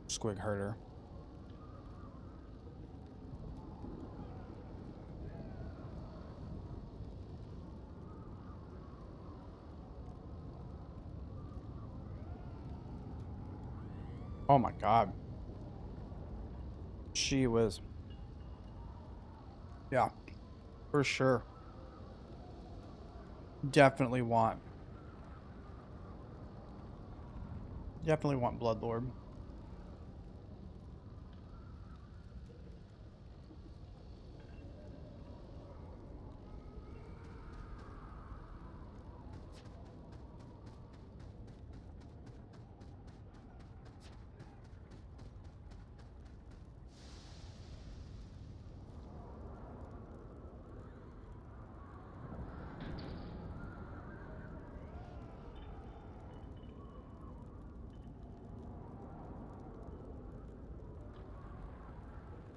Squig Herder. Oh my god. She was. Yeah, for sure. Definitely want. Definitely want Bloodlord.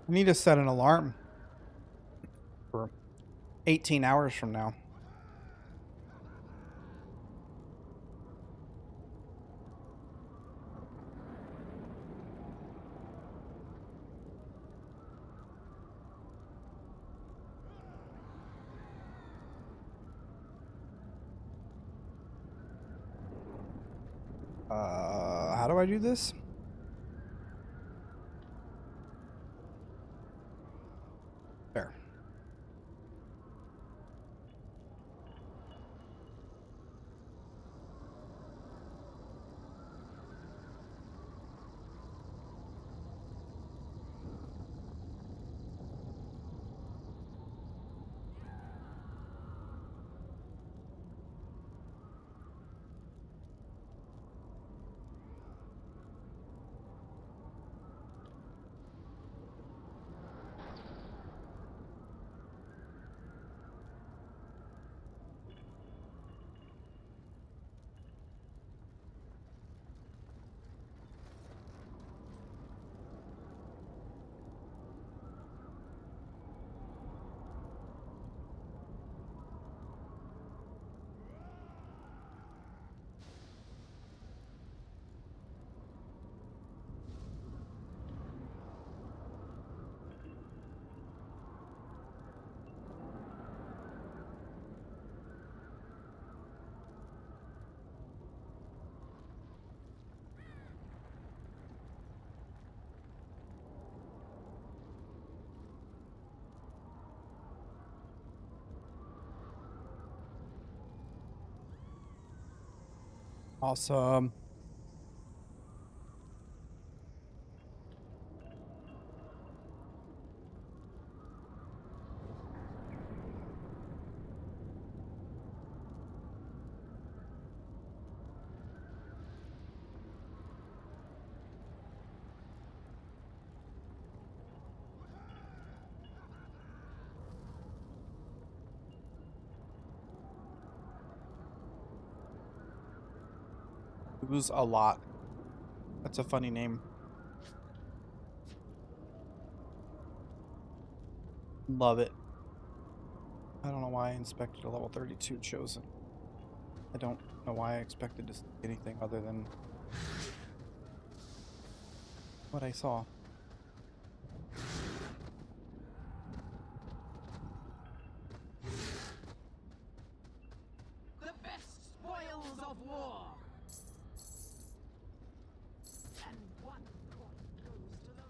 I need to set an alarm for 18 hours from now. How do I do this? There. Awesome. Who's a lot? That's a funny name. Love it. I don't know why I inspected a level 32 chosen. I don't know why I expected to see anything other than what I saw. The best spoils of war. And one coin goes to the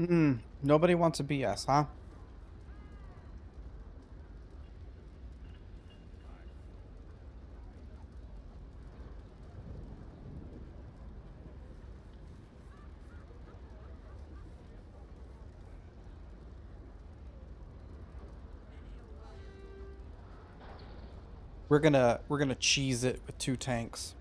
ring. Nobody wants a BS, huh? We're gonna cheese it with 2 tanks.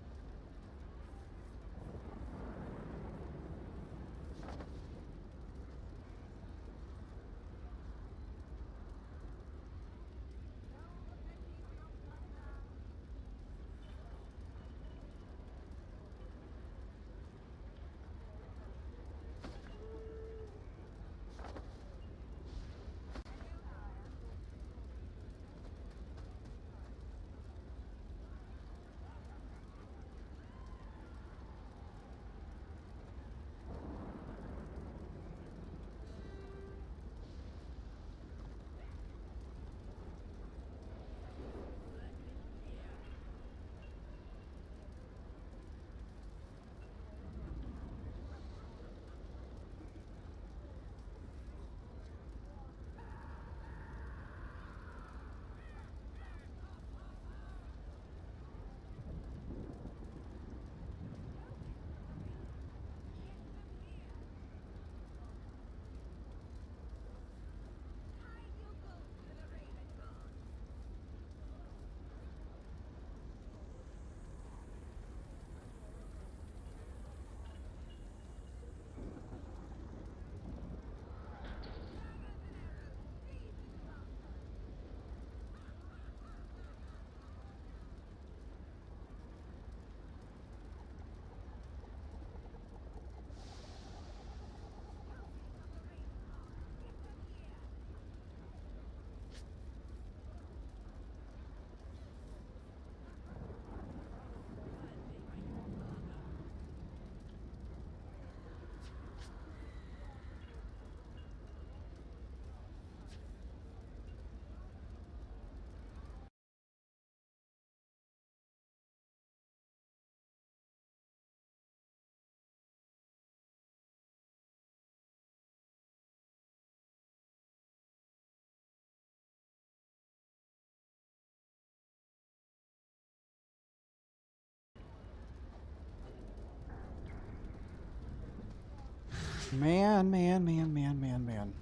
Man, man, man, man, man, man.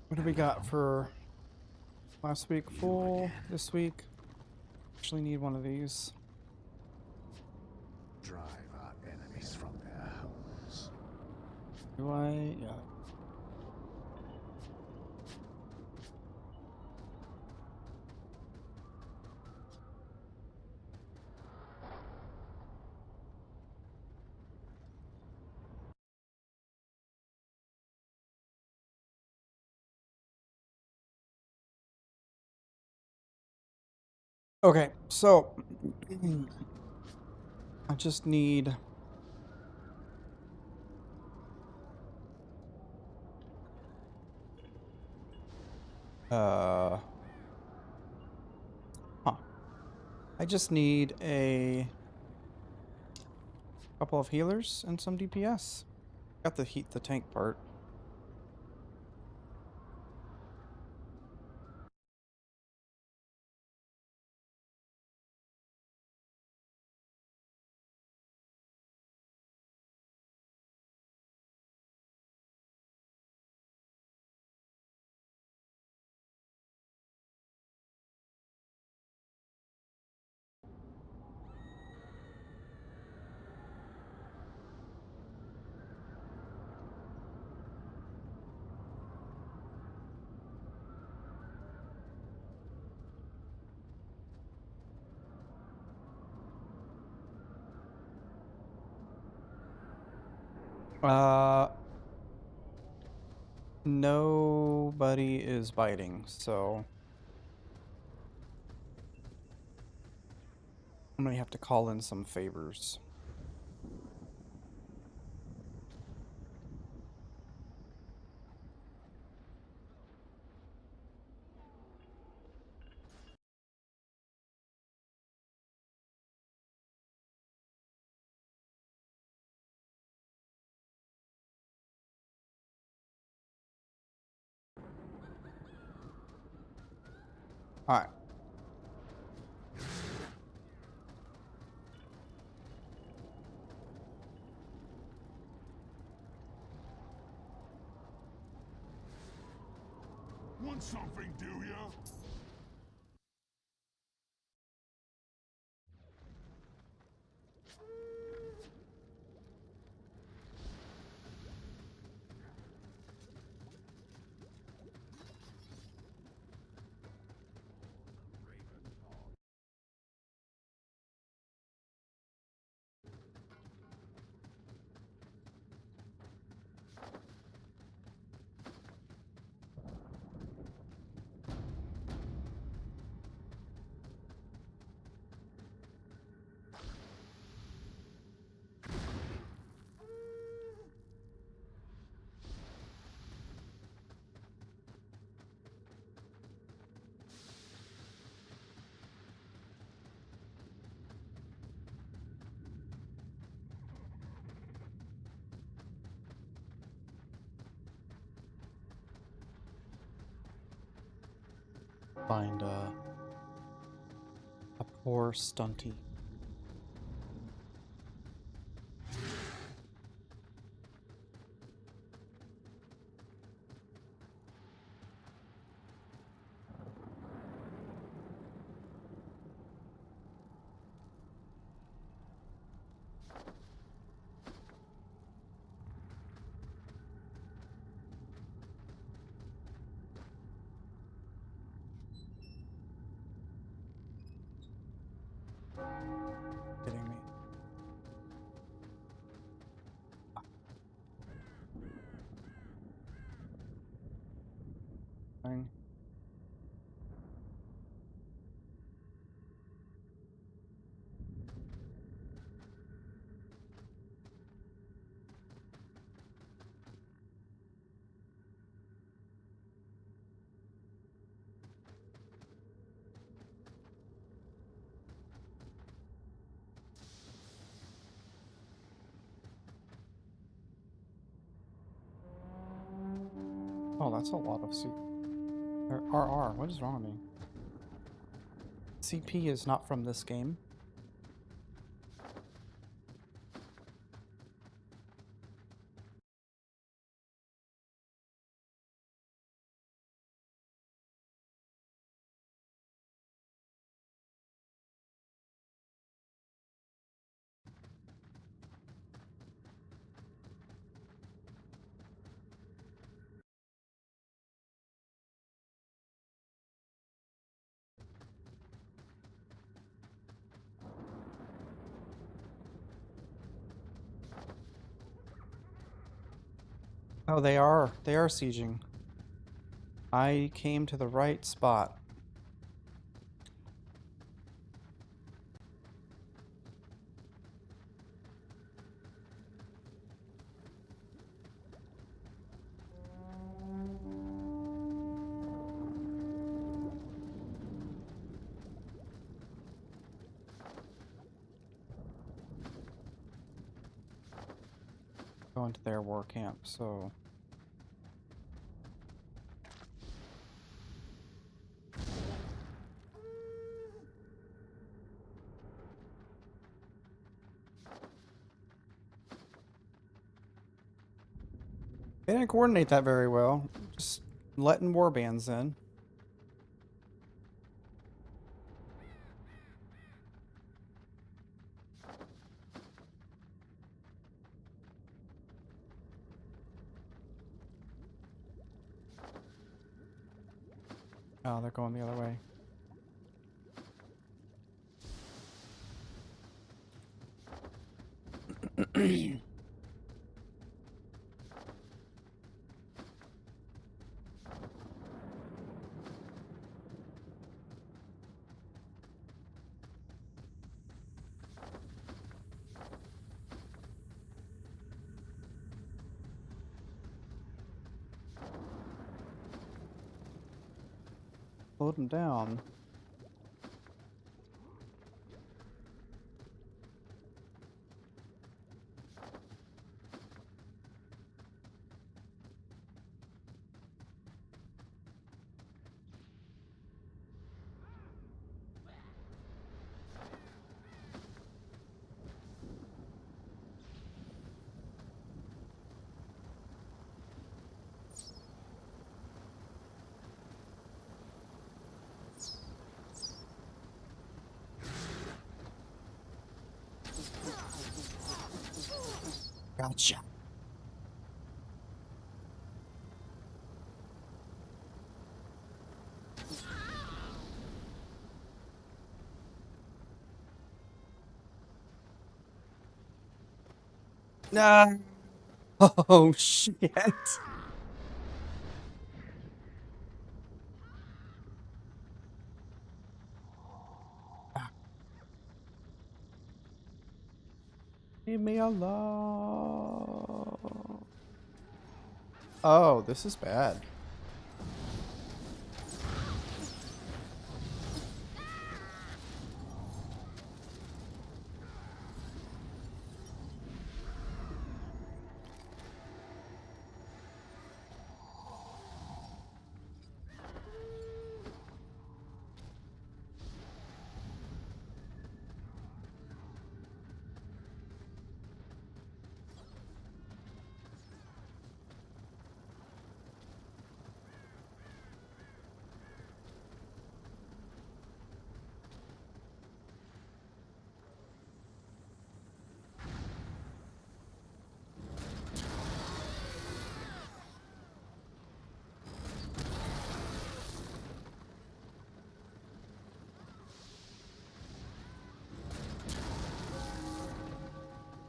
What do we got for last week? Full this week. Actually need one of these. Drive our enemies from their homes. Do I? Yeah. Okay, so I just need huh. I just need a couple of healers and some DPS. Got the heat the tank part. Nobody is biting, so I'm gonna have to call in some favors. Alright. Want something, do ya? Find a poor stunty. Kidding me. Fine. Oh, that's a lot of soup. Or RR. What is wrong with me? CP is not from this game. Oh, they are. They are sieging. I came to the right spot. Going to their war camp, so... They didn't coordinate that very well. Just letting war bands in. Oh, they're going the other way. Load them down. Gotcha. No. Oh shit. Leave me alone. Oh, this is bad.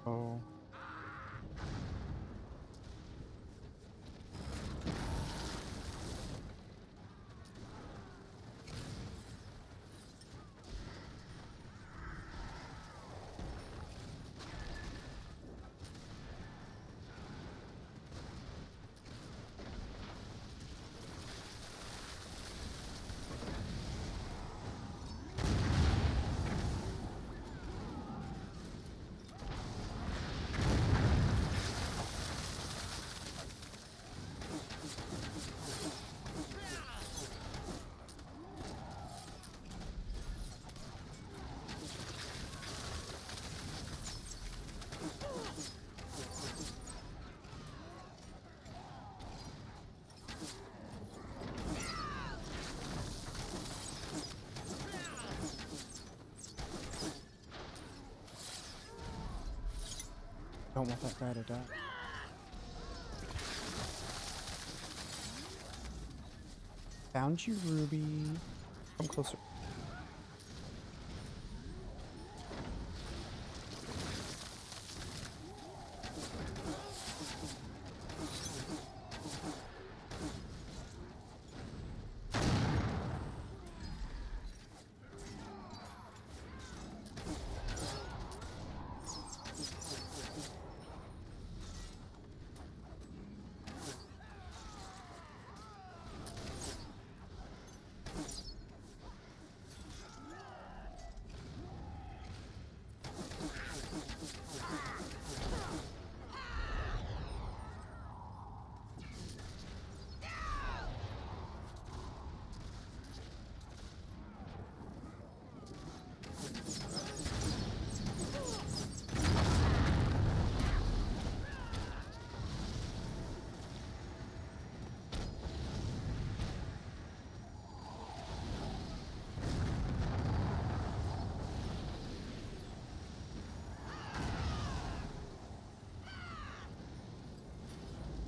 Oh. Don't want that guy to die. Found you, Ruby. Come closer.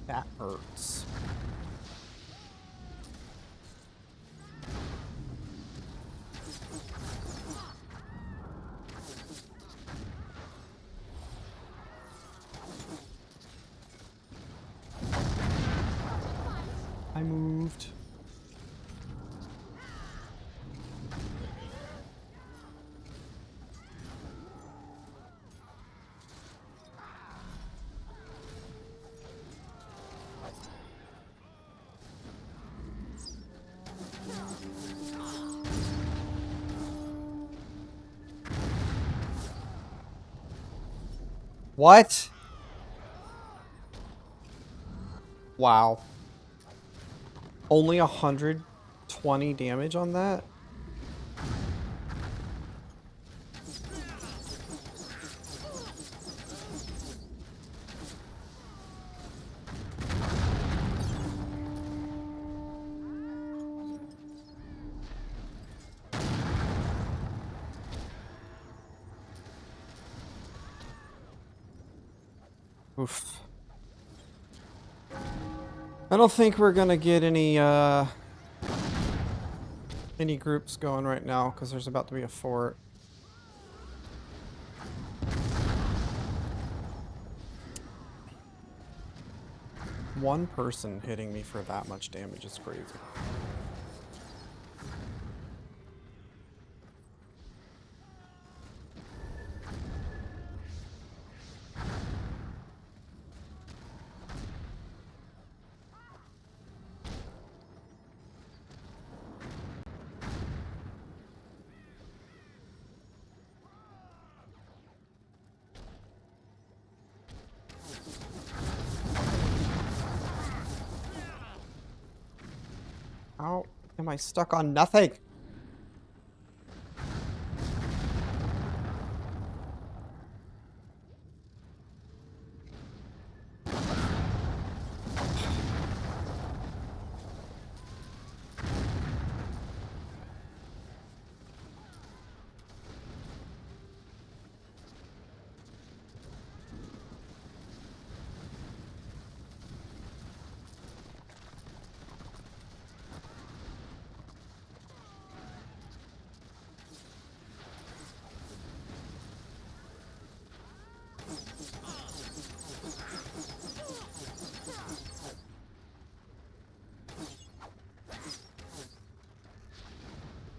That hurts. I moved. What? Wow. Only 120 damage on that? Oof. I don't think we're gonna get any groups going right now because there's about to be a fort. One person hitting me for that much damage is crazy. How am I stuck on nothing?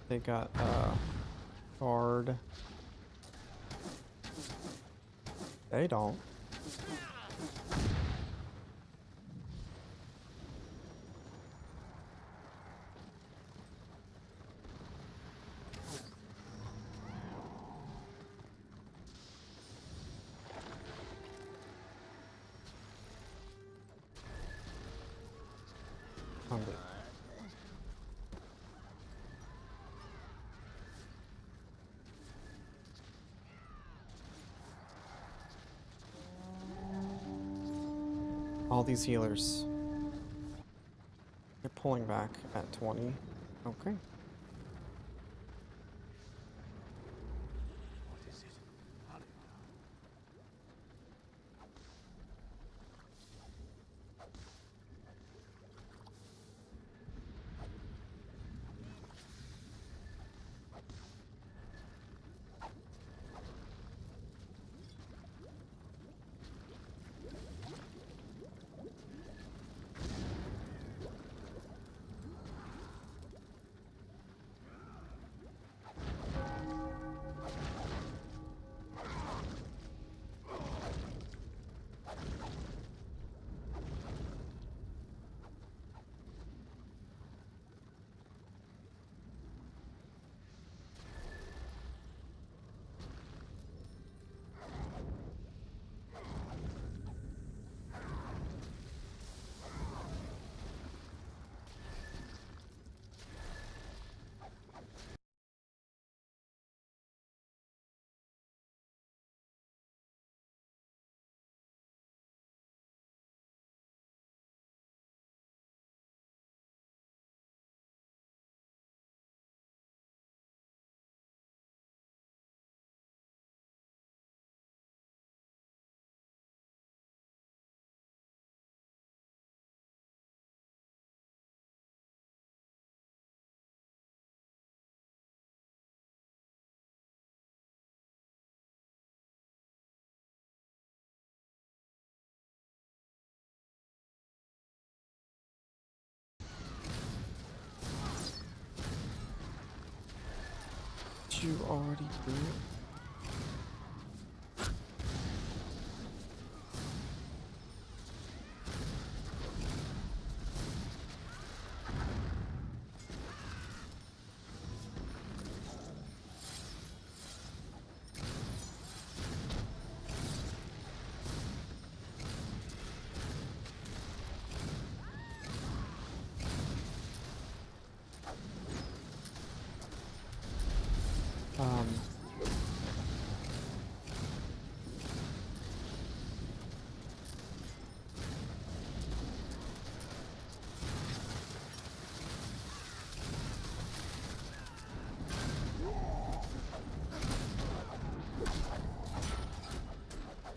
They got guard. They don't. Hungry. All these healers. They're pulling back at 20. Okay. you already do it? Um,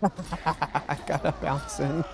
I gotta bounce in.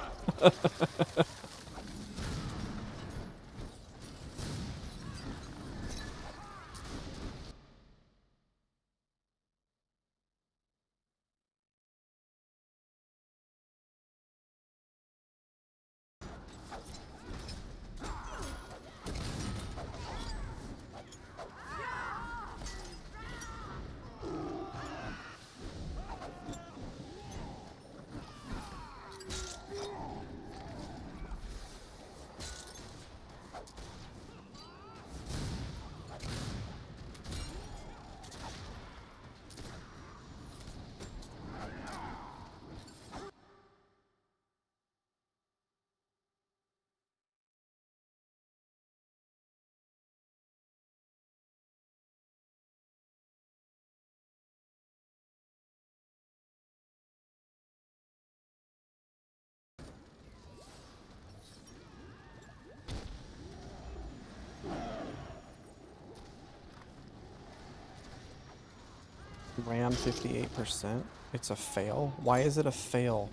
RAM 58%. It's a fail. Why is it a fail?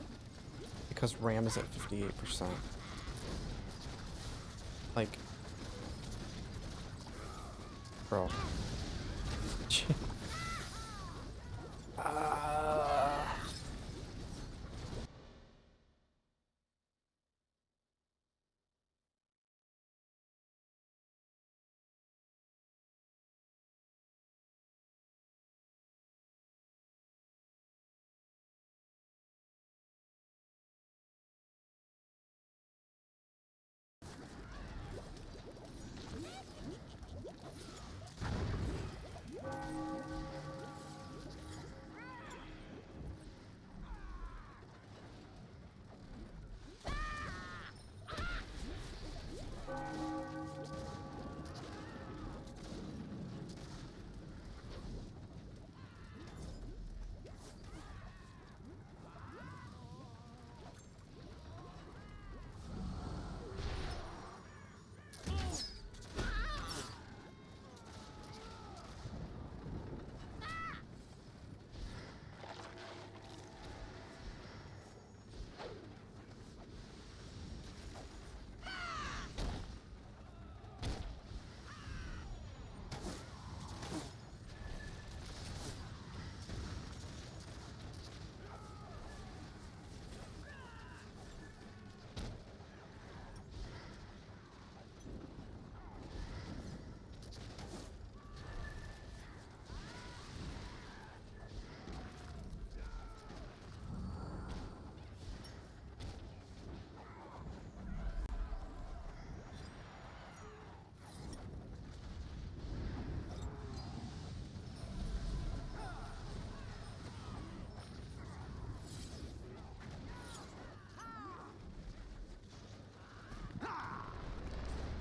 Because RAM is at 58%. Like, bro.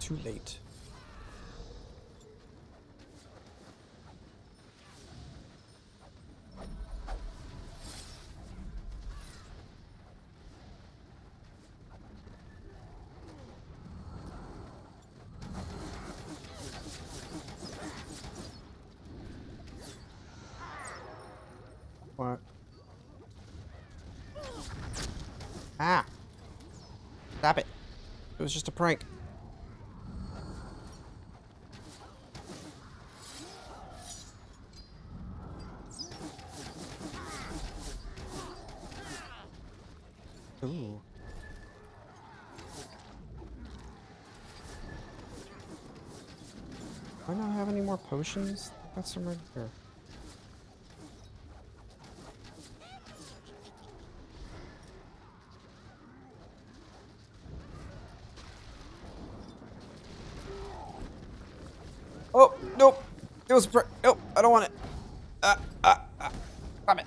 Too late. What? Ah! Stop it. It was just a prank. Ooh. Do I not have any more potions? I've got some right here. It was nope, I don't want it. Stop it.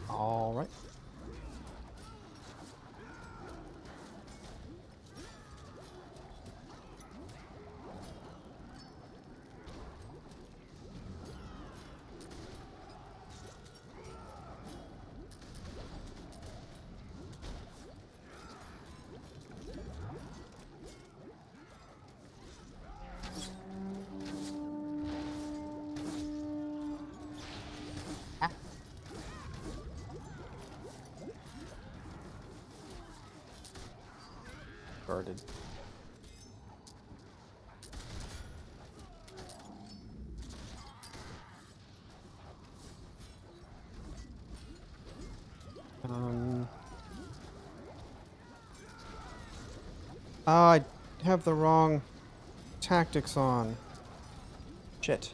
All right. Guarded. I have the wrong tactics on. Shit.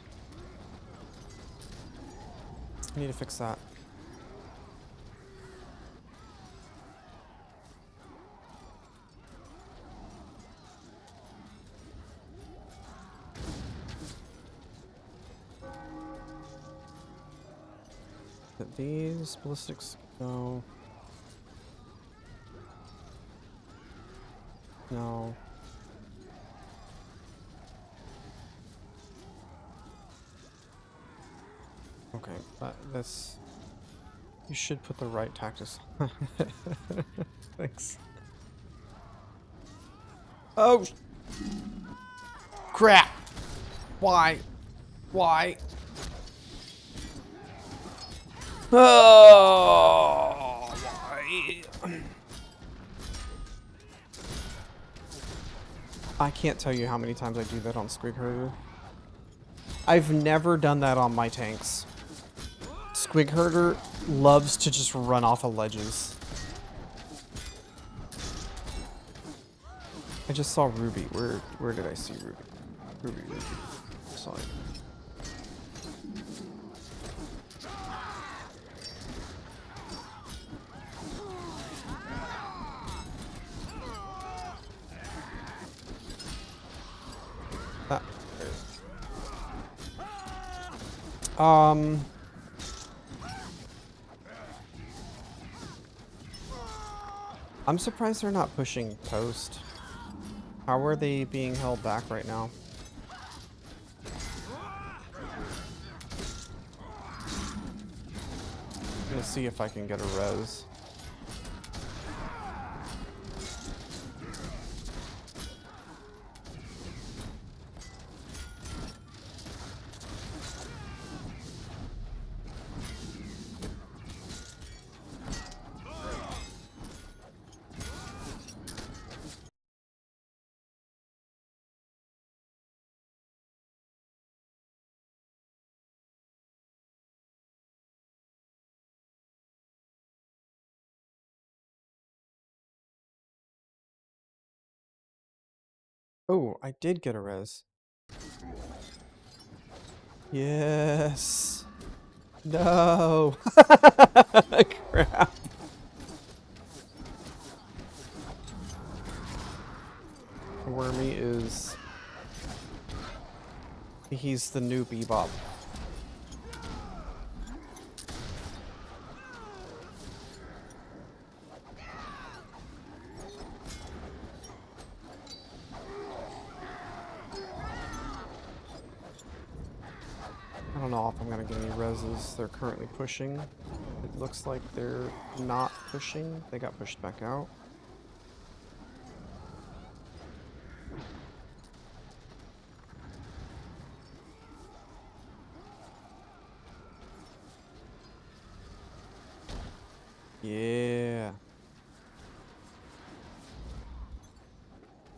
I need to fix that. These ballistics go. No. Okay, but this. You should put the right tactics. Thanks. Oh! Crap! Why? Why? Oh! Why? I can't tell you how many times I do that on Squig Herder. I've never done that on my tanks. Squig Herder loves to just run off of ledges. I just saw Ruby. Where did I see Ruby? Ruby. Saw it. I'm surprised they're not pushing post. How are they being held back right now? I'm gonna see if I can get a res. Oh, I did get a res. Yes. No. Crap. Wormy is... He's the new Bebop. I don't know if I'm gonna get any reses. They're currently pushing. It looks like they're not pushing. They got pushed back out. Yeah.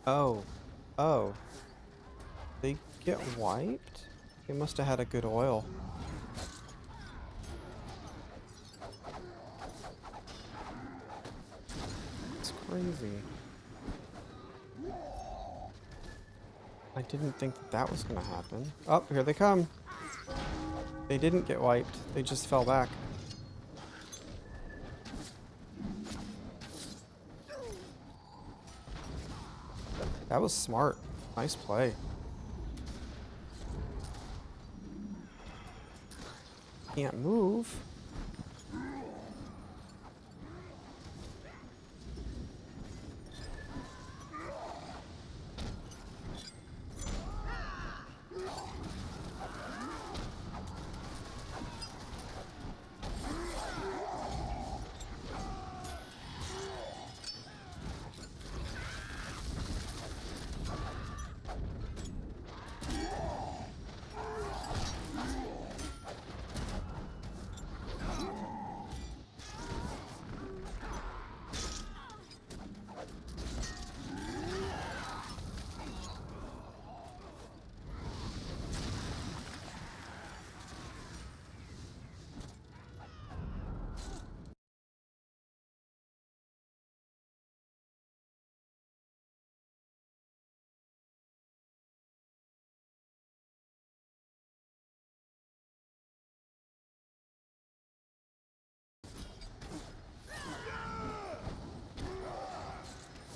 Oh. Oh. They get wiped? They must have had a good oil. It's crazy. I didn't think that that was gonna happen. Oh, here they come. They didn't get wiped. They just fell back. That was smart. Nice play. Can't move.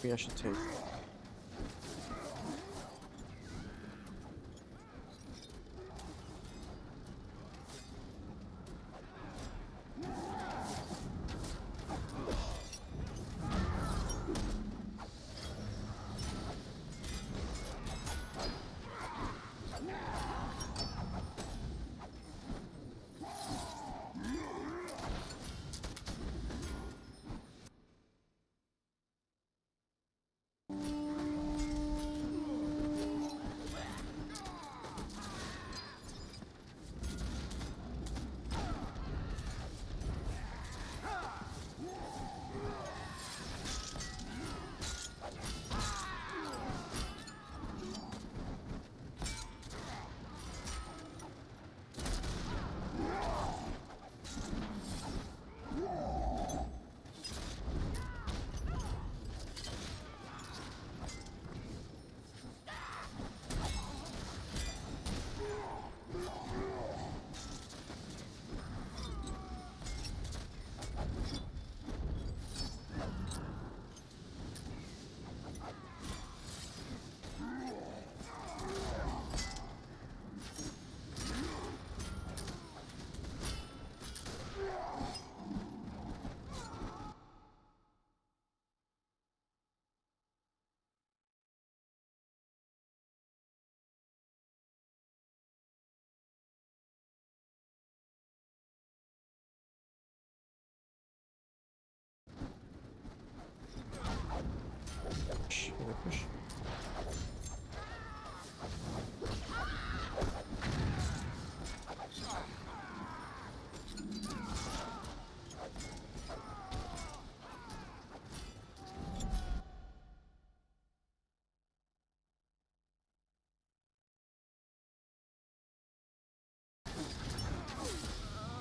Maybe I should take...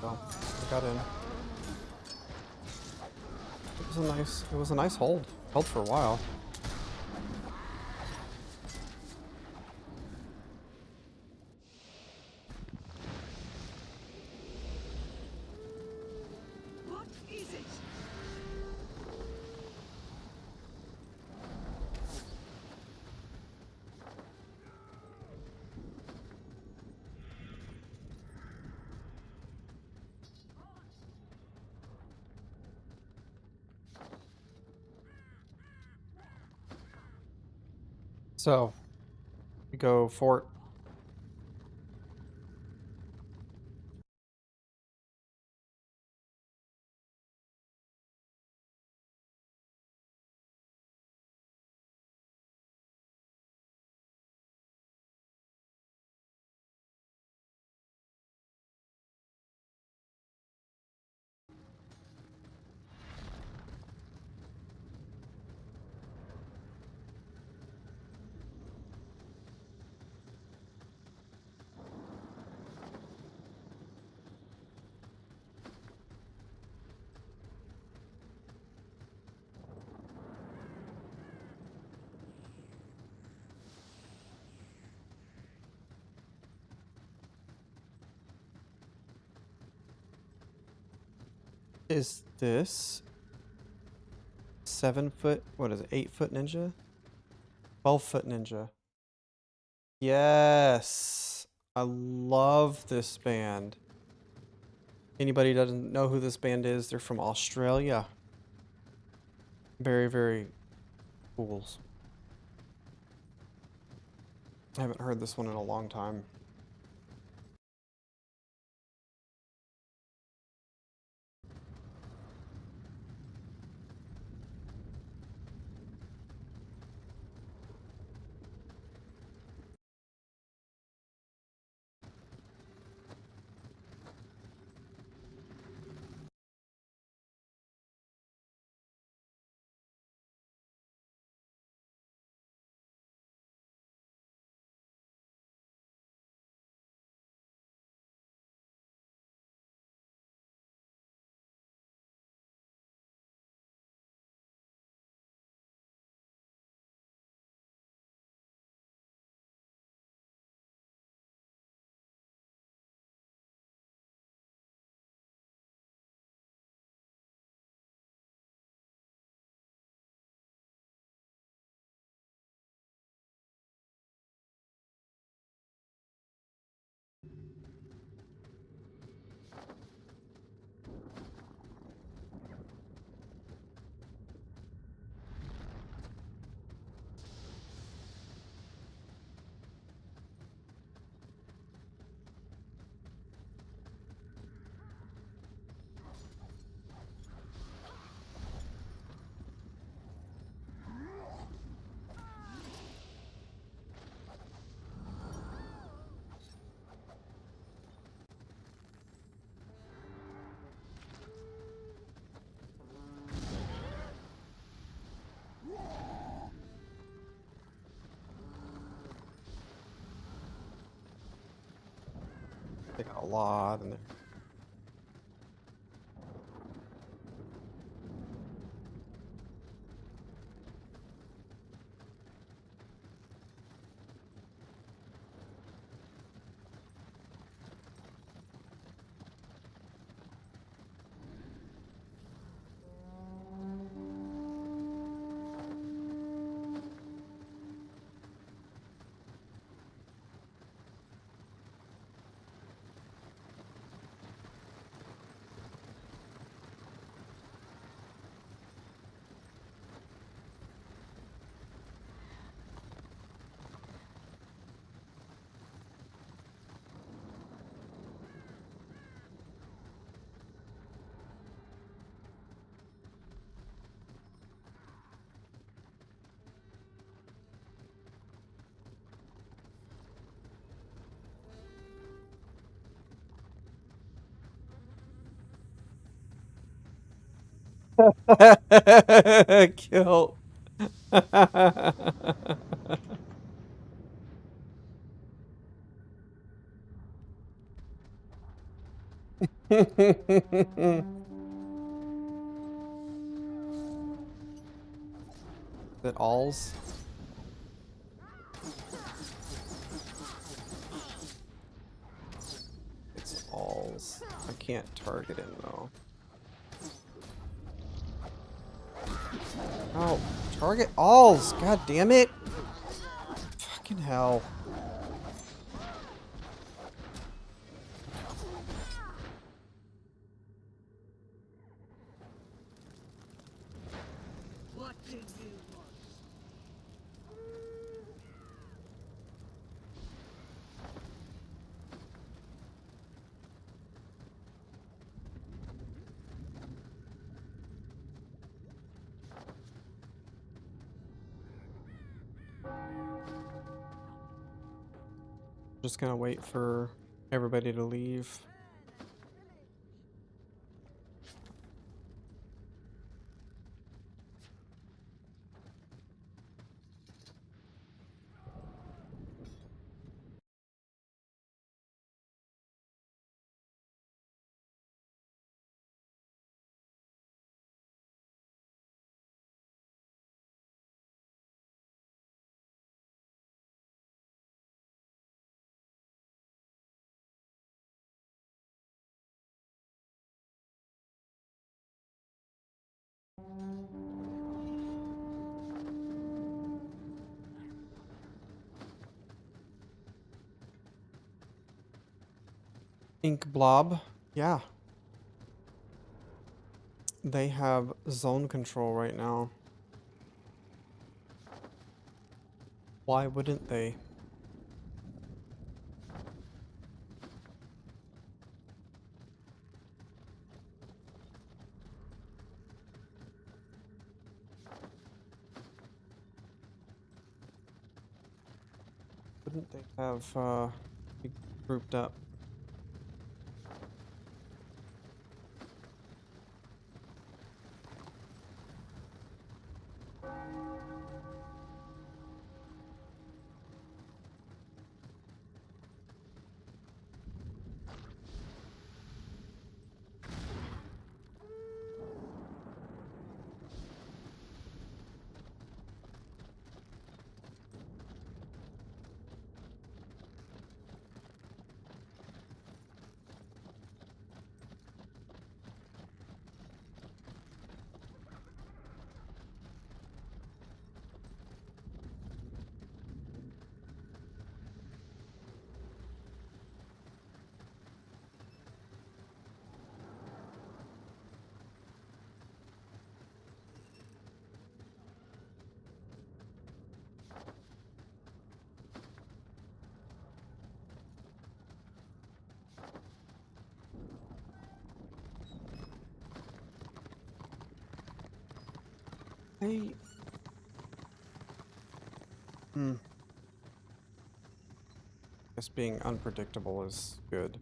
Well, I got in. It was a nice hold. Held for a while. What is it? So, we go fort. Is this 7 foot? What is it? 8 foot ninja? 12 foot ninja. Yes. I love this band. Anybody doesn't know who this band is, they're from Australia. Very, very cool. I haven't heard this one in a long time. They got a lot in there. Kill. That alls? It's alls. I can't target him though. Oh, target alls! God damn it! Fucking hell. What did you want? Just gonna wait for everybody to leave. Ink Blob. Yeah. They have zone control right now. Why wouldn't they? Wouldn't they have be grouped up? Hey. Guess being unpredictable is good.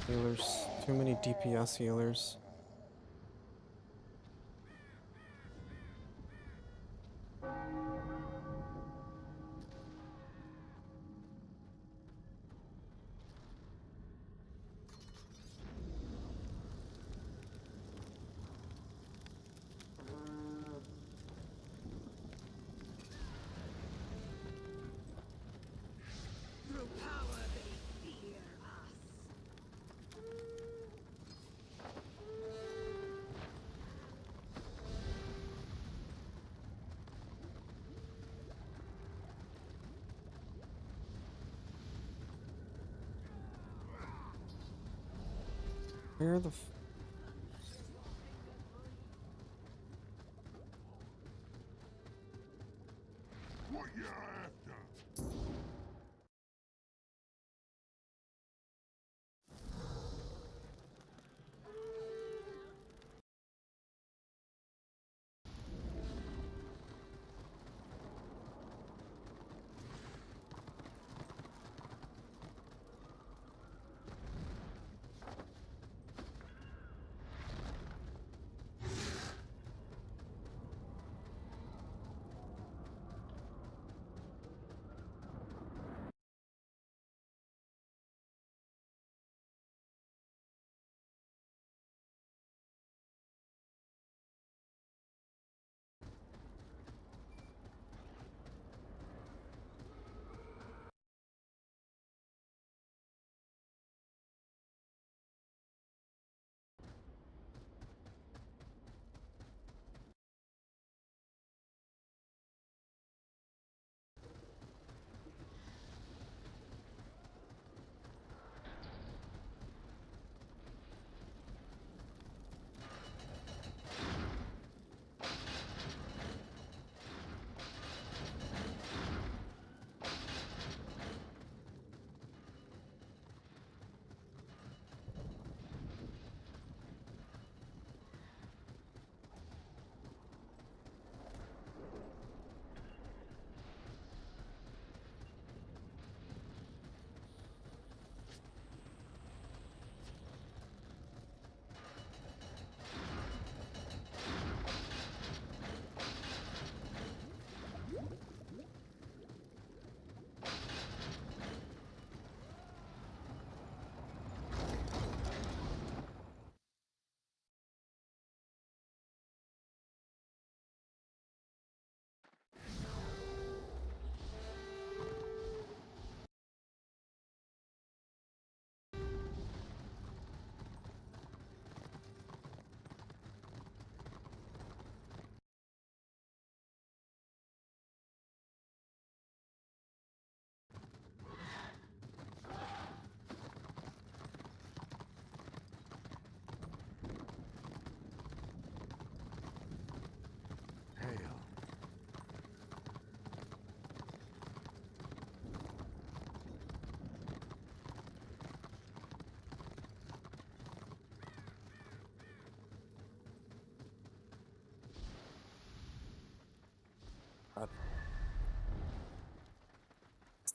Healers. Too many DPS healers. Through power they fear us. Where the f- What you after? Hell.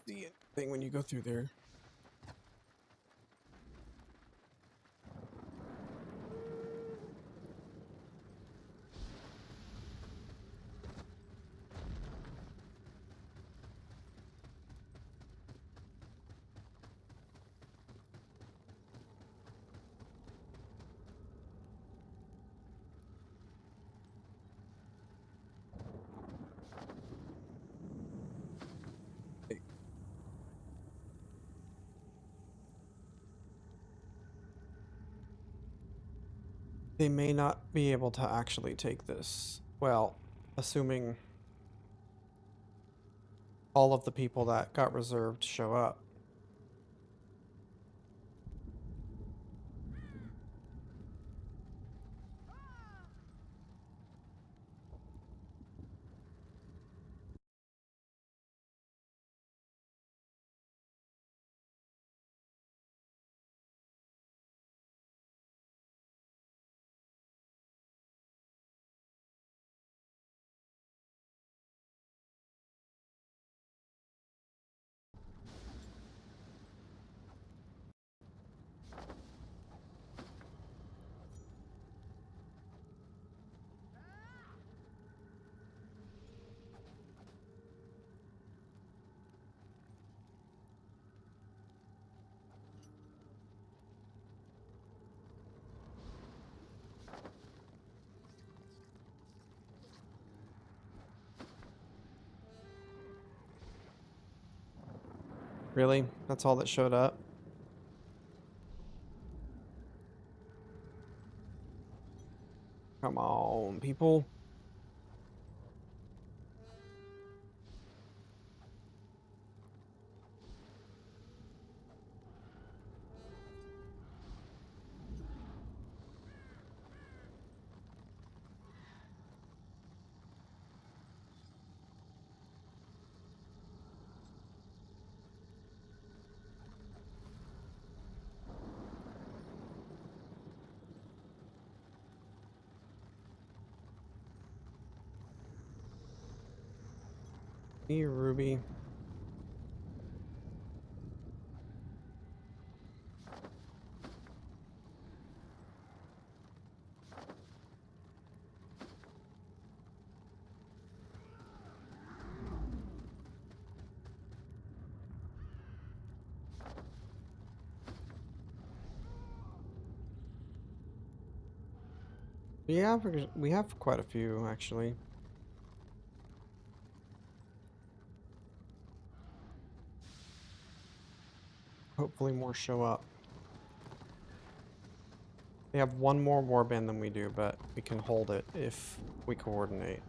see anything when you go through there? They may not be able to actually take this. Well, assuming all of the people that got reserved show up. Really? That's all that showed up? Come on, people. Hey, Ruby. Yeah, we have quite a few actually. Hopefully more show up. They have one more warband than we do, but we can hold it if we coordinate.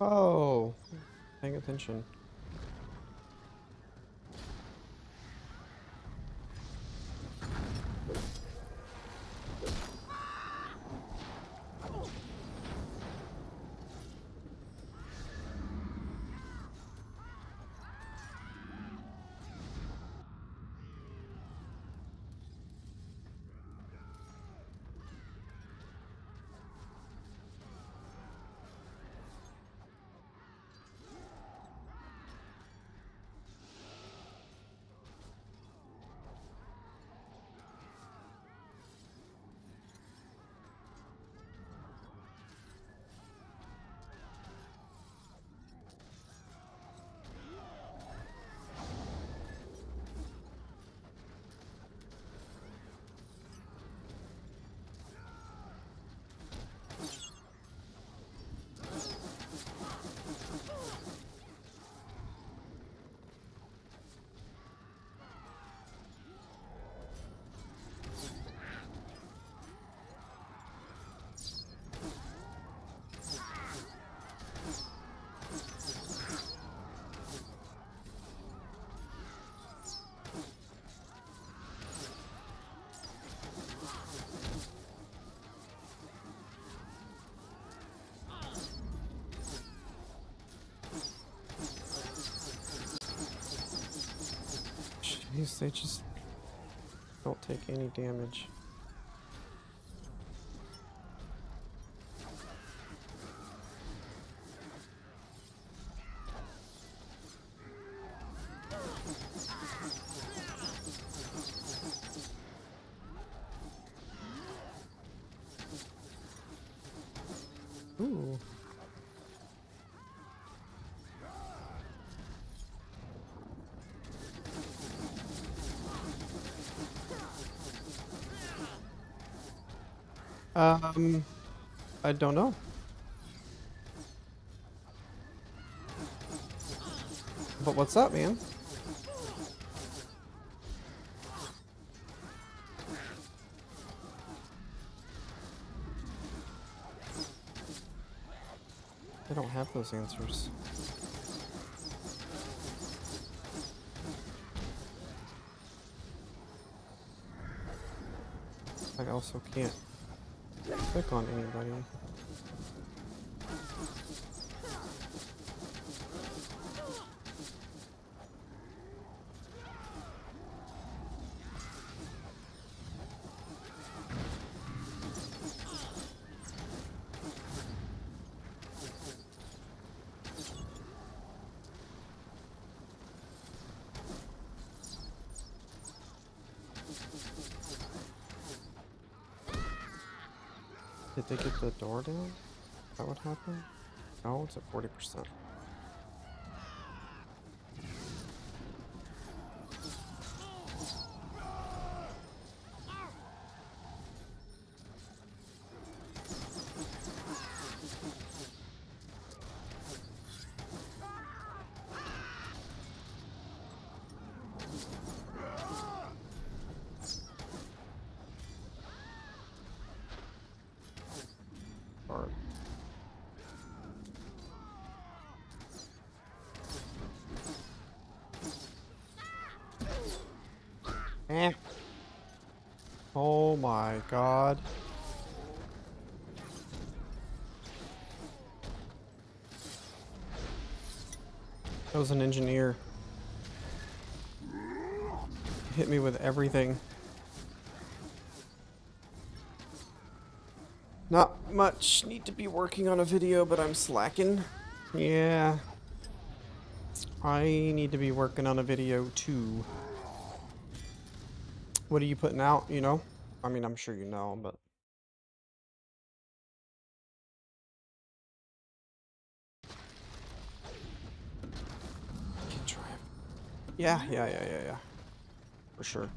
Oh, paying attention. Jeez, they just don't take any damage. Ooh. I don't know. But what's up, man? I don't have those answers. I also can't click on anybody. Did they get the door down? Is that what happened? No, it's at 40%. Hard. Eh. Oh my god. That was an engineer. Hit me with everything. Not much. Need to be working on a video, but I'm slacking. Yeah. I need to be working on a video too. What are you putting out, you know? I mean, I'm sure you know, but... Can try it. Yeah. For sure.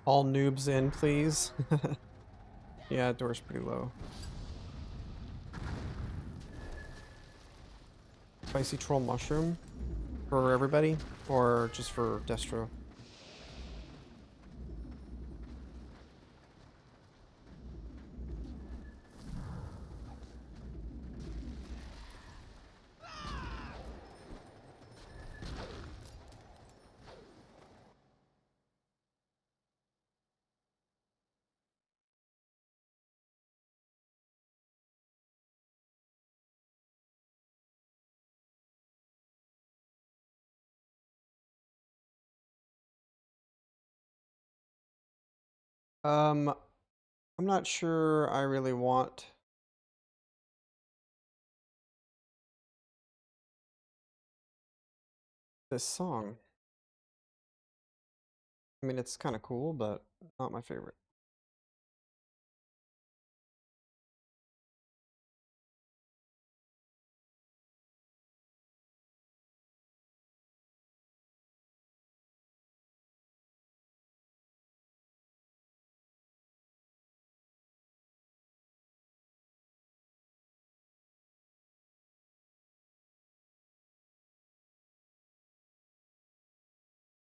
All noobs in, please. Yeah, door's pretty low. Spicy troll mushroom for everybody, or just for Destro? I'm not sure I really want this song. I mean, it's kind of cool, but not my favorite.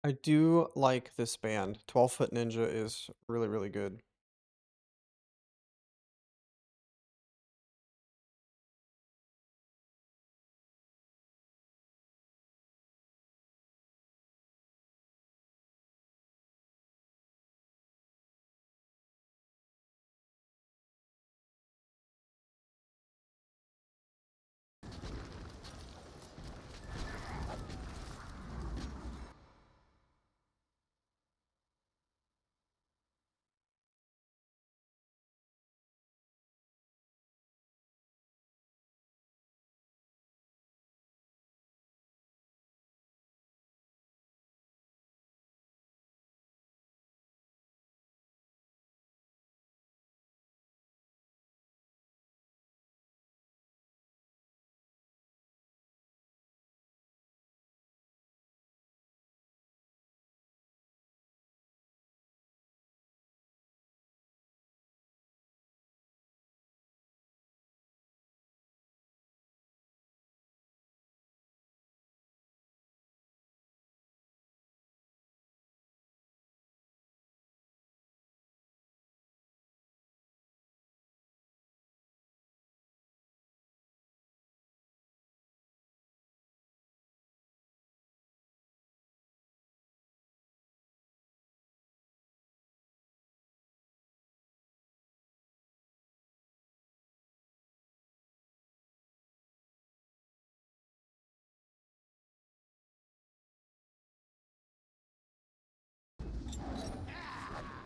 I do like this band. 12 Foot Ninja is really, really good.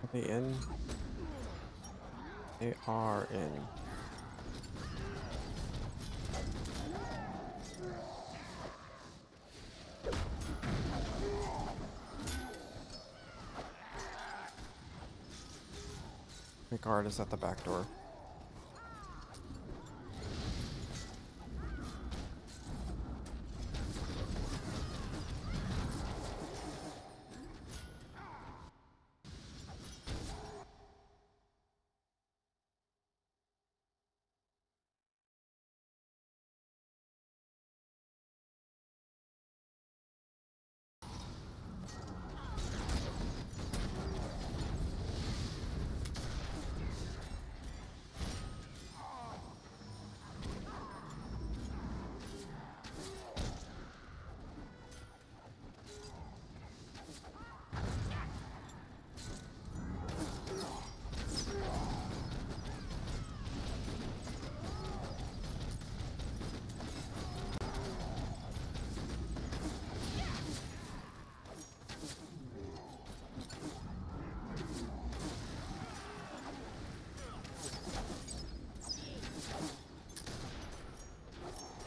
Are they in? They are in. My guard is at the back door.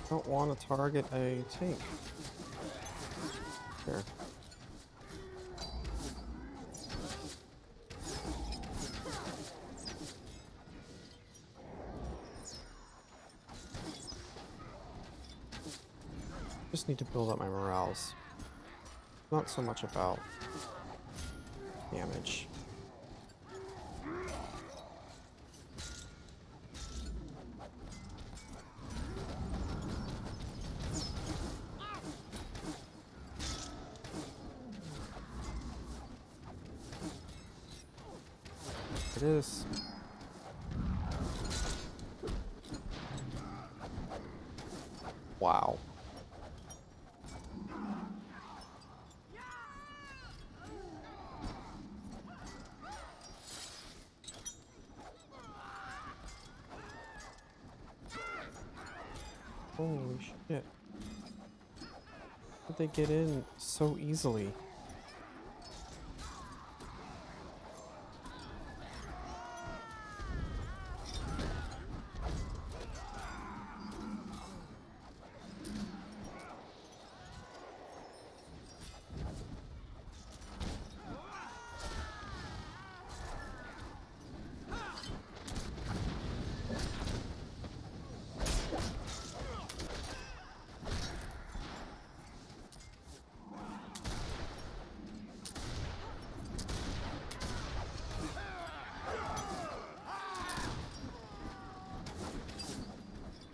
Don't want to target a tank. There. Just need to build up my morales. Not so much about damage. It is. Wow. Holy shit. How'd they get in so easily?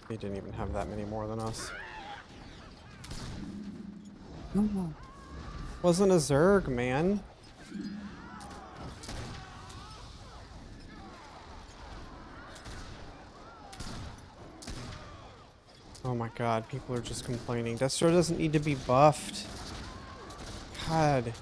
They didn't even have that many more than us. Wasn't a Zerg, man. Oh my god, people are just complaining. Destro doesn't need to be buffed. God.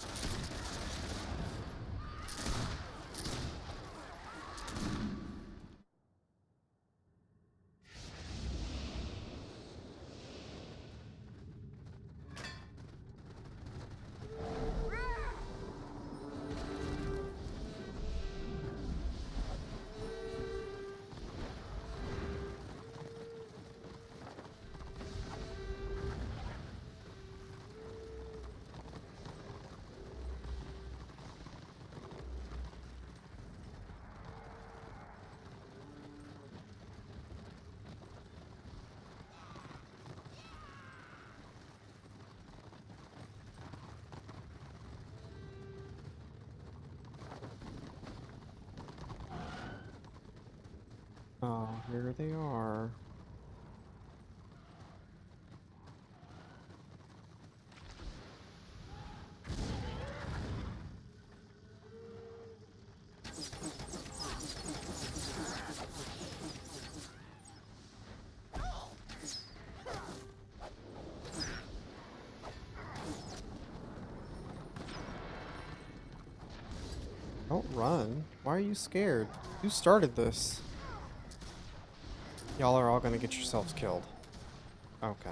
Oh, here they are. Don't run. Why are you scared? You started this. Y'all are all gonna get yourselves killed. Okay.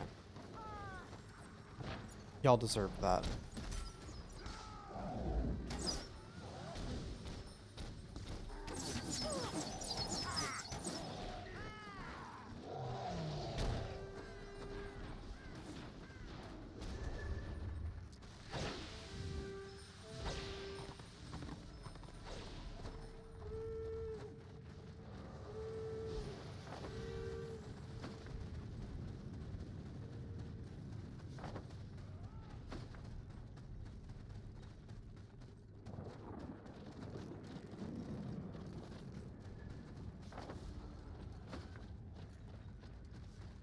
Y'all deserve that.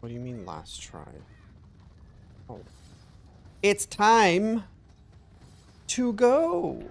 What do you mean last try? Oh. It's time to go.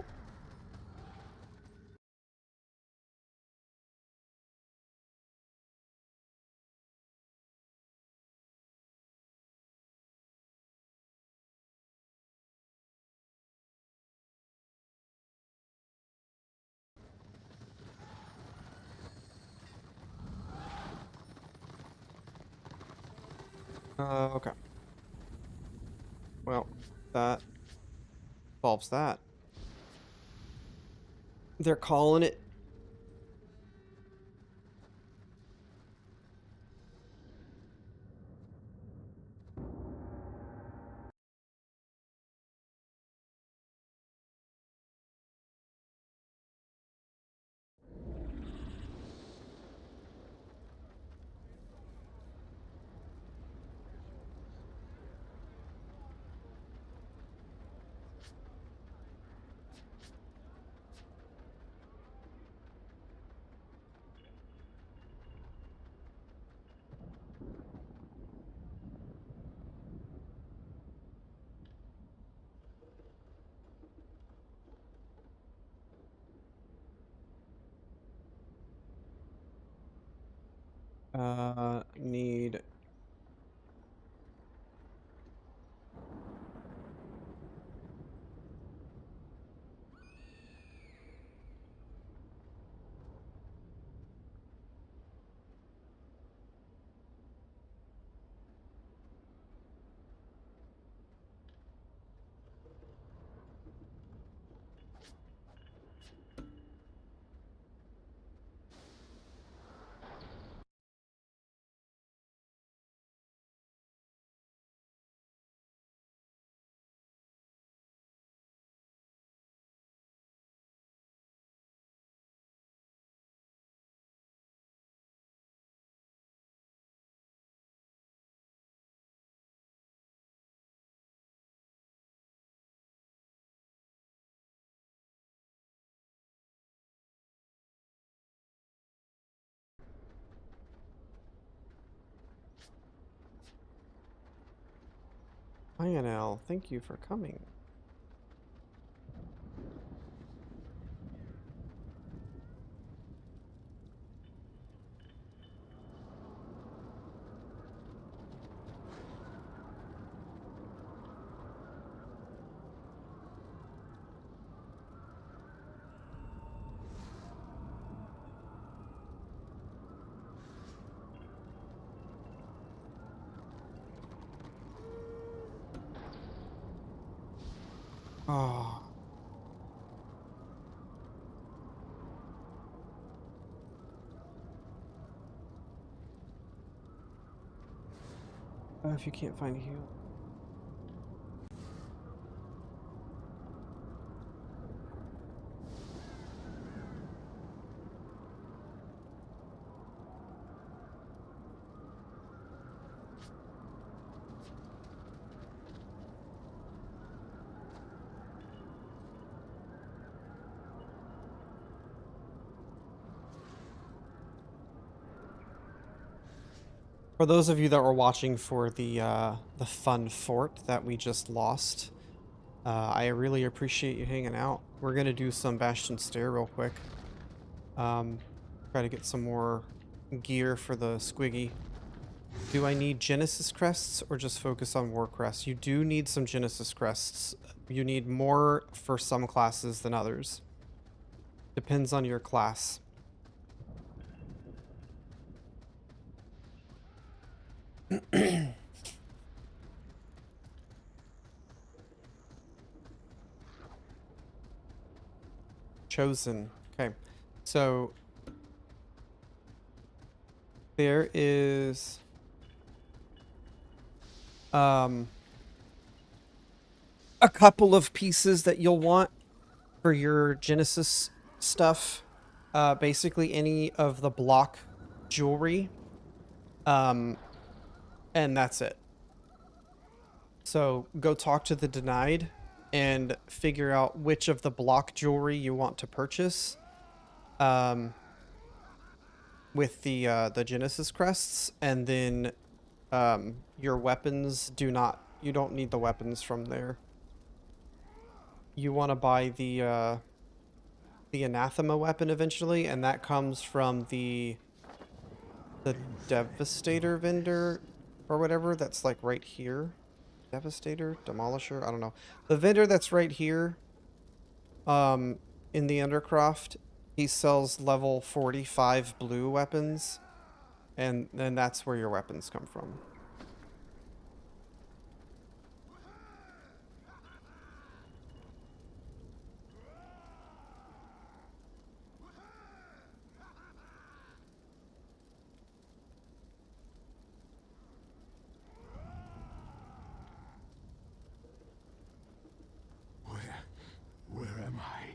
Okay. Well, that solves that. They're calling it. Need. Hi, NL. Thank you for coming. Oh. If you can't find a heal. For those of you that were watching for the fun fort that we just lost, I really appreciate you hanging out. We're gonna do some Bastion Stair real quick. Try to get some more gear for the Squiggy. Do I need Genesis crests or just focus on War crests? You do need some Genesis crests. You need more for some classes than others. Depends on your class. Chosen. Okay. So there is a couple of pieces that you'll want for your Genesis stuff. Basically any of the block jewelry. And that's it. So go talk to the Denied and figure out which of the block jewelry you want to purchase. With the Genesis crests, and then your weapons do not, you don't need the weapons from there. You want to buy the anathema weapon eventually, and that comes from the Devastator vendor or whatever that's like right here. Devastator, Demolisher, I don't know. The vendor that's right here, in the Undercroft, he sells level 45 blue weapons, and then that's where your weapons come from. Where am I?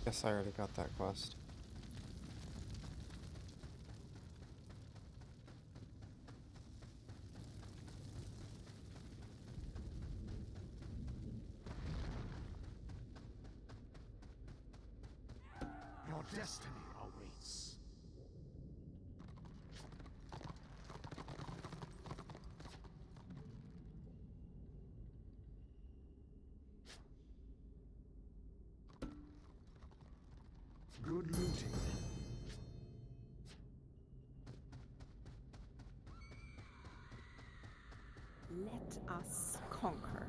Guess I already got that quest. Your destiny awaits. Good looting. Let us conquer.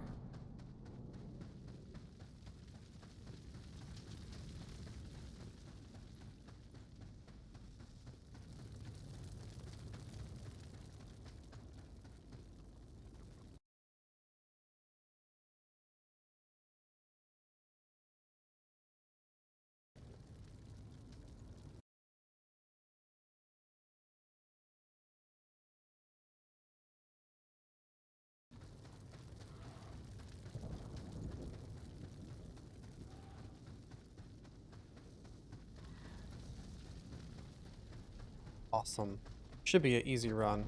Awesome. Should be an easy run.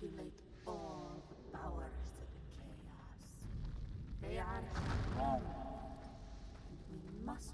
Manipulate all the powers of chaos. They are wrong, and we must.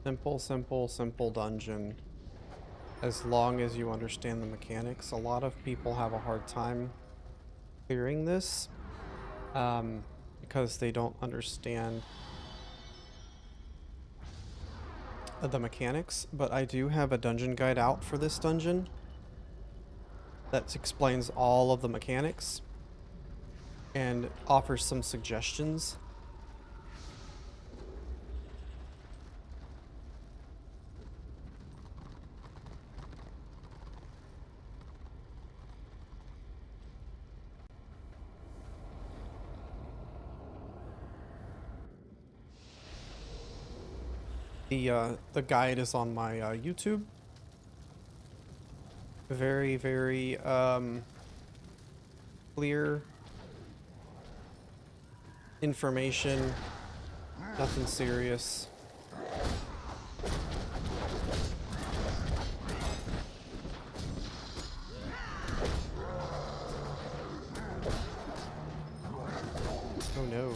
Simple, simple, simple dungeon. As long as you understand the mechanics. A lot of people have a hard time clearing this because they don't understand the mechanics. But I do have a dungeon guide out for this dungeon that explains all of the mechanics and offers some suggestions. The guide is on my YouTube. Very, very clear information. Nothing serious. Oh no.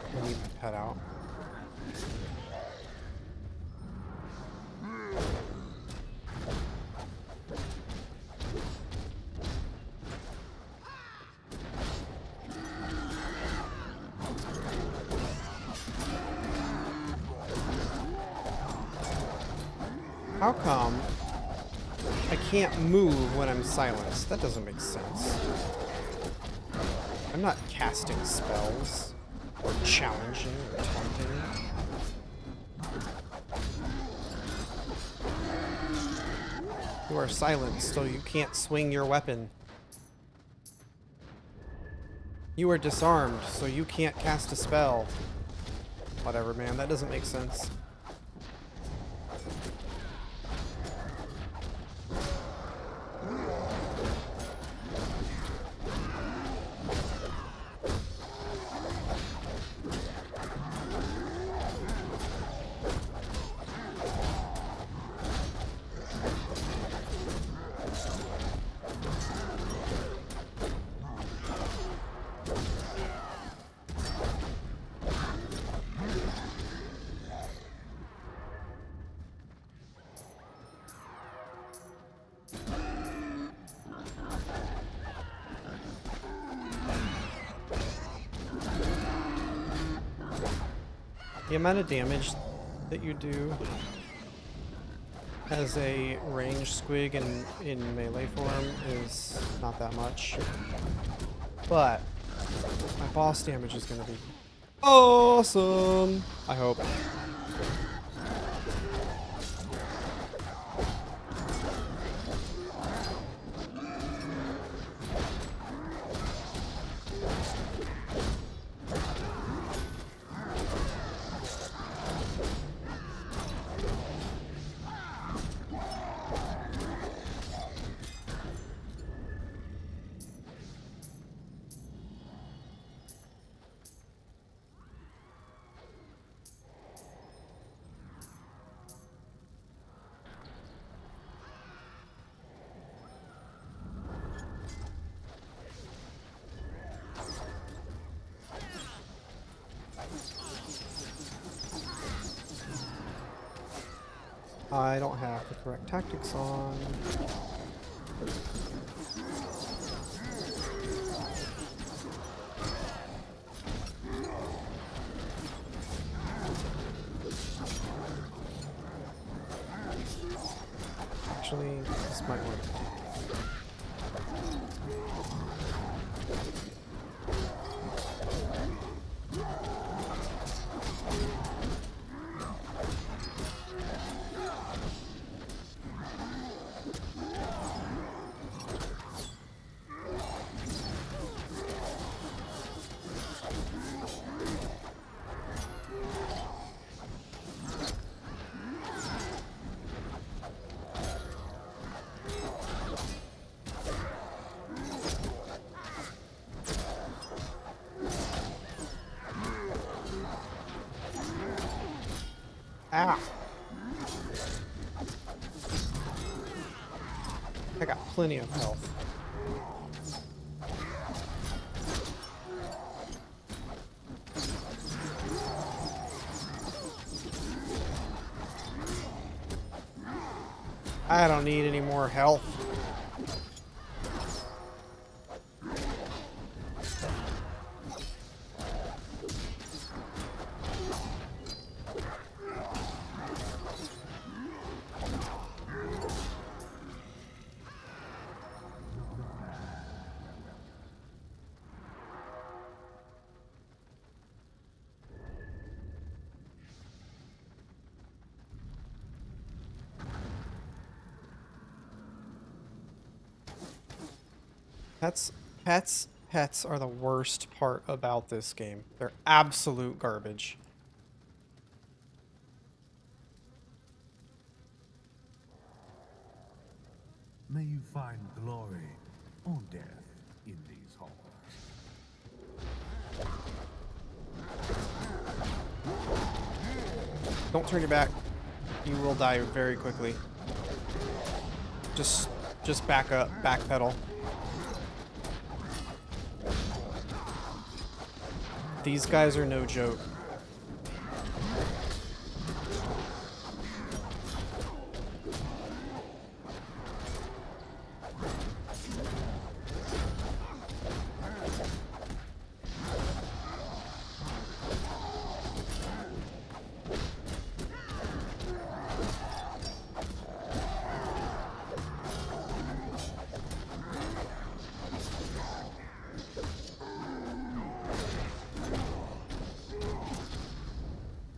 I need to head out. How come I can't move when I'm silenced? That doesn't make sense. I'm not casting spells, or challenging, or taunting. You are silenced, so you can't swing your weapon. You are disarmed, so you can't cast a spell. Whatever, man, that doesn't make sense. The amount of damage that you do as a ranged squig in melee form is not that much. But my boss damage is going to be awesome, I hope. I don't have the correct tactics on. Actually, this might work. Ah! I got plenty of health. I don't need any more health. Pets are the worst part about this game. They're absolute garbage. May you find glory or death in these halls. Don't turn your back. You will die very quickly. Just back up, backpedal. These guys are no joke.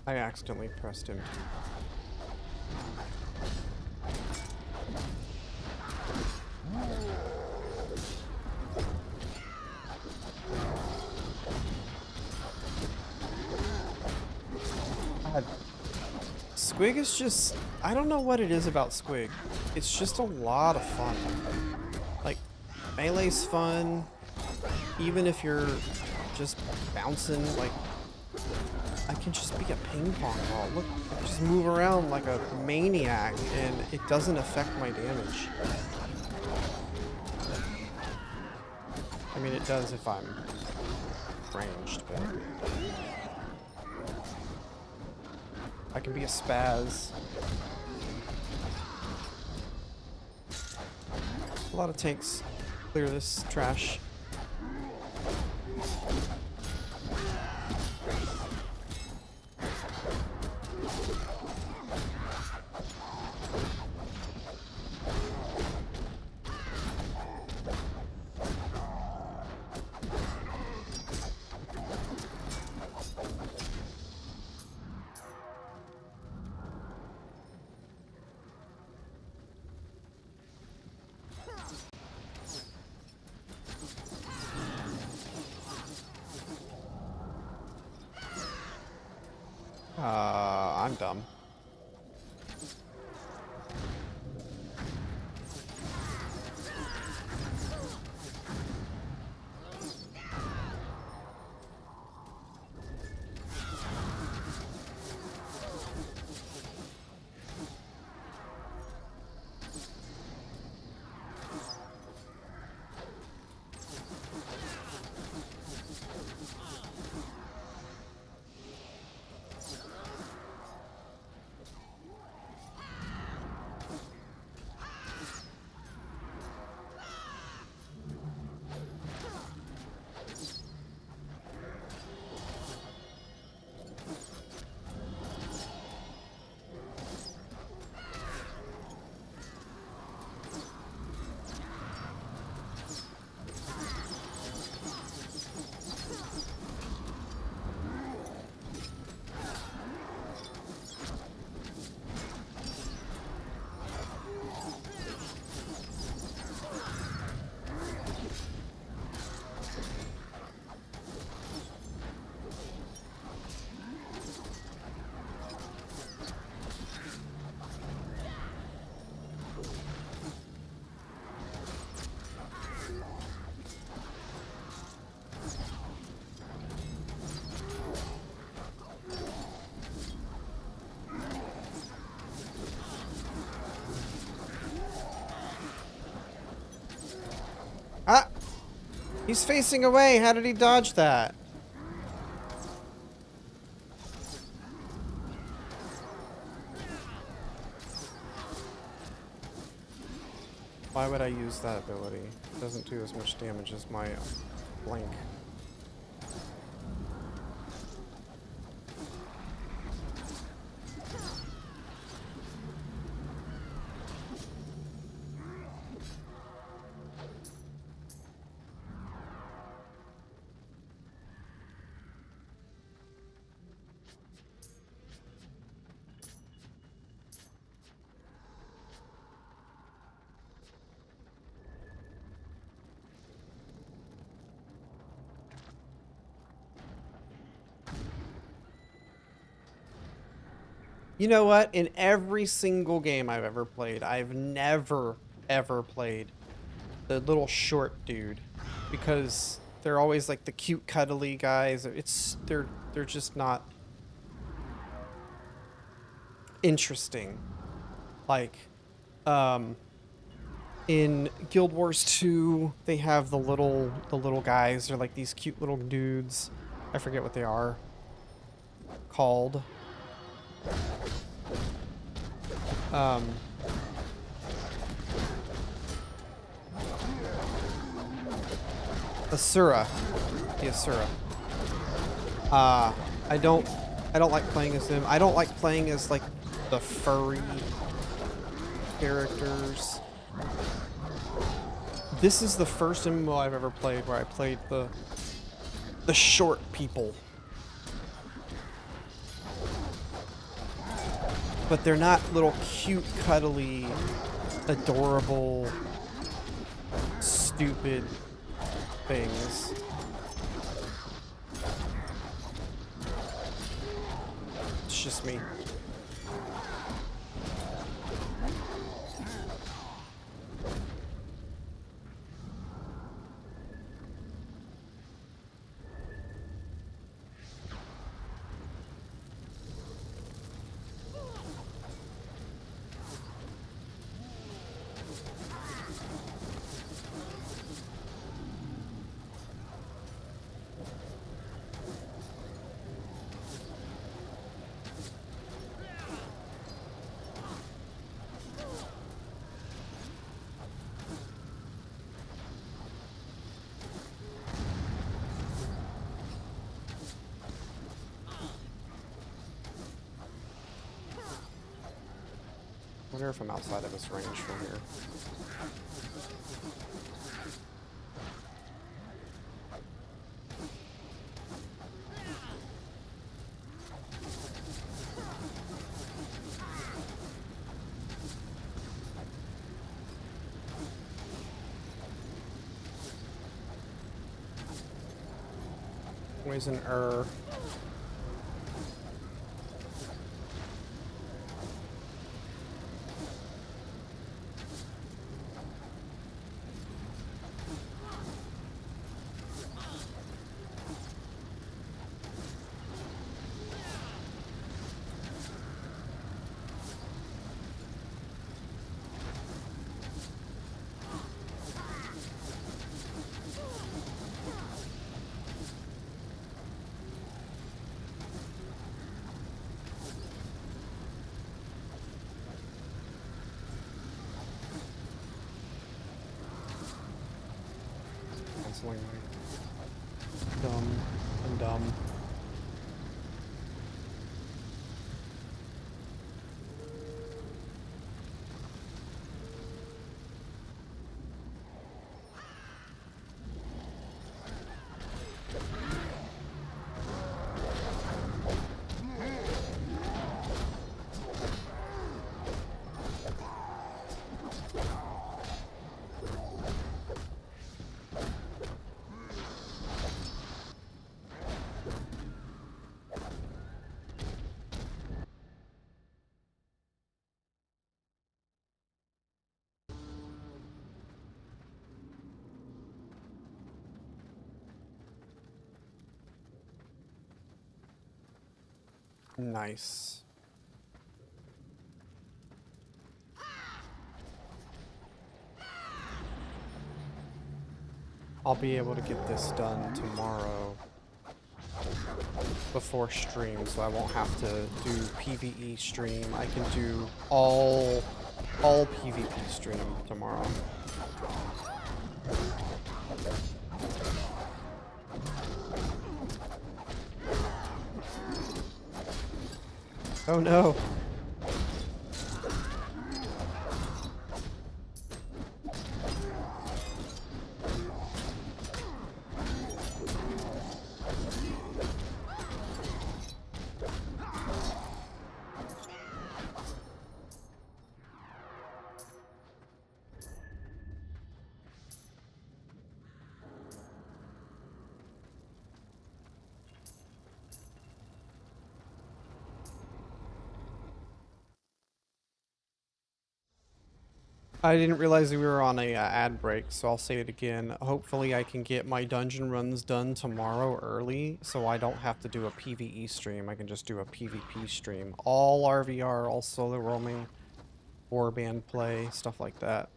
I accidentally pressed him. God. Squig is just... I don't know what it is about Squig. It's just a lot of fun. Like, melee's fun. Even if you're just bouncing, like... I can just be a ping pong ball. Look, I just move around like a maniac, and it doesn't affect my damage. I mean, it does if I'm ranged, but... I can be a spaz. A lot of tanks clear this trash. I'm dumb. He's facing away. How did he dodge that? Why would I use that ability? It doesn't do as much damage as my blink. You know what? In every single game I've ever played, I've never, ever played the little short dude. Because they're always like the cute, cuddly guys. They're just not interesting. Like, in Guild Wars 2, they have the little guys. They're like these cute little dudes. I forget what they are called. Asura. The Asura. I don't like playing as them. I don't like playing as like the furry characters. This is the first MMO I've ever played where I played the short people. But they're not little cute, cuddly, adorable, stupid things. It's just me. I wonder if I'm outside of his range from here. Poison canceling my dumb and dumb. Nice. I'll be able to get this done tomorrow before stream, so I won't have to do PvE stream. I can do all PvP stream tomorrow. Oh no. I didn't realize we were on a ad break, so I'll say it again. Hopefully I can get my dungeon runs done tomorrow early, so I don't have to do a PvE stream. I can just do a PvP stream. All RVR, all solo roaming, warband play, stuff like that.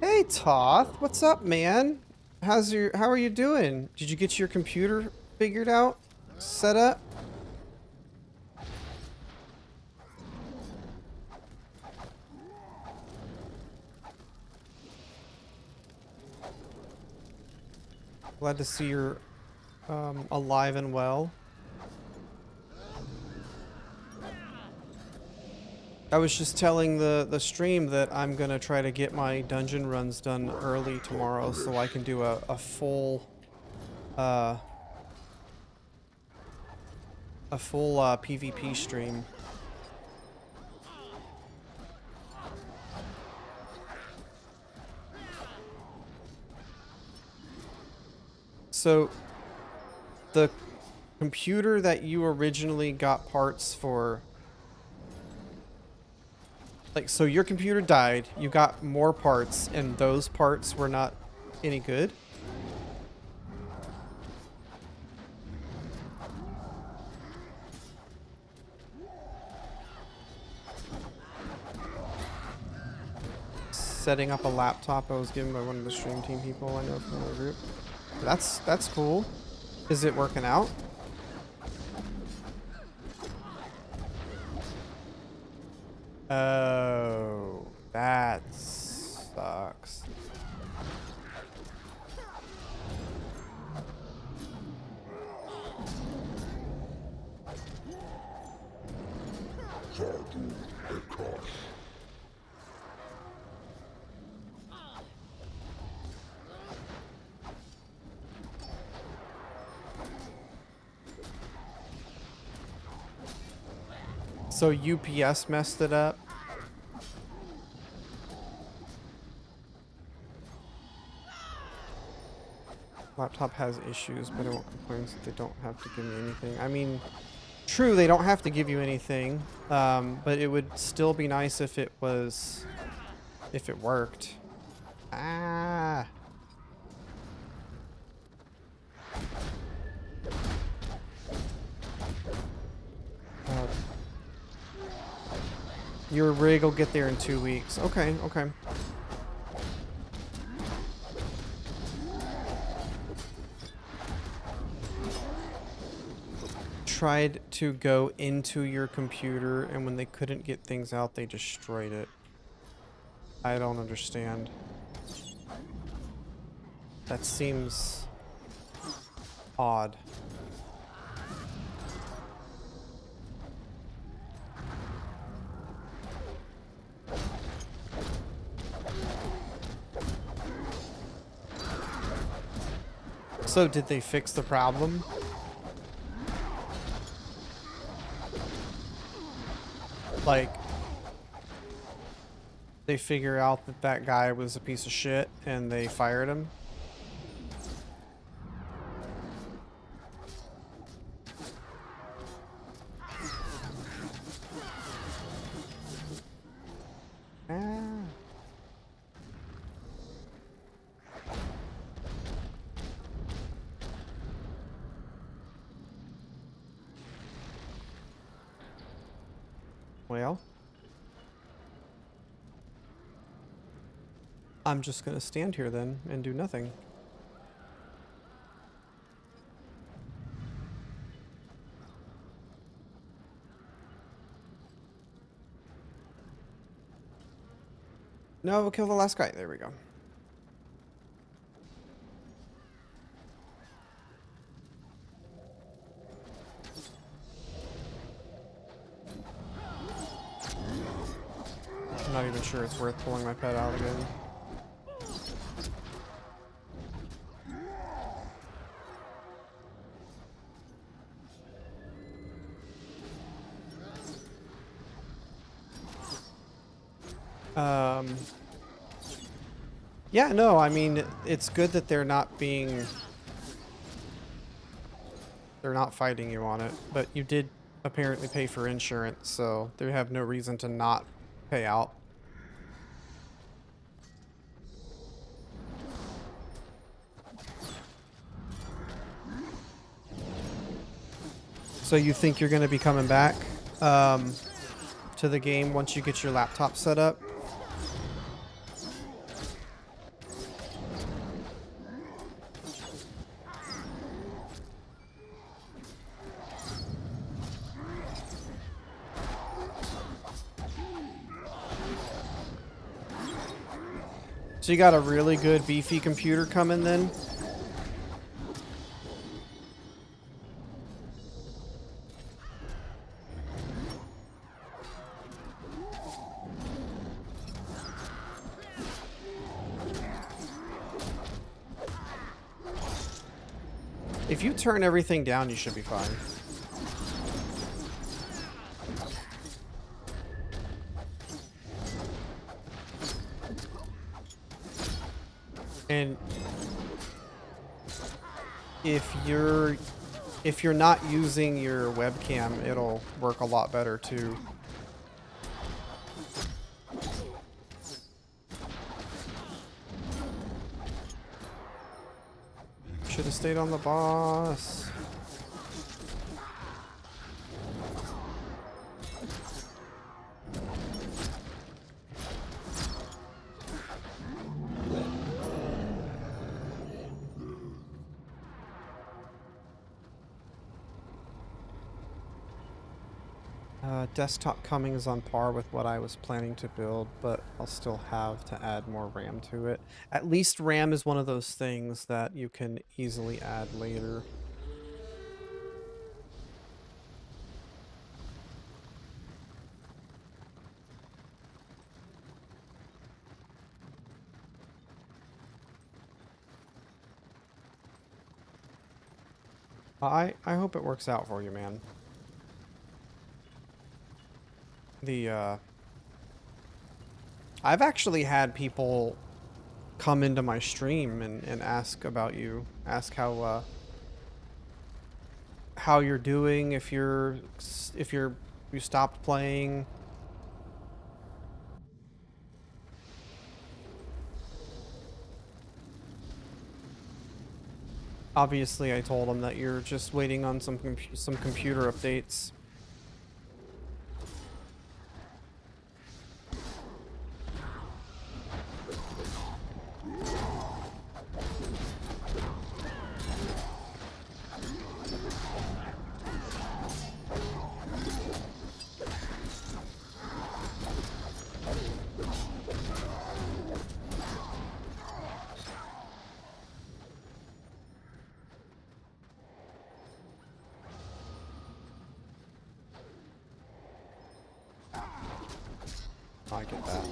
Hey Toth, what's up, man? How are you doing? Did you get your computer figured out? Set up? Glad to see you're alive and well. I was just telling the stream that I'm gonna try to get my dungeon runs done early tomorrow so I can do a full PvP stream. So the computer that you originally got parts for, like, so your computer died, you got more parts, and those parts were not any good? Setting up a laptop I was given by one of the stream team people I know from the group. That's cool. Is it working out? Oh, that sucks. So UPS messed it up. Laptop has issues, but it won't complain that they don't have to give me anything. I mean, true, they don't have to give you anything, but it would still be nice if it worked. Ah. Your rig will get there in 2 weeks. Okay, okay. Tried to go into your computer, and when they couldn't get things out, they destroyed it. I don't understand. That seems odd. So did they fix the problem? Like, they figure out that that guy was a piece of shit and they fired him? Well, I'm just gonna stand here then and do nothing. No, we'll kill the last guy. There we go. I'm not even sure it's worth pulling my pet out again. Yeah, no, I mean, it's good that they're not fighting you on it, but you did apparently pay for insurance, so they have no reason to not pay out. So you think you're going to be coming back to the game once you get your laptop set up? So you got a really good beefy computer coming then? If you turn everything down, you should be fine. And if you're not using your webcam, it'll work a lot better too. Should have stayed on the boss. Desktop coming is on par with what I was planning to build, but I'll still have to add more RAM to it. At least RAM is one of those things that you can easily add later. I hope it works out for you, man. I've actually had people come into my stream and ask about you, ask how you're doing, if you stopped playing. Obviously, I told them that you're just waiting on some computer updates. I get that.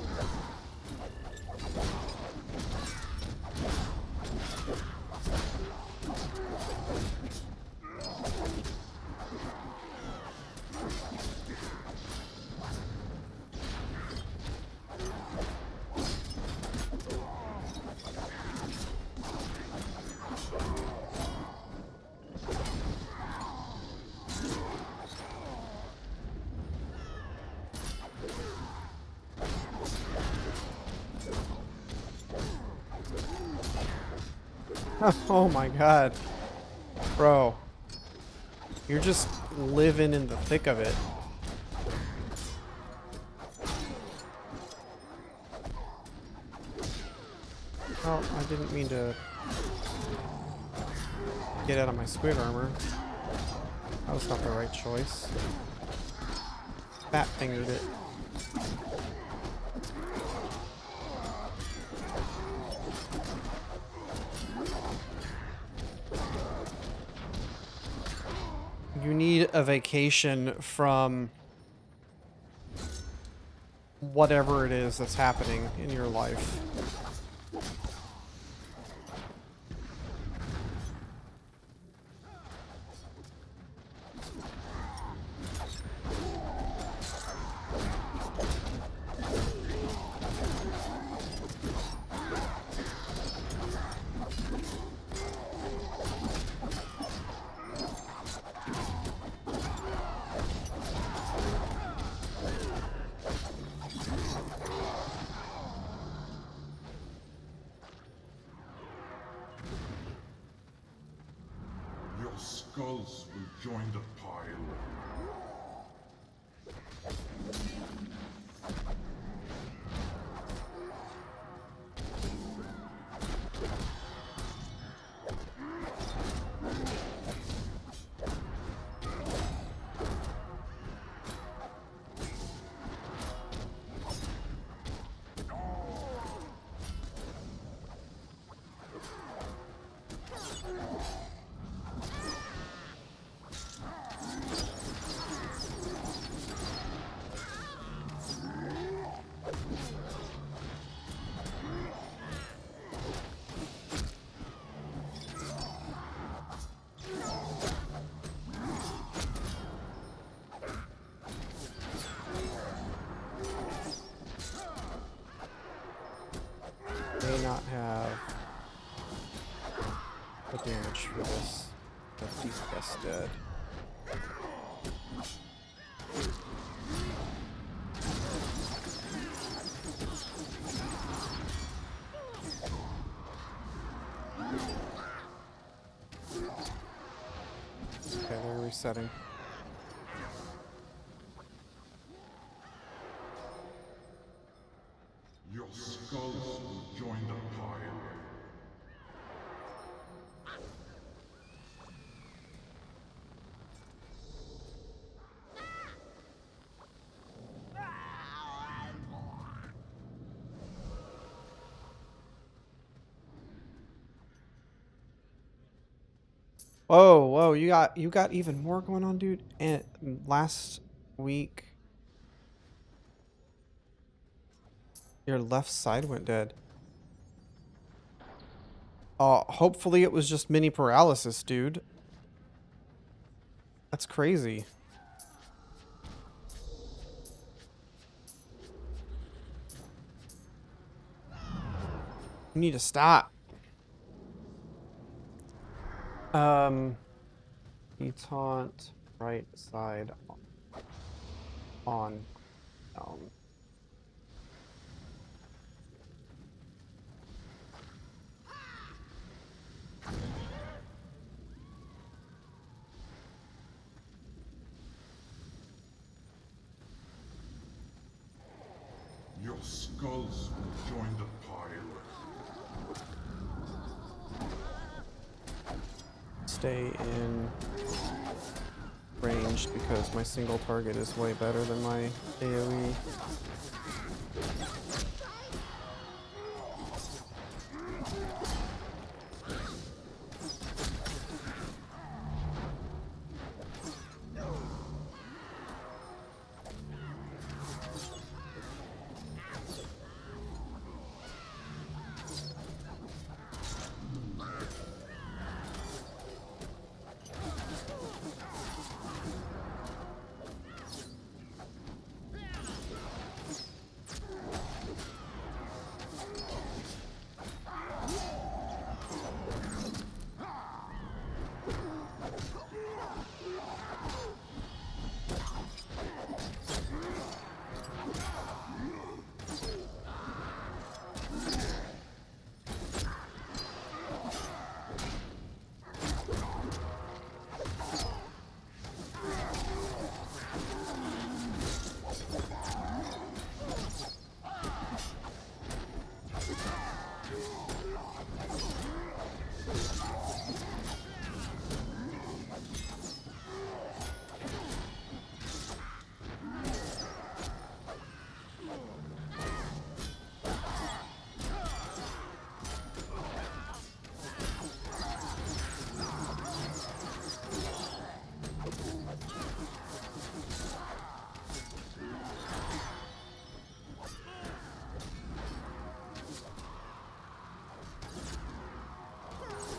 Oh my god. Bro. You're just living in the thick of it. Oh, I didn't mean to get out of my squid armor. That was not the right choice. Fat fingered it. You need a vacation from whatever it is that's happening in your life. Your skulls will join the pile. May not have the damage for this, but he's best dead. Okay, they're resetting. Your skulls will join the pile. Whoa, whoa, you got even more going on, dude. And last week your left side went dead. Hopefully it was just mini paralysis, dude. That's crazy. You need to stop. Taunt right side on down. Your skulls will join the pile. Stay in range because my single target is way better than my AoE.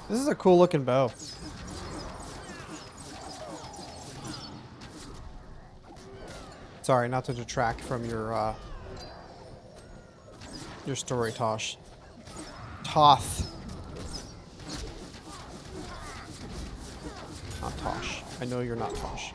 This is a cool looking bow. Sorry, not to detract from your story, Tosh. Toth. Not Tosh. I know you're not Tosh.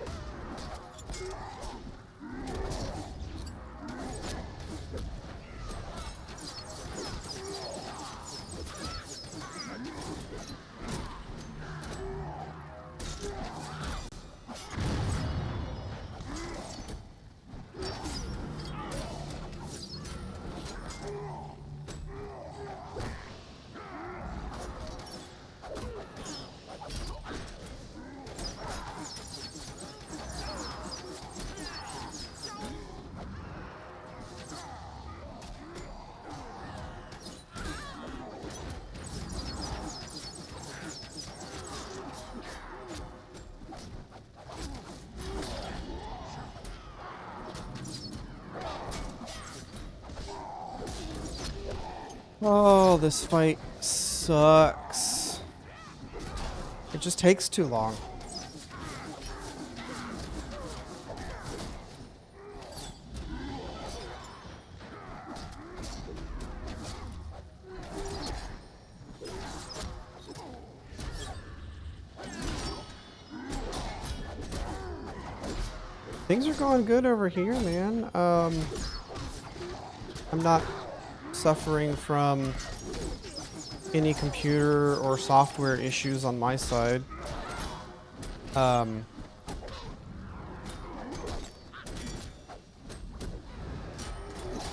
Oh, this fight sucks. It just takes too long. Things are going good over here, man. I'm not suffering from any computer or software issues on my side.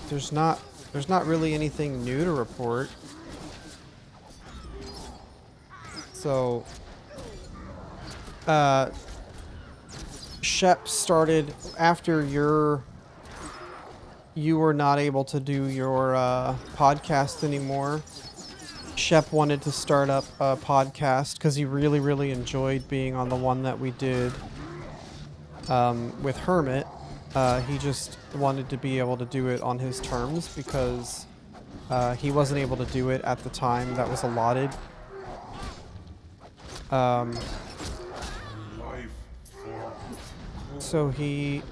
There's not really anything new to report. So Shep started after you were not able to do your podcast anymore. Shep wanted to start up a podcast because he really enjoyed being on the one that we did with Hermit. He just wanted to be able to do it on his terms because he wasn't able to do it at the time that was allotted. So he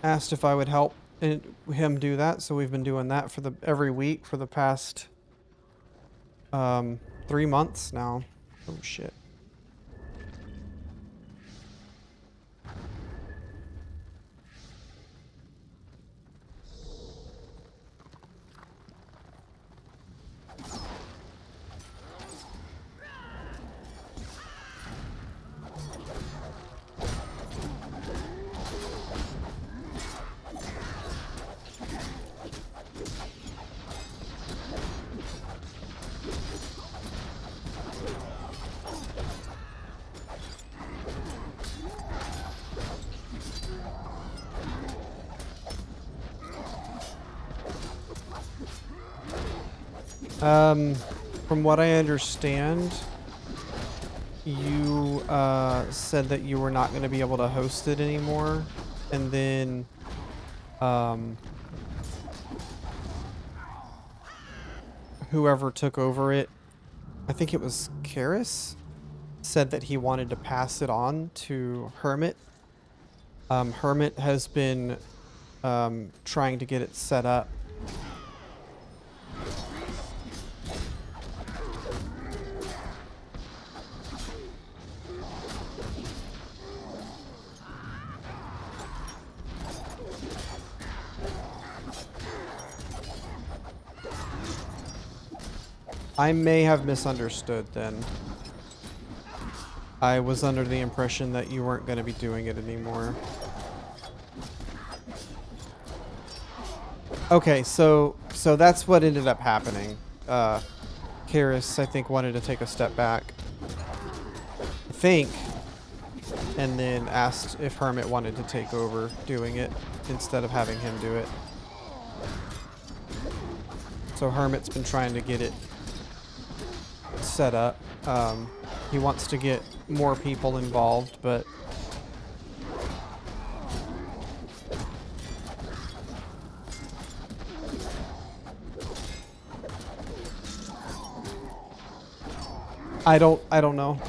asked if I would help him do that. So we've been doing that for every week for the past 3 months now. Oh shit. From what I understand, you said that you were not going to be able to host it anymore, and then whoever took over it, I think it was Karis, said that he wanted to pass it on to Hermit. Hermit has been trying to get it set up. I may have misunderstood then. I was under the impression that you weren't going to be doing it anymore. Okay, so that's what ended up happening. Karis, I think, wanted to take a step back. I think. And then asked if Hermit wanted to take over doing it instead of having him do it. So Hermit's been trying to get it set up. He wants to get more people involved, but I don't know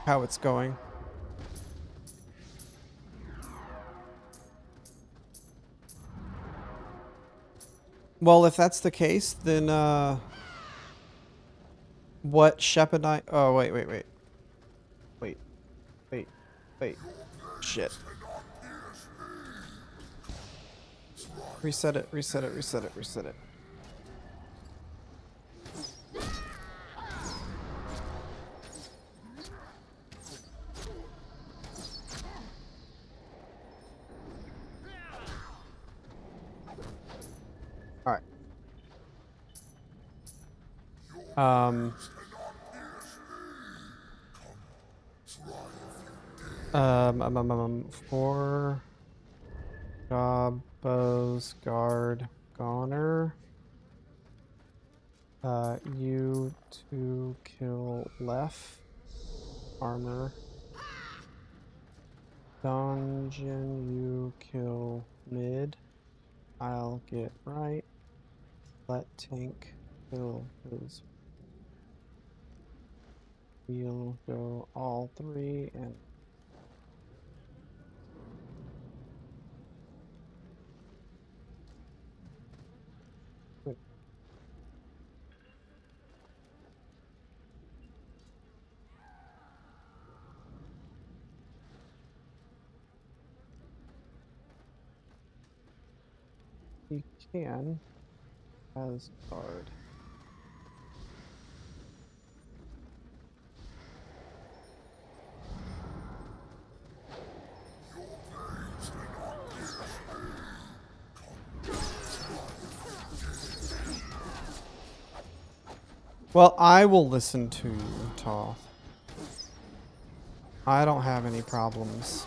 how it's going. Well, if that's the case, then what Shep and I... Oh, wait. Wait. Shit. Reset it. Alright. For Gobbo's Guard Goner. You to kill Left. Armor. Dungeon, you kill mid. I'll get right. Let tank kill his. We'll go all three and quit. He can as guard. Well, I will listen to you, Toth. I don't have any problems.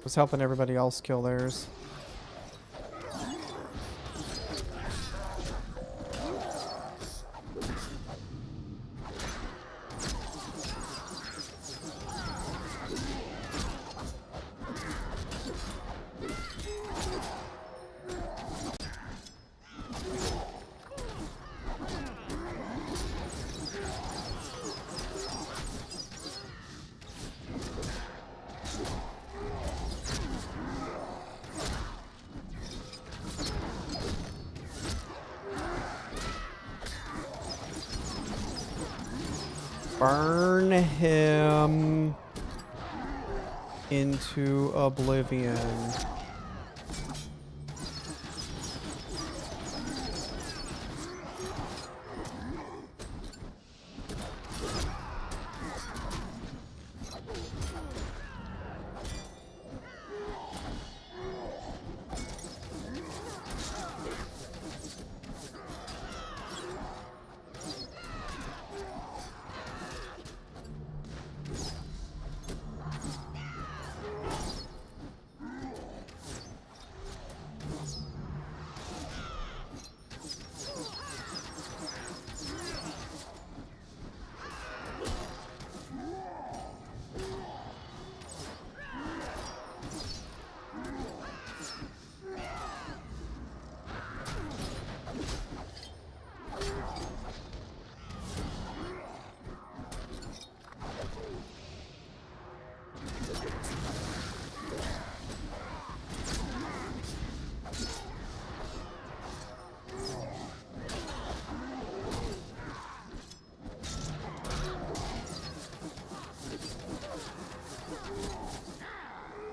Was helping everybody else kill theirs. Burn him into oblivion.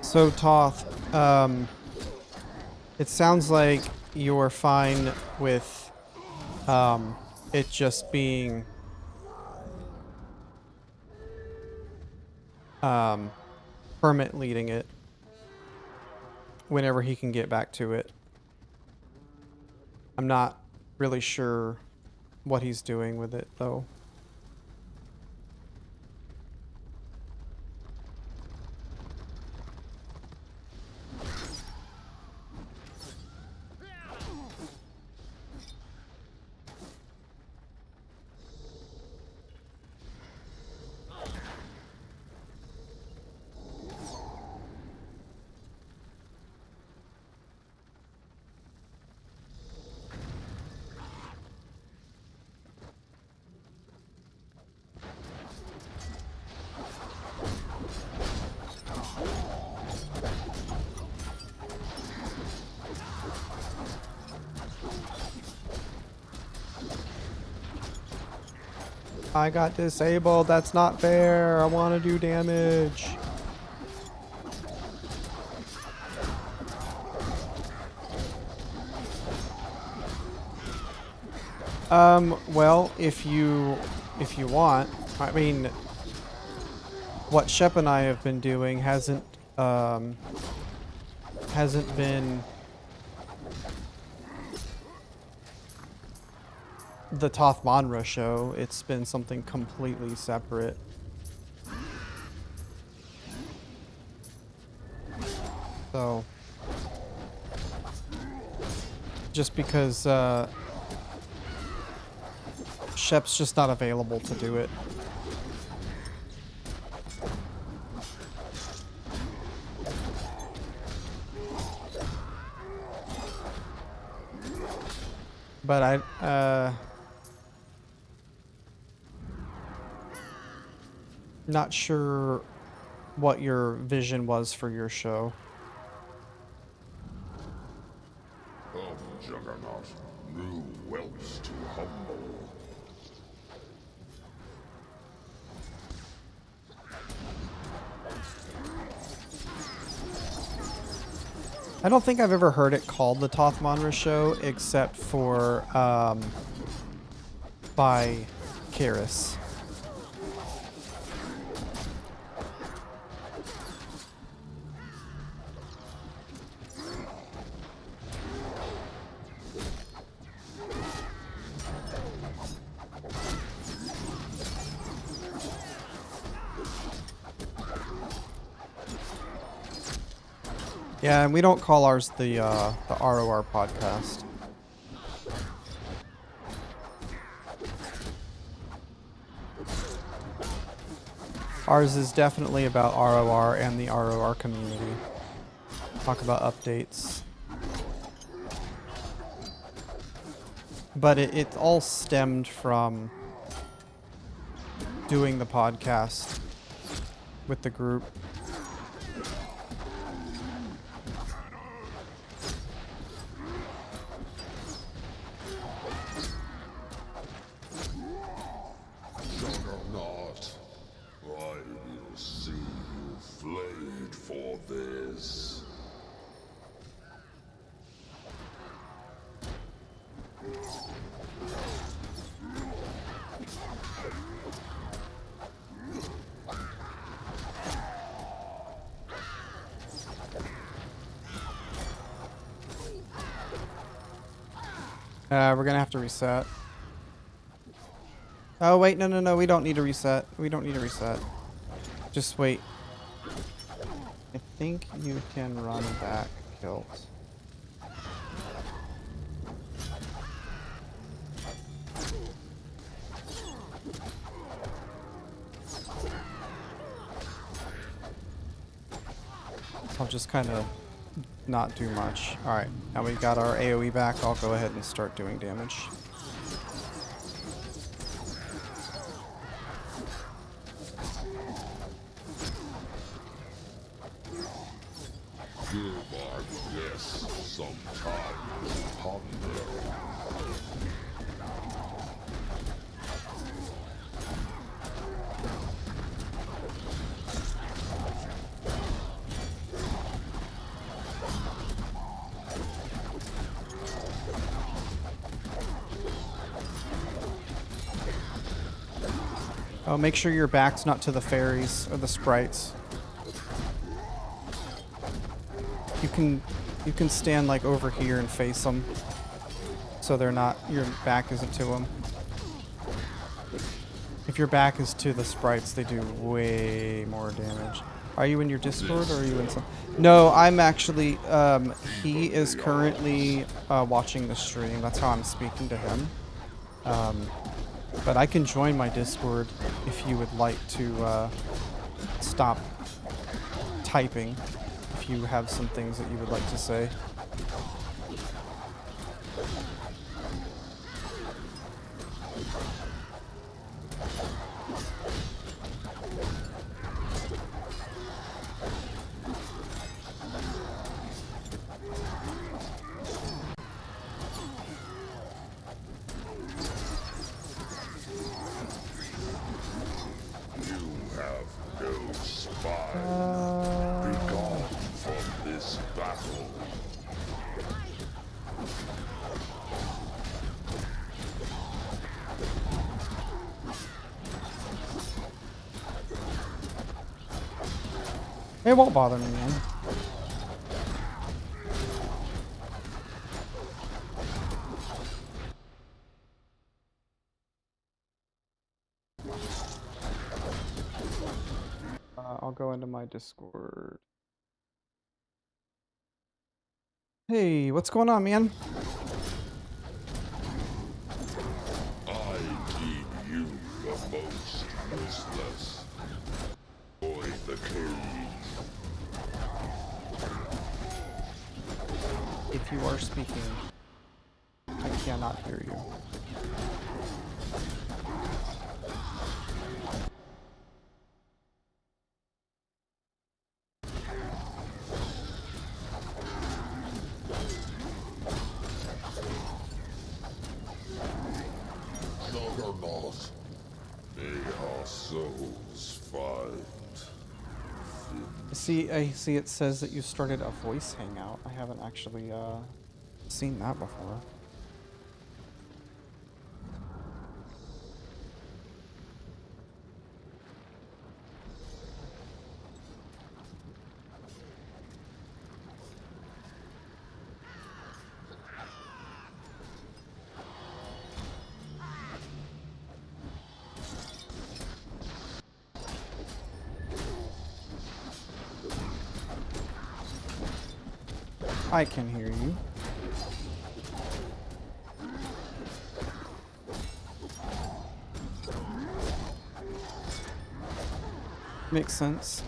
So Toth, it sounds like you're fine with it just being Hermit leading it whenever he can get back to it. I'm not really sure what he's doing with it, though. I got disabled. That's not fair. I want to do damage. Well, if you want, I mean, what Shep and I have been doing hasn't been the Toth Manra show. It's been something completely separate. So, just because Shep's just not available to do it. But not sure what your vision was for your show. Of Juggernaut, new whelps to humble. I don't think I've ever heard it called the Toth Manra show, except for by Karis. Yeah, and we don't call ours the ROR podcast. Ours is definitely about ROR and the ROR community. Talk about updates. But it all stemmed from doing the podcast with the group. Juggernaut, I will see you flayed for this. We're gonna have to reset. Oh wait, no, we don't need to reset. We don't need to reset. Just wait. I think you can run back kills. I'll just kind of not do much. Alright, now we got our AoE back. I'll go ahead and start doing damage. Give our guests some time to ponder. Oh, make sure your back's not to the fairies or the sprites. You can stand like over here and face them, so they're not, your back isn't to them. If your back is to the sprites, they do way more damage. Are you in your Discord or are you in some? No, I'm actually. He is currently watching the stream. That's how I'm speaking to him. But I can join my Discord if you would like to stop typing. If you have some things that you would like to say. It won't bother me, man. I'll go into my Discord. Hey, what's going on, man? I deem you the most useless. Avoid the cave. If you are speaking, I cannot hear you. Juggernaut, may our souls find. I see it says that you started a voice hangout. I haven't actually seen that before. I can hear you. Makes sense.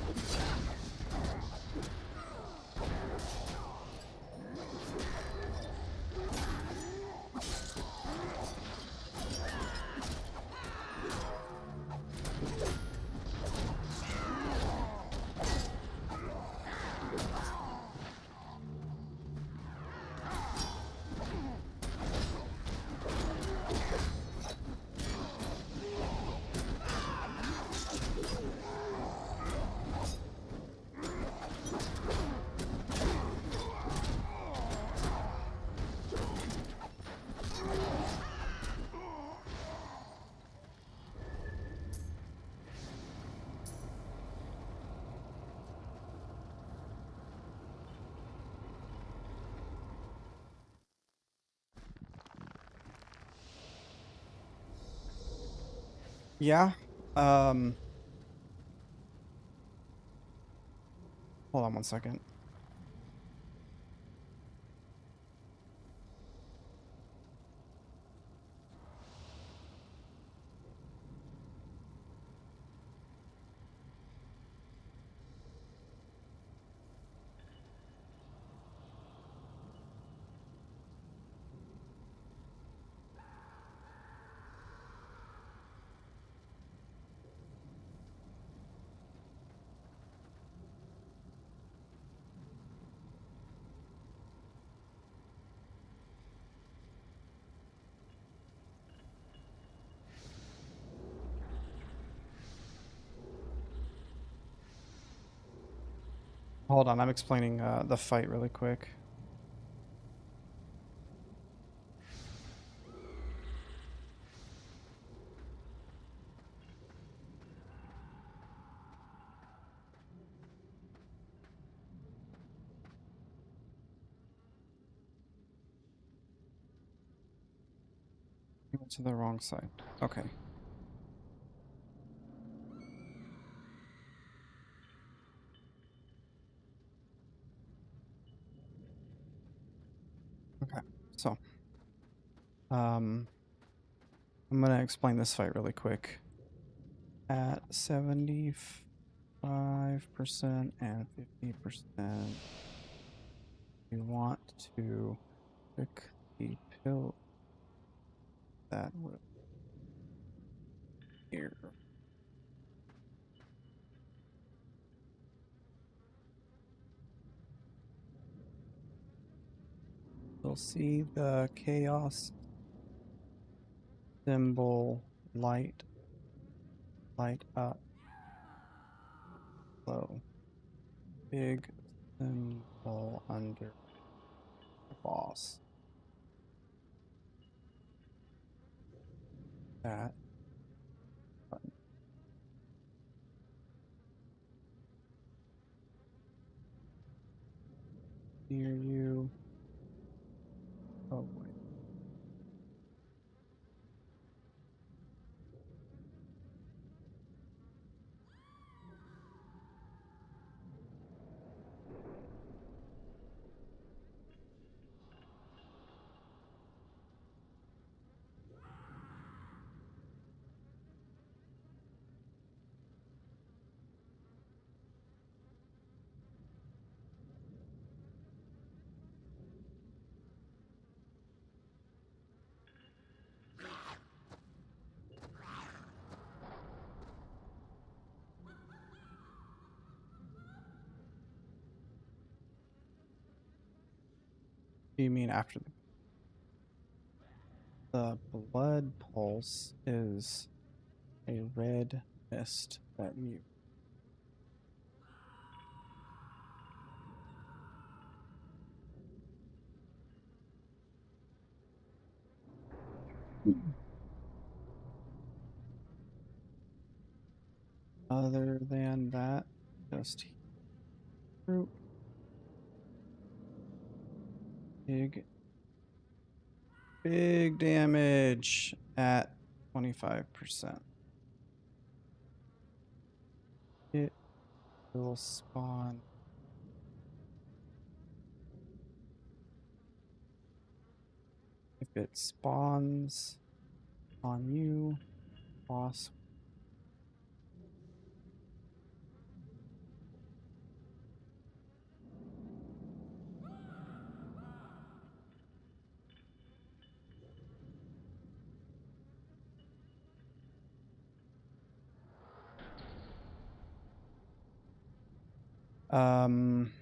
Yeah. Um. Hold on one second. Hold on, I'm explaining the fight really quick. You went to the wrong side. Okay. Okay. So, I'm gonna explain this fight really quick. At 75% and 50%, you want to pick the pill that will here. You'll see the chaos symbol light up low. Big symbol under the boss. That button. Near you. Oh wait. Do you mean after the blood pulse is a red mist that you other than that, just fruit big damage at 25%. It will spawn if it spawns on you, boss. Um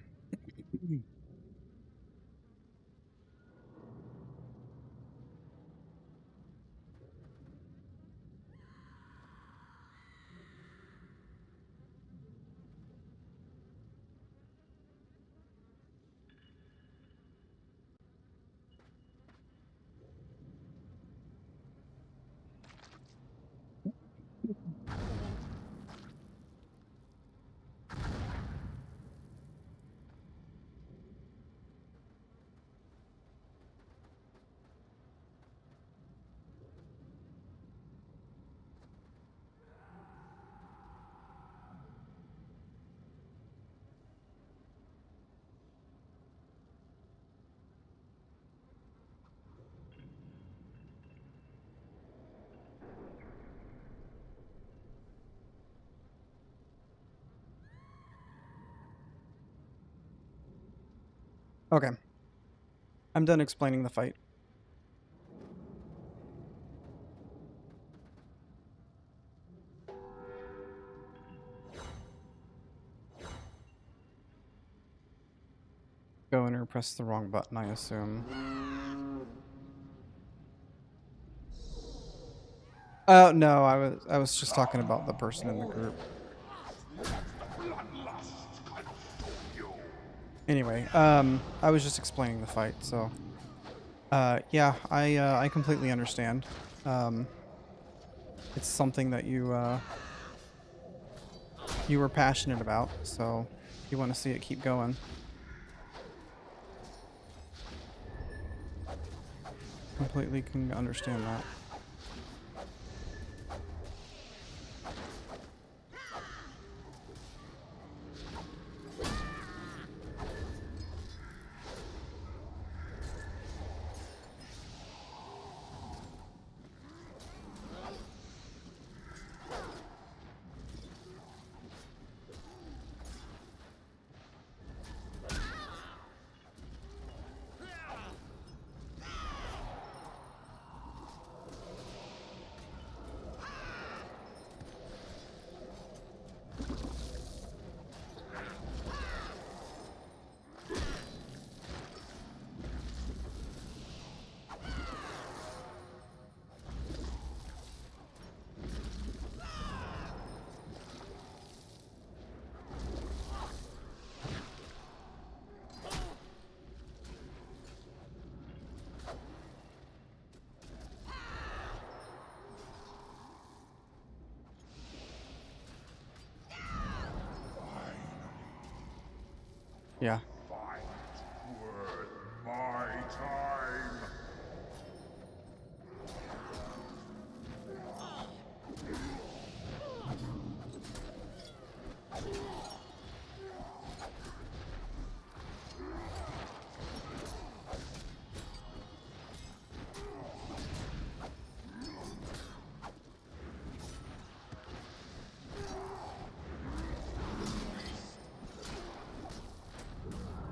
Okay. I'm done explaining the fight. Go in or press the wrong button, I assume. Oh no, I was just talking about the person in the group. Anyway, I was just explaining the fight, so yeah, I completely understand. It's something that you were passionate about, so you want to see it keep going. Completely can understand that. Yeah. Fight worth my time.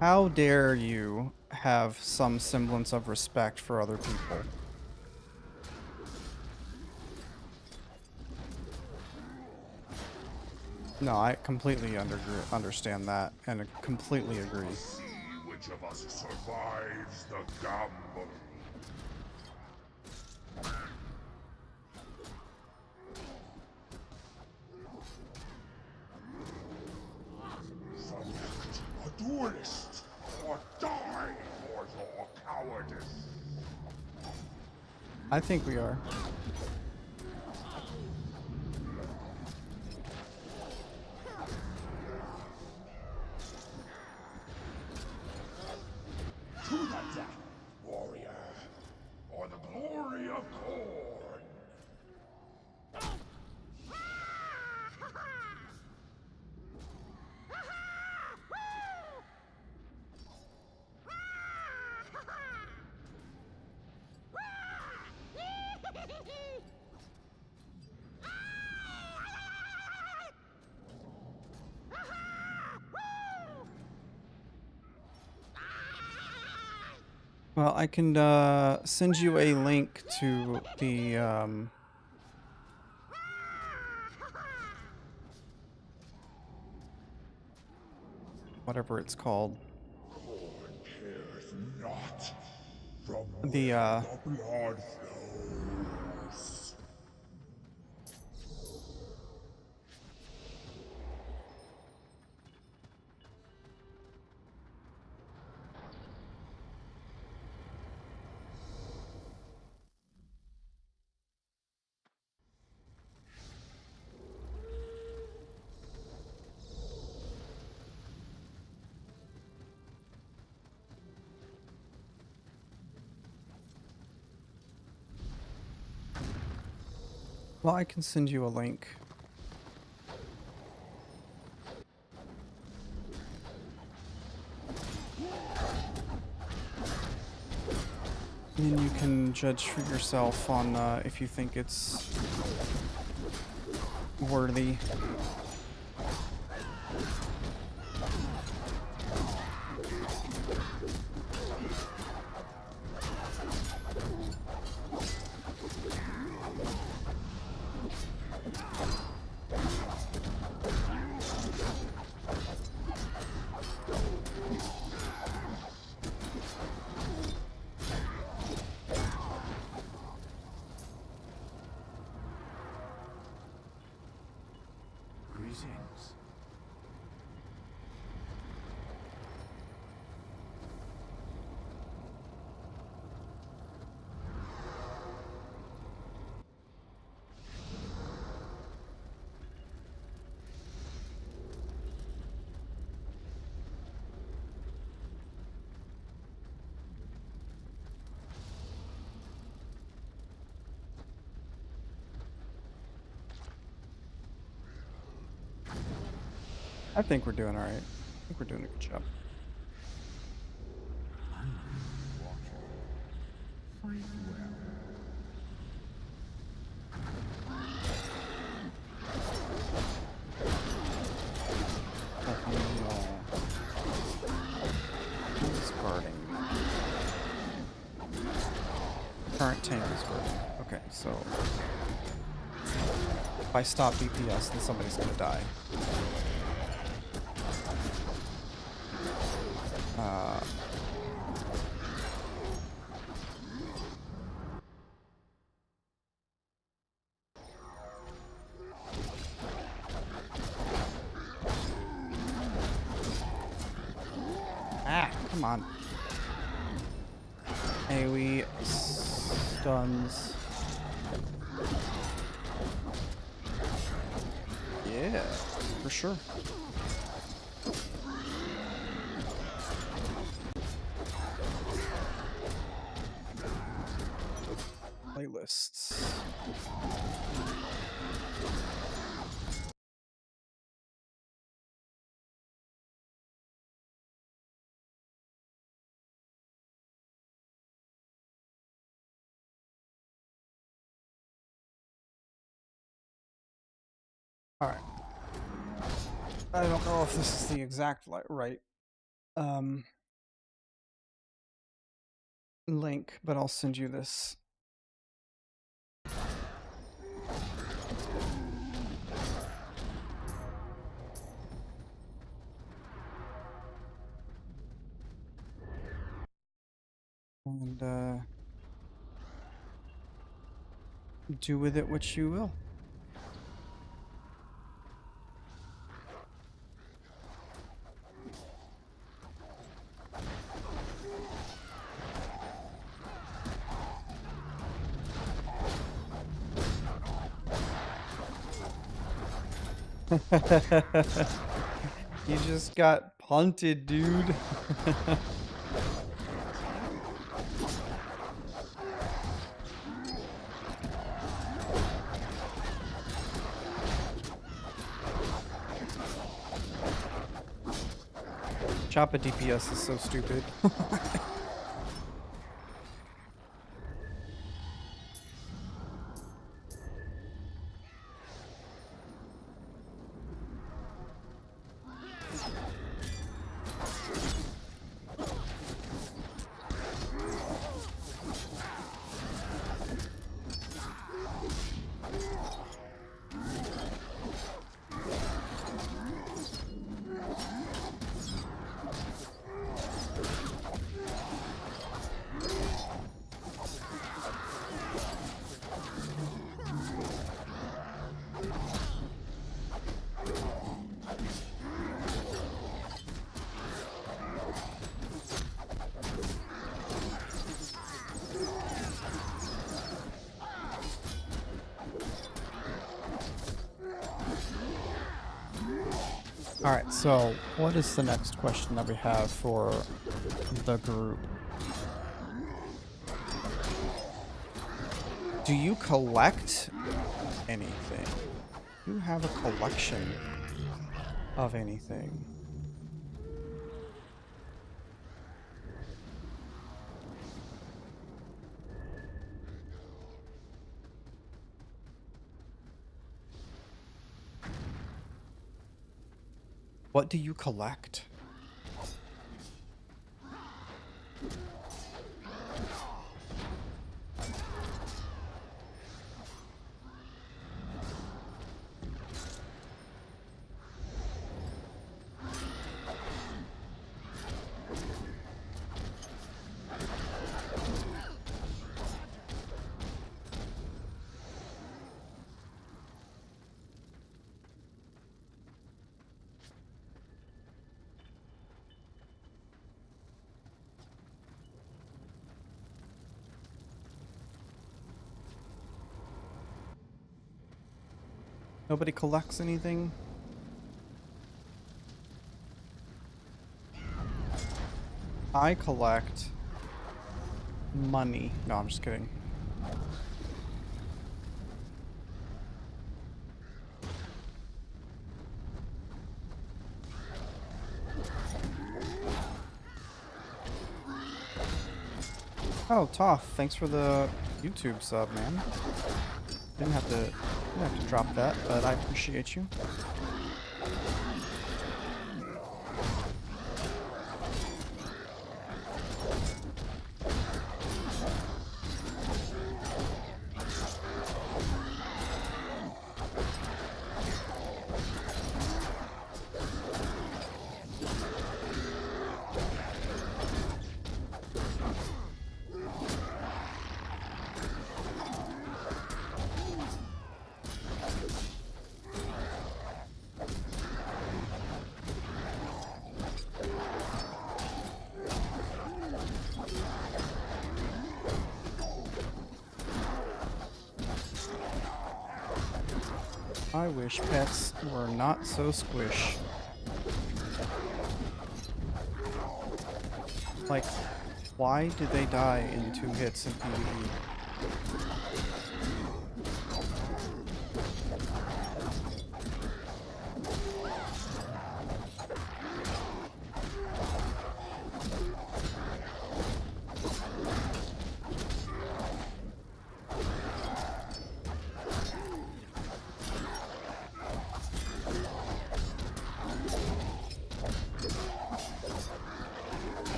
How dare you have some semblance of respect for other people? No, I completely understand that and completely agree. See which of us survives the gamble. Select a duelist, or die for your cowardice. I think we are. To the death, warrior, or the glory of Korn. Well, I can send you a link to the whatever it's called. Korn cares not from The where the blood flows. well, I can send you a link. And then you can judge for yourself on if you think it's worthy. Greetings. I think we're doing all right. I think we're doing a good job. Fight well. Discarding. Current tank is guarding. Okay, so if I stop DPS, then somebody's gonna die. Come on. AoE stuns. Yeah, for sure. playlists. All right. I don't know if this is the exact right link, but I'll send you this. And do with it what you will. You just got punted, dude. Choppa DPS is so stupid. Alright, so what is the next question that we have for the group? Do you collect anything? Do you have a collection of anything? What do you collect? Nobody collects anything? I collect money. No, I'm just kidding. Oh, Toph, thanks for the YouTube sub, man. Didn't have to drop that, but I appreciate you. I wish pets were not so squish. Like, why did they die in 2 hits in PvE?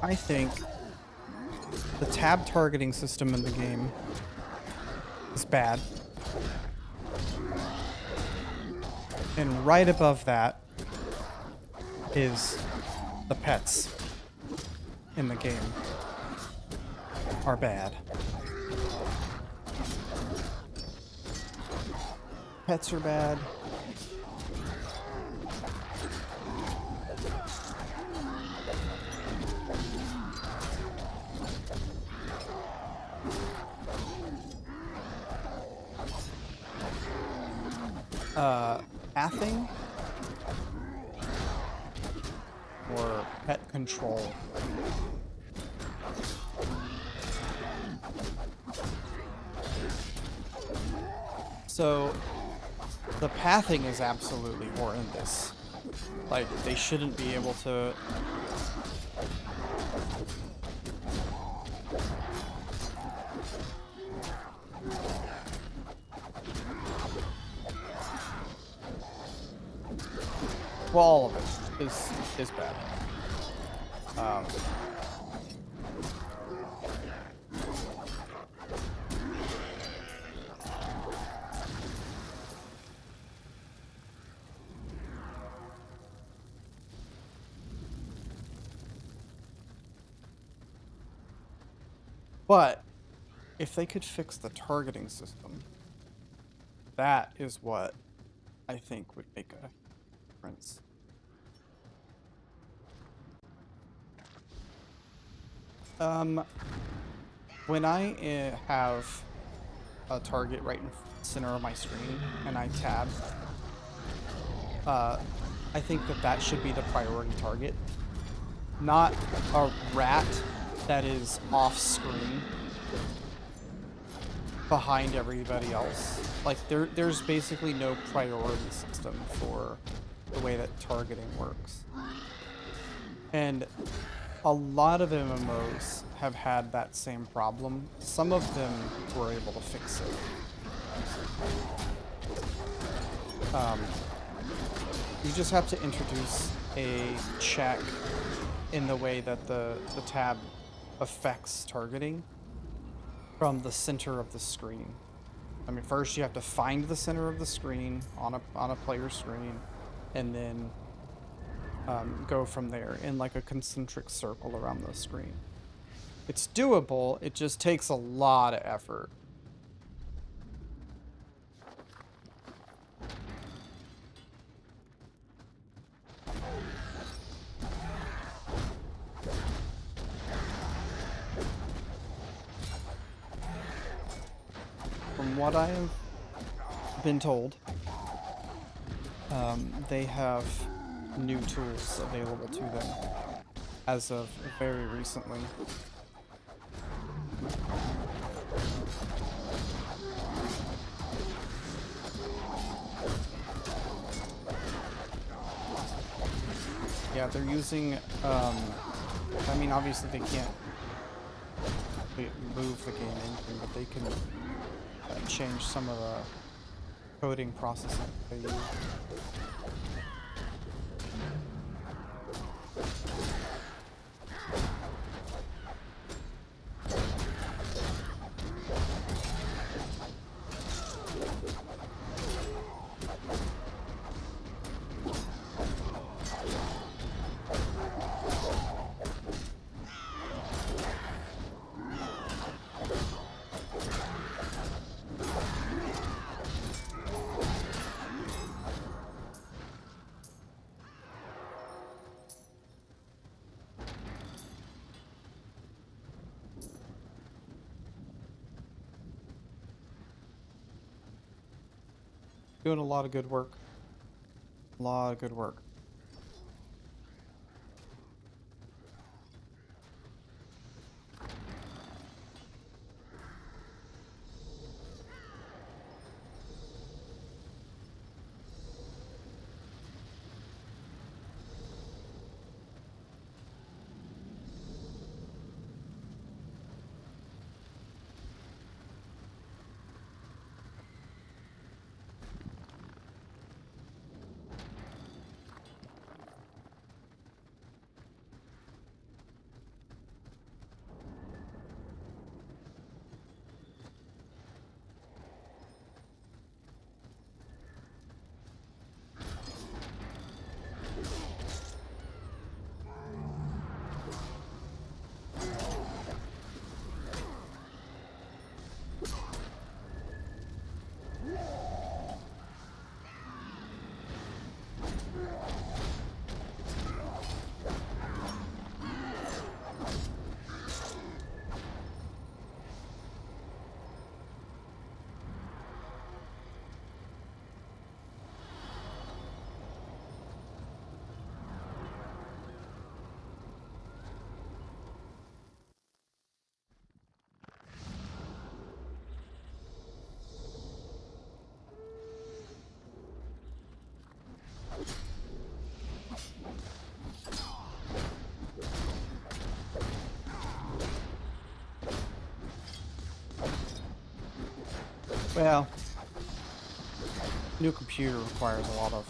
I think the tab targeting system in the game is bad. And right above that is the pets in the game are bad. Pets are bad. Pathing or pet control. So the pathing is absolutely horrendous. Like, they shouldn't be able to... Well, all of it is bad. But if they could fix the targeting system, that is what I think would make a difference. When I have a target right in the center of my screen and I tab, I think that should be the priority target, not a rat that is off screen behind everybody else. Like, there's basically no priority system for the way that targeting works. And a lot of MMOs have had that same problem. Some of them were able to fix it. You just have to introduce a check in the way that the tab affects targeting from the center of the screen. I mean, first you have to find the center of the screen on a player's screen, and then go from there in like a concentric circle around the screen. It's doable, it just takes a lot of effort. From what I have been told, they have new tools available to them as of very recently. Yeah, they're using, I mean, obviously they can't move the game engine, but they can change some of the coding processing they use. Doing a lot of good work. A lot of good work. Well, new computer requires a lot of.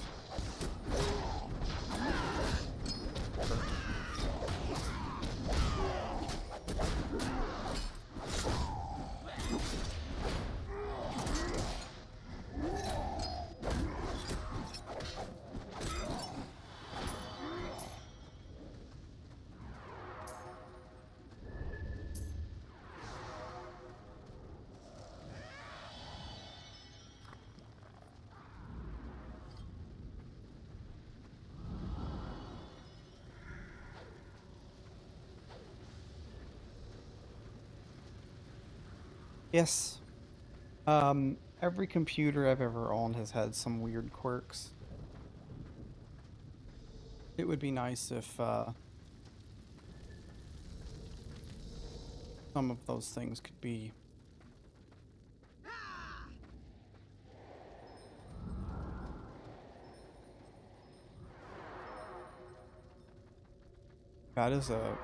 Yes. Every computer I've ever owned has had some weird quirks. It would be nice if some of those things could be. That is a.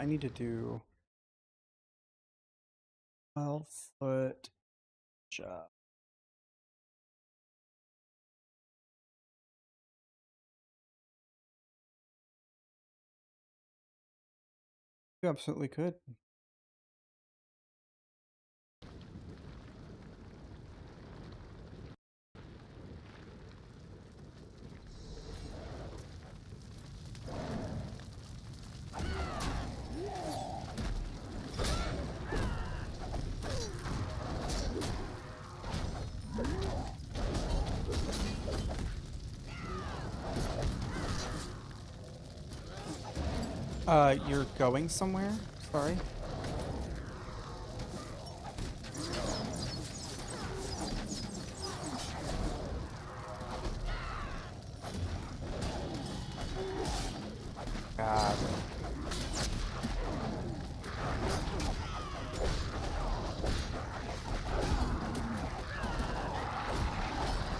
I need to do 12-foot jump. You absolutely could. You're going somewhere? Sorry. God.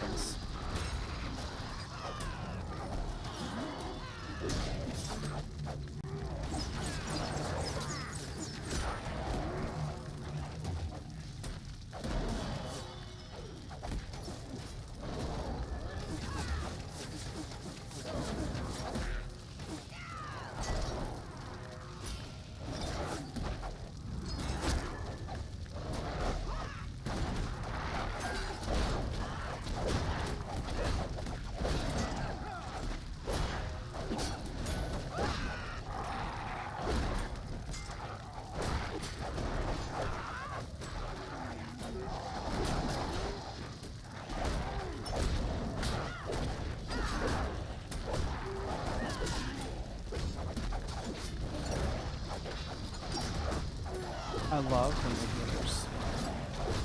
Thanks. I love when the healers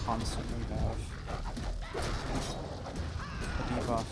constantly have a debuff.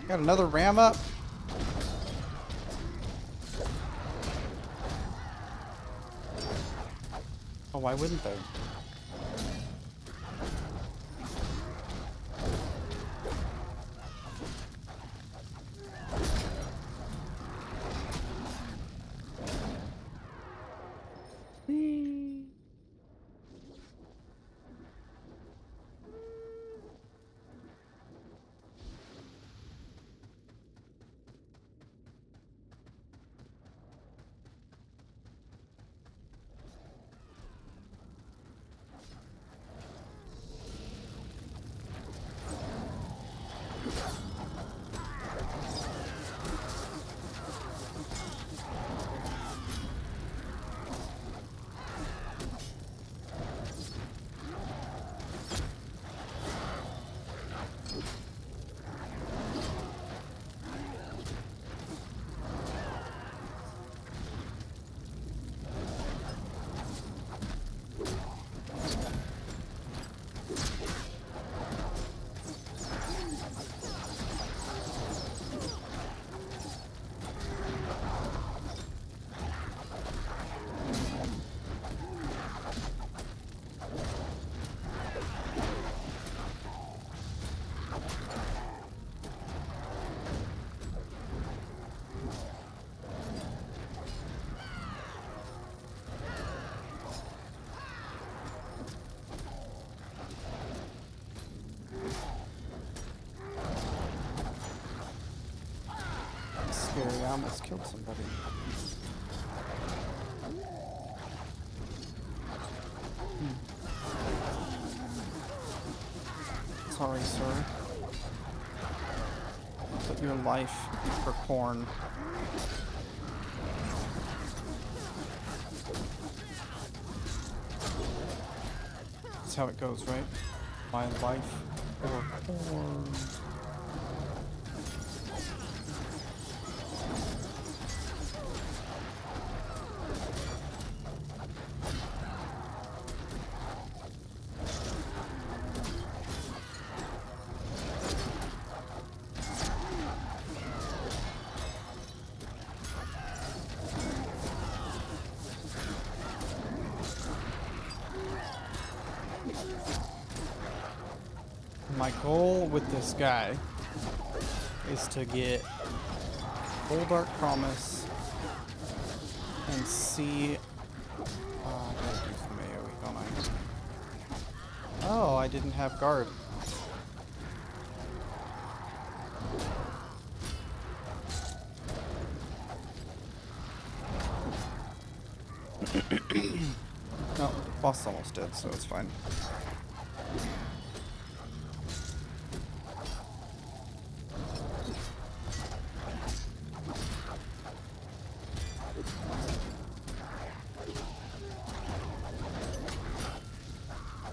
Got another ram up. Oh, why wouldn't they? scary. I almost killed somebody. Sorry, sir. Put your life for corn. That's how it goes, right? My life for corn. My goal with this guy is to get Full Dark Promise and see. I gotta do some AoE, don't I? Oh, I didn't have guard. No, boss is almost dead, so it's fine.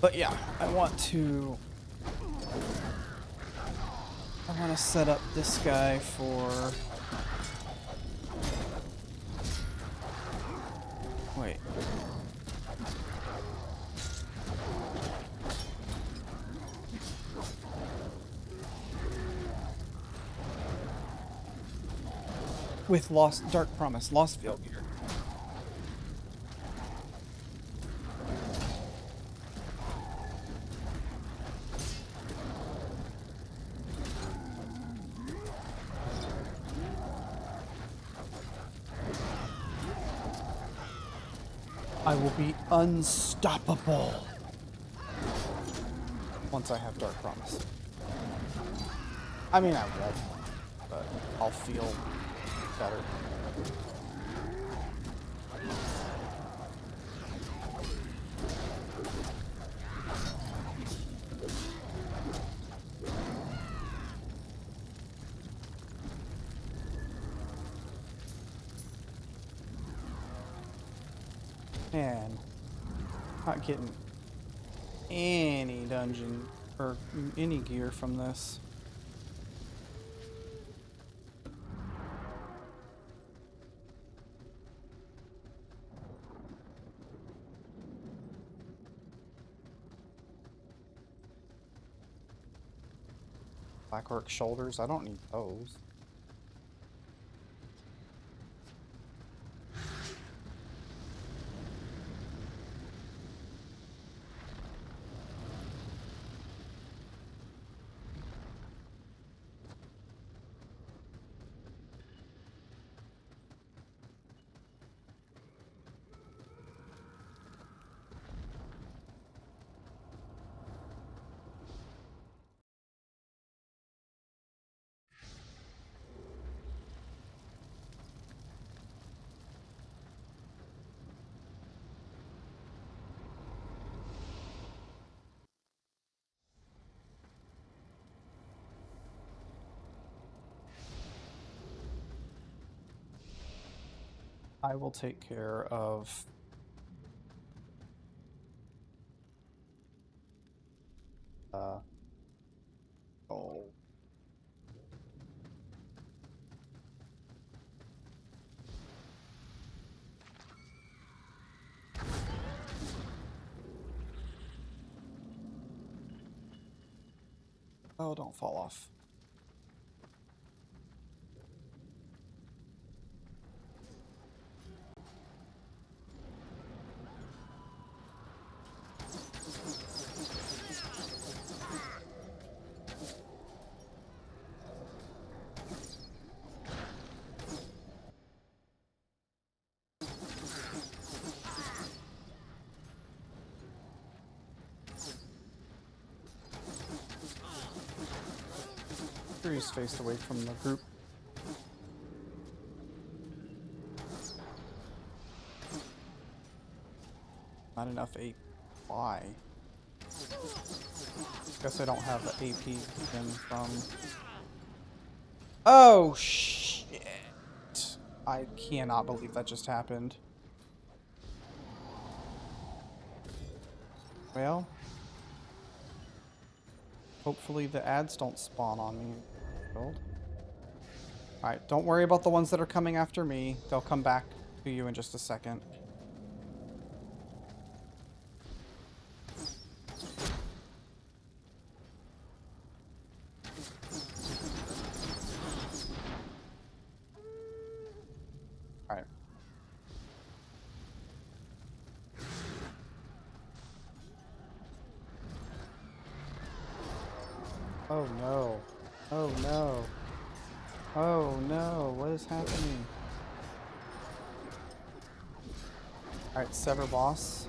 But yeah, I want to set up this guy for. Wait. With Dark Promise, Lost Veil gear. I will be unstoppable once I have Dark Promise. I mean, I won't, but I'll feel better. Man, not getting any dungeon or any gear from this. Black Orc shoulders, I don't need those. I will take care of oh. Oh, don't fall off. He's faced away from the group. Not enough AP. Why? Guess I don't have the AP again from... Oh, shit. I cannot believe that just happened. Well... Hopefully the ads don't spawn on me. Alright, don't worry about the ones that are coming after me. They'll come back to you in just a second. Alright. Oh no. Oh no. Oh no, what is happening? Alright, sever boss.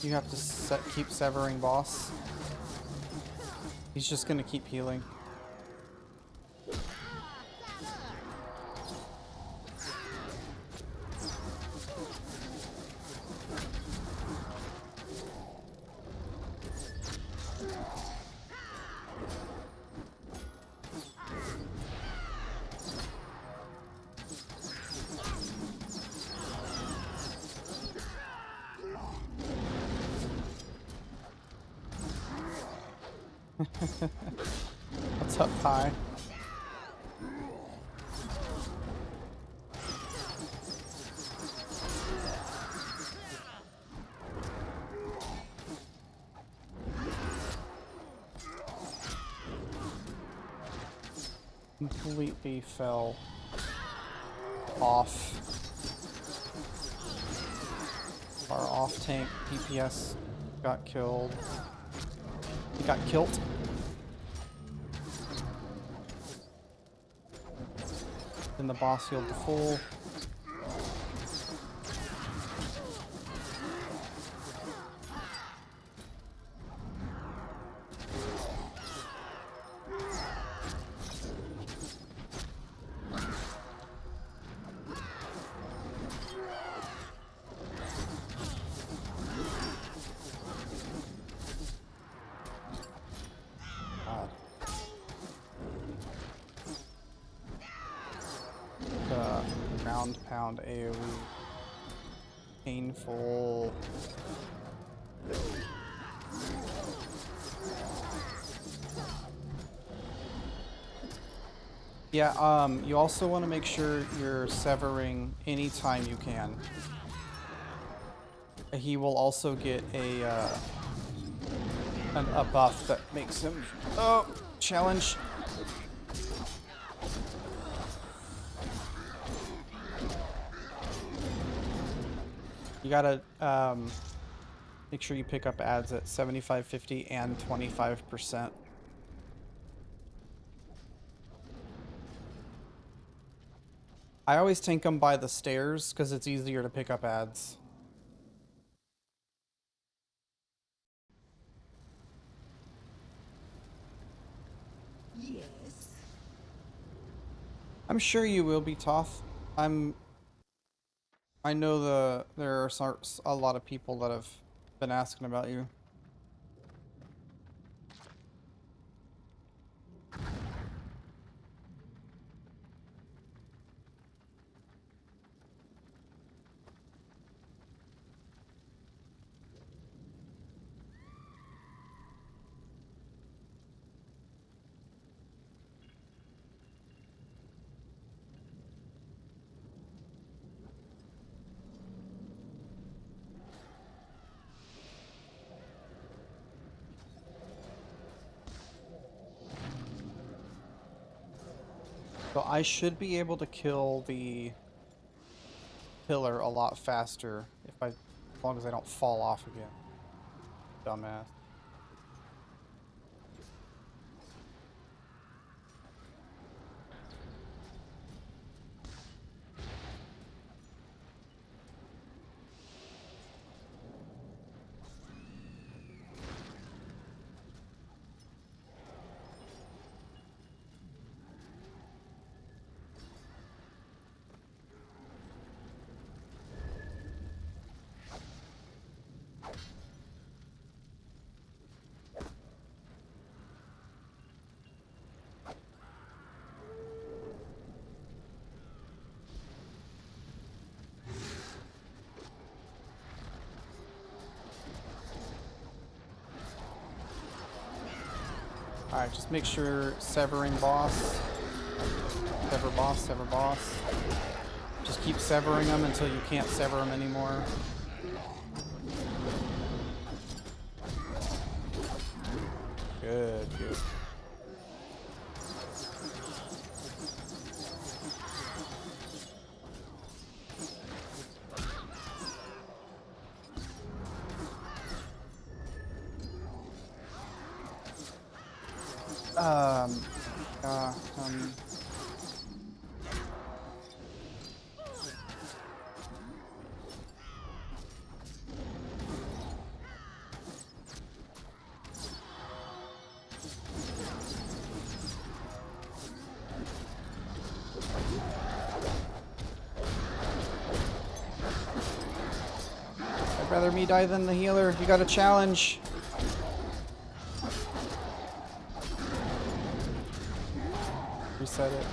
You have to keep severing boss. He's just gonna keep healing. What's up, Pi? Completely fell off. Our off tank DPS got killed. He got killed. Then the boss healed the full. Ground pound AoE. Painful. Yeah, you also want to make sure you're severing anytime you can. He will also get a buff that makes him... Oh! Challenge! You gotta make sure you pick up ads at 75, 50, and 25%. I always tank them by the stairs because it's easier to pick up ads. Yes. I'm sure you will be, Toth. I know there are a lot of people that have been asking about you. So I should be able to kill the pillar a lot faster as long as I don't fall off again. Dumbass. Alright, just make sure severing boss. Sever boss, sever boss. Just keep severing them until you can't sever them anymore. Good, good. Um, uh, um... I'd rather me die than the healer. You got a challenge. Reset it.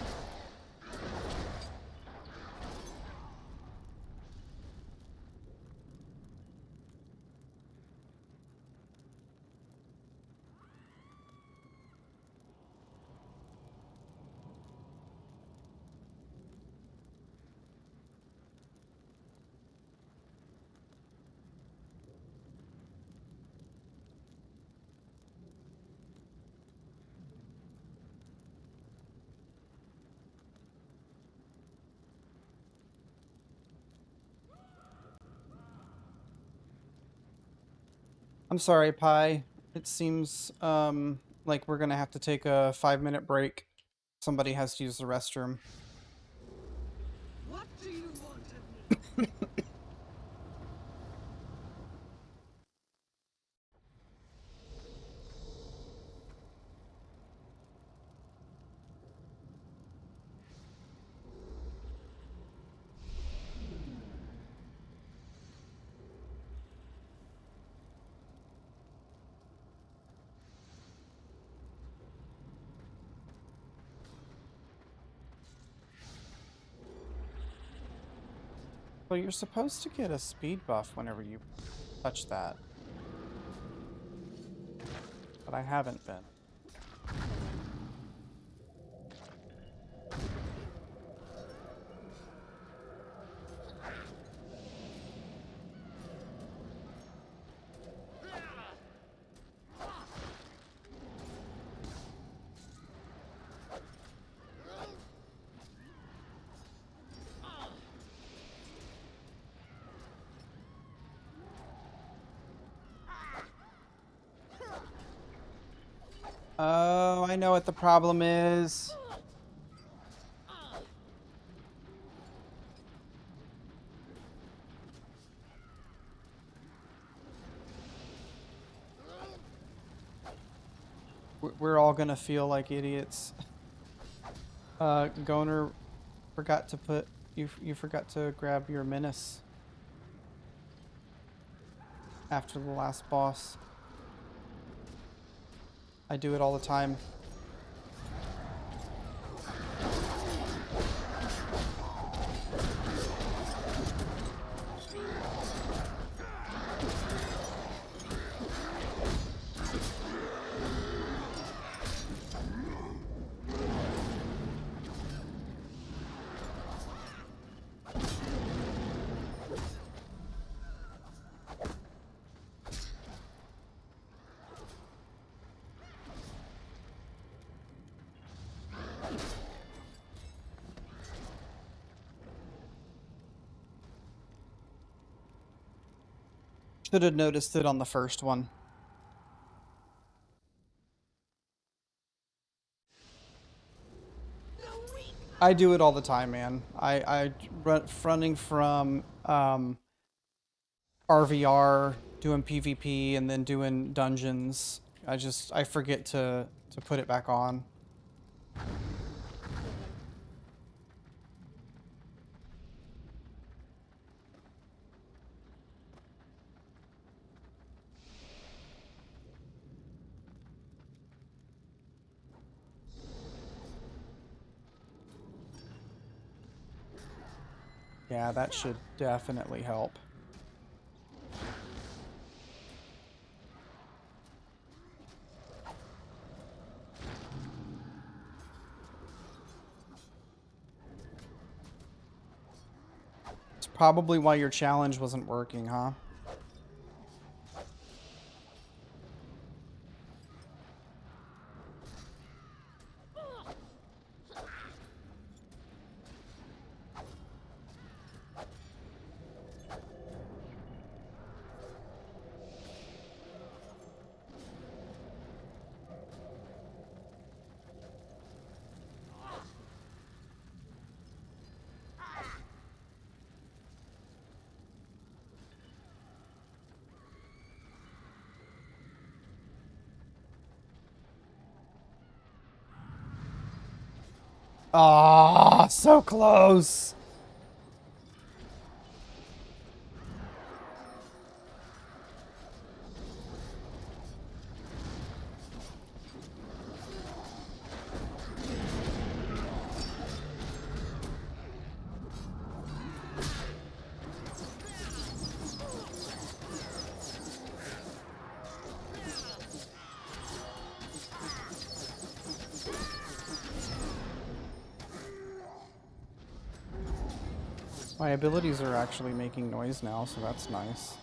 I'm sorry, Pi. It seems like we're gonna have to take a 5-minute break. Somebody has to use the restroom. What do you want of me? Well, you're supposed to get a speed buff whenever you touch that. But I haven't been. Oh, I know what the problem is. We're all gonna feel like idiots. Goner forgot to put you forgot to grab your menace after the last boss. I do it all the time. Should have noticed it on the first one. I do it all the time, man. I running from RVR, doing PvP, and then doing dungeons. I forget to put it back on. Yeah, that should definitely help. Probably why your challenge wasn't working, huh? Ah, so close. My abilities are actually making noise now, so that's nice.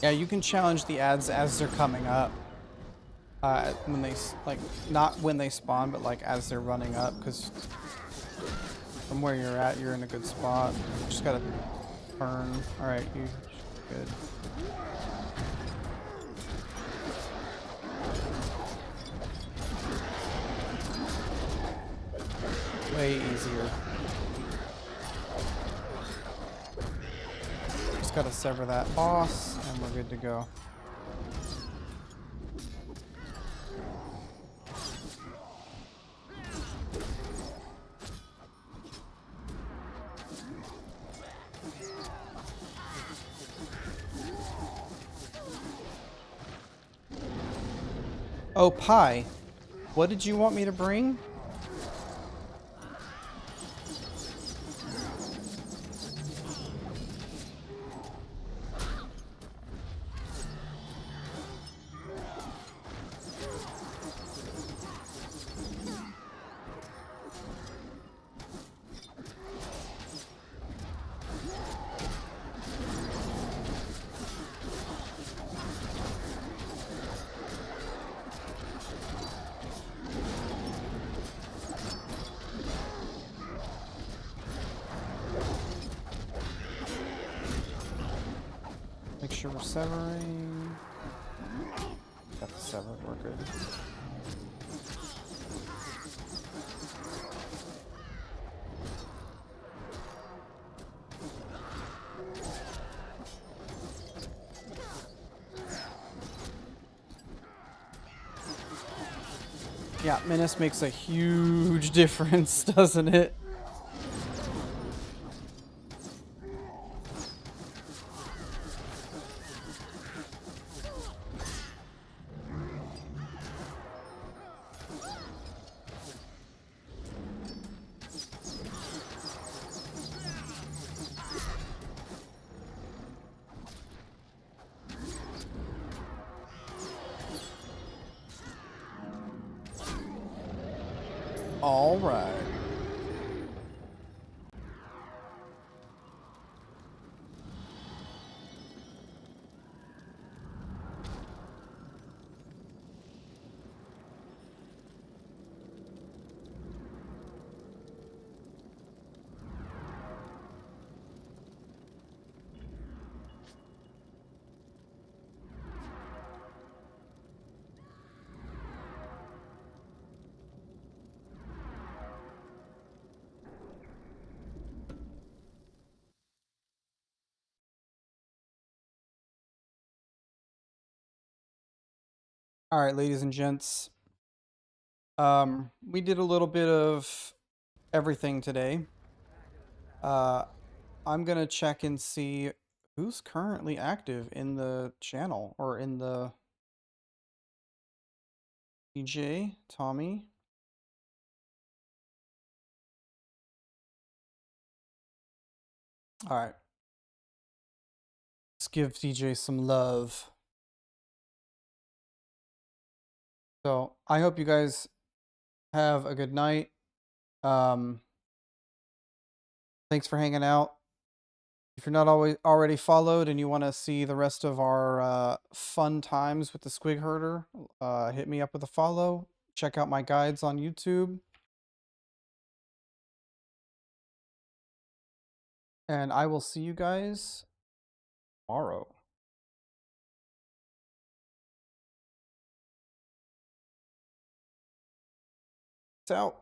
Yeah, you can challenge the ads as they're coming up. When they, like, not when they spawn, but like as they're running up, because from where you're at, you're in a good spot. Just gotta turn. Alright, you good. Way easier. Just gotta sever that boss, and we're good to go. Oh, pie. What did you want me to bring? Make sure we're severing. Got the severed, we're good. Yeah, Menace makes a huge difference, doesn't it? All right. All right, ladies and gents. We did a little bit of everything today. I'm gonna check and see who's currently active in the channel or in the DJ, Tommy. All right. Let's give DJ some love. So I hope you guys have a good night. Thanks for hanging out. If you're not already followed and you want to see the rest of our fun times with the Squig Herder, hit me up with a follow. Check out my guides on YouTube. And I will see you guys tomorrow. Peace out.